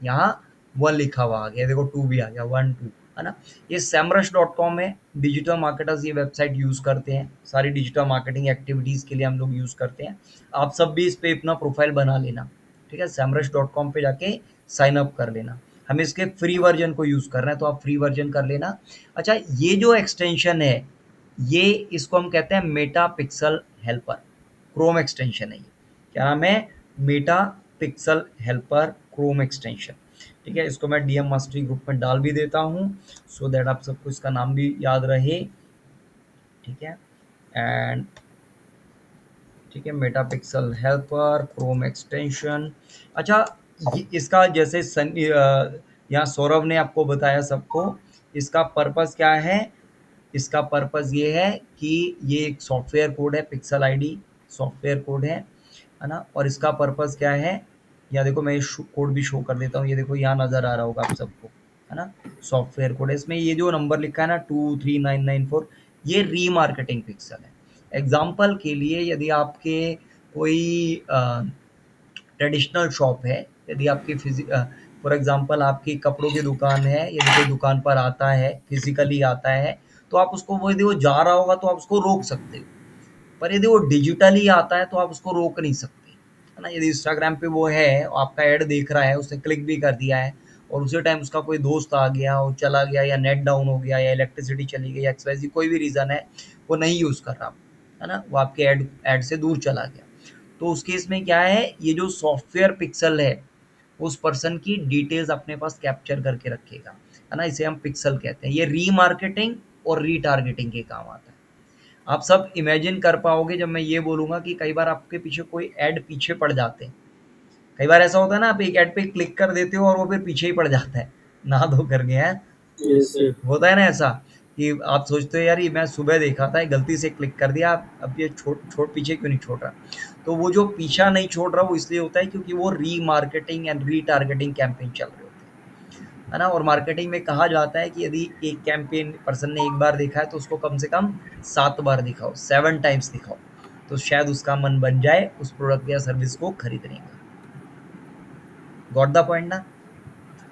यहाँ 1 लिखा हुआ आ गया, देखो 2 भी आ गया, 1 2, है ना। ये semrush.com है, डिजिटल मार्केटर्स ये वेबसाइट यूज़ करते हैं, सारी डिजिटल मार्केटिंग एक्टिविटीज़ के लिए हम लोग यूज़ करते हैं। आप सब भी इस पे अपना प्रोफाइल बना लेना, ठीक है। semrush.com पे जाके साइन अप कर लेना। हम इसके फ्री वर्जन को यूज़ कर रहे हैं तो आप फ्री वर्जन कर लेना। अच्छा, ये जो एक्सटेंशन है, ये इसको हम कहते हैं Meta pixel helper, Chrome extension है ये, क्या नाम है, Meta pixel helper Chrome extension. ठीक है, इसको मैं डीएम मास्टरी ग्रुप में डाल भी देता हूँ सो दैट आप सबको इसका नाम भी याद रहे। ठीक है, एंड ठीक है, Meta pixel helper Chrome extension. अच्छा, इसका जैसे यहाँ सौरभ ने आपको बताया सबको, इसका पर्पस क्या है, इसका पर्पस ये है कि ये एक सॉफ्टवेयर कोड है, पिक्सल आईडी सॉफ्टवेयर कोड है ना, और इसका पर्पस क्या है, यहाँ देखो मैं कोड भी शो कर देता हूँ, ये देखो यहाँ नज़र आ रहा होगा आप सबको, है ना, सॉफ्टवेयर कोड है। इसमें ये जो नंबर लिखा है ना 23994, ये रीमार्केटिंग पिक्सल है। एग्जाम्पल के लिए यदि आपके कोई ट्रेडिशनल शॉप है, यदि आपकी फॉर एग्जांपल आपकी कपड़ों की दुकान है, यदि कोई दुकान पर आता है, फिजिकली आता है, तो आप उसको, वो यदि वो जा रहा होगा तो आप उसको रोक सकते हो, पर यदि वो डिजिटली आता है तो आप उसको रोक नहीं सकते, है ना। यदि इंस्टाग्राम पे वो है, आपका ऐड देख रहा है, उसने क्लिक भी कर दिया है, और उसी टाइम उसका कोई दोस्त आ गया और चला गया, या नेट डाउन हो गया, या इलेक्ट्रिसिटी चली गई, या एक्सवाइजी कोई भी रीज़न है, वो नहीं यूज़ कर रहा, है ना, वो आपके ऐड से दूर चला गया, तो उस केस में क्या है, ये जो सॉफ्टवेयर पिक्सल है उस पर्सन की डिटेल्स अपने पास कैप्चर करके रखेगा, है ना, इसे हम पिक्सल कहते हैं। ये रीमार्केटिंग और रीटारगेटिंग के काम आता है। आप सब इमेजिन कर पाओगे जब मैं ये बोलूँगा कि कई बार आपके पीछे कोई ऐड पीछे पड़ जाते हैं, कई बार ऐसा होता है ना, आप एक ऐड पे क्लिक कर देते हो और वो फिर पीछे ही पड़ जाता है, नहा धो करके, हैं, Yes, sir. होता है ना ऐसा, कि आप सोचते हो यार ये मैं सुबह देखा था, गलती से क्लिक कर दिया, अब ये छोड़ पीछे क्यों नहीं छोड़ रहा, तो वो जो पीछा नहीं छोड़ रहा वो इसलिए होता है क्योंकि वो रीमार्केटिंग एंड रीटारगेटिंग कैंपेन चल रहे होते हैं, है ना। और मार्केटिंग में कहा जाता है कि यदि एक कैंपेन पर्सन ने एक बार देखा है तो उसको कम से कम 7 बार दिखाओ, 7 टाइम्स दिखाओ, तो शायद उसका मन बन जाए उस प्रोडक्ट या सर्विस को खरीदने का। गॉट द पॉइंट ना?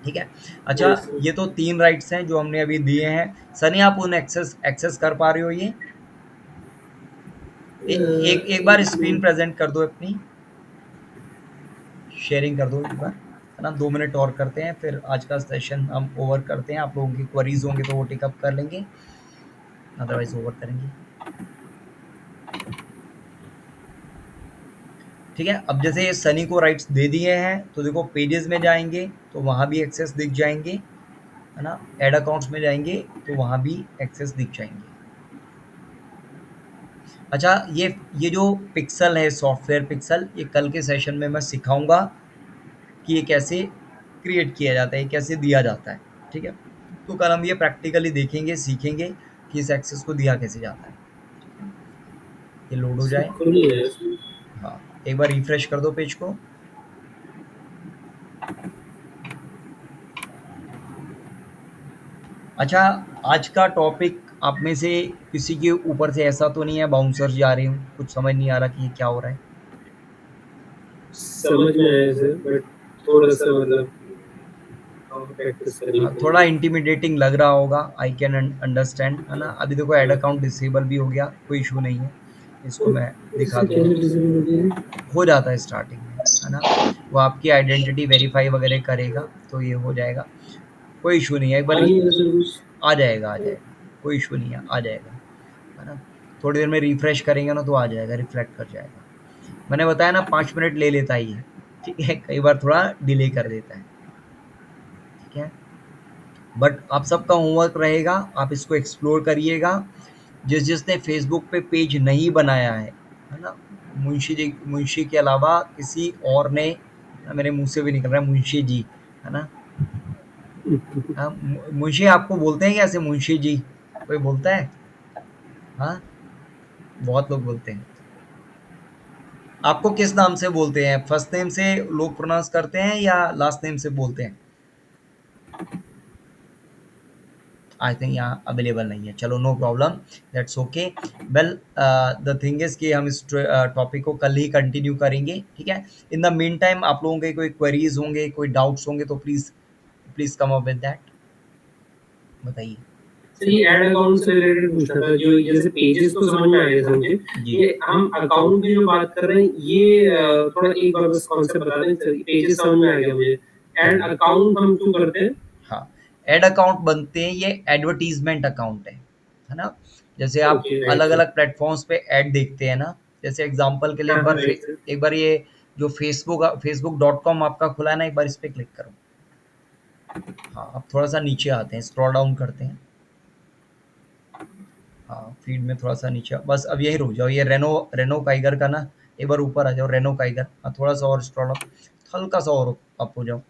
ठीक है। अच्छा, Yes, sir. ये तो 3 राइट्स हैं जो हमने अभी दिए हैं। सनी, आप उन्हें एक्सेस कर पा रहे हो ये? एक बार स्क्रीन प्रेजेंट कर दो अपनी, शेयरिंग कर दो एक बार, है ना। 2 मिनट और करते हैं, फिर आज का सेशन हम ओवर करते हैं। आप लोगों की क्वेरीज होंगे तो वो टिकअप कर लेंगे, अदरवाइज ओवर करेंगे। ठीक है, अब जैसे ये सनी को राइट्स दे दिए हैं तो देखो पेजेस में जाएंगे तो वहाँ भी एक्सेस दिख जाएंगे, है ना। ऐड अकाउंट्स में जाएंगे तो वहाँ भी एक्सेस दिख जाएंगे। अच्छा, ये जो पिक्सल है, सॉफ्टवेयर पिक्सल, ये कल के सेशन में मैं सिखाऊंगा कि ये कैसे क्रिएट किया जाता है, कैसे दिया जाता है। ठीक है, तो कल हम ये प्रैक्टिकली देखेंगे, सीखेंगे कि इस एक्सेस को दिया कैसे जाता है। ये लोड हो जाए, खुल गया इसमें। हाँ, एक बार रिफ्रेश कर दो पेज को। अच्छा, आज का टॉपिक आप में से किसी के ऊपर से ऐसा तो नहीं है बाउंसर जा रहे हूँ, कुछ समझ नहीं आ रहा कि ये क्या हो रहा है? समझ में आया सर, बट थोड़ा सा मतलब प्रैक्टिस करनी थोड़ा इंटिमिडेटिंग लग रहा होगा, आई कैन अंडरस्टैंड, है ना। अभी देखो ऐड अकाउंट डिसेबल भी हो गया, कोई इशू नहीं है, इसको मैं दिखा दूंगा, हो जाता है स्टार्टिंग में, है ना। वो आपकी आइडेंटिटी वेरीफाई वगैरह करेगा तो ये हो जाएगा, कोई इशू नहीं है। एक बार आ जाएगा, कोई इशू नहीं है, आ जाएगा, है ना। थोड़ी देर में रिफ्रेश करेंगे ना तो आ जाएगा, रिफ्लेक्ट कर जाएगा। मैंने बताया ना 5 मिनट ले लेता है ये, ठीक है, कई बार थोड़ा डिले कर देता है, ठीक है। बट आप सबका होमवर्क रहेगा, आप इसको एक्सप्लोर करिएगा। जिसने फेसबुक पे पेज नहीं बनाया है ना, मुंशी के अलावा किसी और ने, मेरे मुंह से भी निकल रहा है मुंशी जी, है ना। मुंशी आपको बोलते हैं क्या ऐसे, मुंशी जी कोई बोलता है? हाँ, बहुत लोग बोलते हैं। आपको किस नाम से बोलते हैं? फर्स्ट नेम से लोग प्रोनाउंस करते हैं या लास्ट नेम से बोलते हैं? आई थिंक यहाँ अवेलेबल नहीं है, चलो no problem, that's okay. Well, the thing is कि हम इस टॉपिक को कल ही कंटिन्यू करेंगे, ठीक है। इन द मीन टाइम आप लोगों के कोई क्वेरीज होंगे, कोई डाउट्स होंगे तो please come up with that, बताइए। सर ये ऐड अकाउंट से रिलेटेड पूछना था, जो जैसे पेजेस तो समझ में आ गया समझे, ये हम अकाउंट की जो बात कर रहे हैं ये थोड़ा एक बार बस कॉन्सेप्ट बता दें सर, पेजेस समझ में आ गया मुझे, ऐड अकाउंट हम क्यों करते हैं? हाँ, ऐड अकाउंट बनते हैं, ये एडवर्टीजमेंट अकाउंट है ना। जैसे आप अलग अलग प्लेटफॉर्म्स पे ऐड देखते हैं ना, जैसे एग्जांपल के लिए हाँ, right, sir. एक बार ये जो facebook.com आपका खुला है ना, एक बार इस पे क्लिक करो। हाँ, अब थोड़ा सा नीचे आते हैं, स्क्रॉल डाउन करते हैं। हाँ, फीड में थोड़ा सा नीचे बस, अब यही रुक जाओ। ये रेनो काइगर का ना, एक बार ऊपर आ जाओ, रेनो काइगर। हाँ, थोड़ा सा और स्क्रॉल अप, हल्का सा और अप हो जाओ,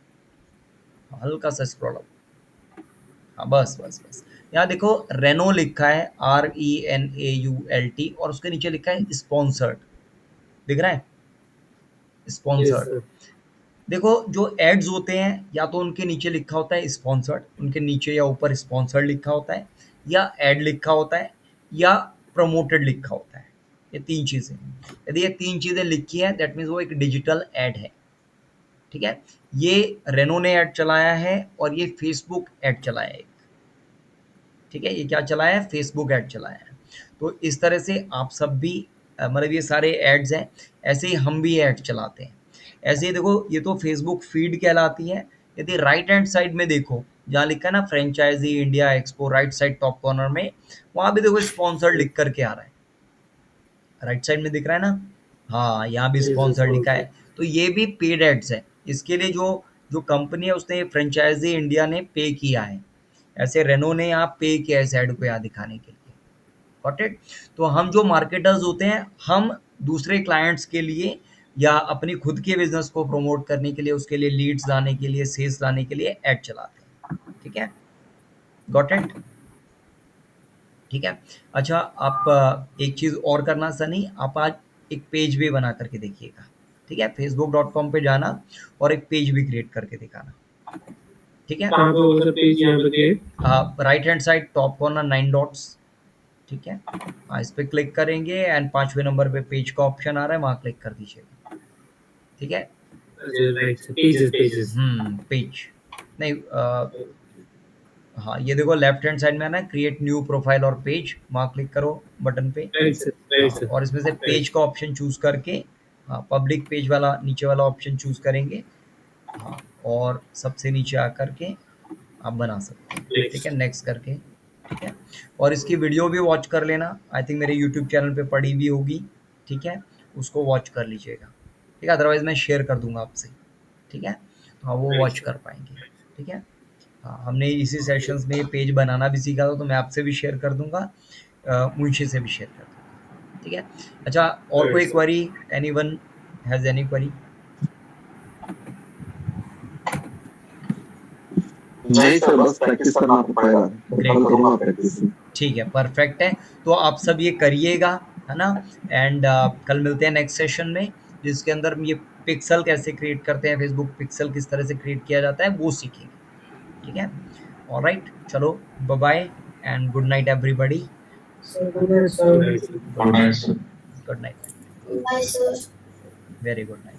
हल्का सा स्क्रॉल अप। हाँ, बस बस बस। यहाँ देखो रेनो लिखा है, RENAULT, और उसके नीचे लिखा है स्पॉन्सर्ड, दिख रहा है? Yes, sponsored. sir. देखो जो एड्स होते हैं, या तो उनके नीचे लिखा होता है स्पॉन्सर्ड, उनके नीचे या ऊपर स्पॉन्सर्ड लिखा होता है, या एड लिखा होता है, या प्रमोटेड लिखा होता है। ये 3 चीज़ें, यदि ये 3 चीज़ें लिखी है दैट मीन्स वो एक डिजिटल एड है। ठीक है, ये रेनो ने ऐड चलाया है और ये फेसबुक ऐड चलाया है। ठीक है, ये क्या चलाया है? फेसबुक ऐड चलाया है। तो इस तरह से आप सब भी मतलब ये सारे एड्स हैं, ऐसे ही हम भी ऐड चलाते हैं। ऐसे ही देखो, ये तो फेसबुक फीड कहलाती है। यदि राइट हैंड साइड में देखो, जहाँ लिखा है ना franchise India expo, right side top corner में, वहाँ भी देखो स्पॉन्सर्ड लिख करके आ रहा है। राइट साइड में दिख रहा है ना? हाँ, यहाँ भी Yes, sir, स्पॉन्सर्ड लिखा है। sponsored. तो ये भी पेड एड्स है। इसके लिए जो जो कंपनी है उसने, फ्रेंचाइजी इंडिया ने पे किया है। ऐसे रेनो ने यहाँ पे किया है इस एड को यहाँ दिखाने के लिए। Got it? तो हम जो मार्केटर्स होते हैं, हम दूसरे क्लाइंट्स के लिए या अपनी खुद के बिजनेस को प्रमोट करने के लिए, उसके लिए लीड्स लाने के लिए, सेल्स लाने के लिए ऐड चलाते हैं। ठीक है, गॉट इट? ठीक है। अच्छा, आप एक चीज़ और करना सनी, आप आज एक पेज भी बना करके देखिएगा। ठीक है, facebook.com पे जाना और एक पेज भी क्रिएट करके दिखाना। ठीक है, कहाँ पे होगा सर पेज यहाँ पे create? Right hand side top corner 9 dots. ठीक है, हाँ, इस पे क्लिक करेंगे एंड 5वें नंबर पे पेज का ऑप्शन आ रहा है, वहाँ क्लिक कर दीजिएगा। ठीक है, राइट सर, पेजेस. पेज नहीं, हाँ, ये देखो लेफ्ट हैंड साइड में है ना, क्रिएट न्यू प्रोफाइल और पेज, वहाँ क्लिक करो बटन पे। Right sir. और इसमें से पेज का ऑप्शन चूज करके, हाँ, पब्लिक पेज वाला नीचे वाला ऑप्शन चूज करेंगे। हाँ, और सबसे नीचे आकर के आप बना सकते हैं। ठीक है, नेक्स्ट करके। ठीक है, और इसकी वीडियो भी वॉच कर लेना, आई थिंक मेरे यूट्यूब चैनल पे पड़ी भी होगी। ठीक है, उसको वॉच कर लीजिएगा। ठीक है, अदरवाइज मैं शेयर कर दूंगा आपसे। ठीक है, हाँ, वो वॉच कर पाएंगे। ठीक है, हाँ, हमने इसी सेशंस में ये पेज बनाना भी सीखा था, तो मैं आपसे भी शेयर कर दूंगा, मुंशी से भी शेयर कर दूंगा। ठीक है, अच्छा, और कोई query? Anyone has any query? नहीं सर, बस प्रैक्टिस करना पड़ेगा, कल करूंगा प्रैक्टिस। ठीक है, परफेक्ट है। तो आप सब ये करिएगा, है ना? एंड कल मिलते हैं नेक्स्ट सेशन में, जिसके अंदर ये पिक्सल कैसे क्रिएट करते हैं, फेसबुक पिक्सल किस तरह से क्रिएट किया जाता है, वो सीखेंगे। ठीक है, ऑलराइट, चलो, bye bye and good night everybody. Good night sir. Good night, Bye, sir. Very good night.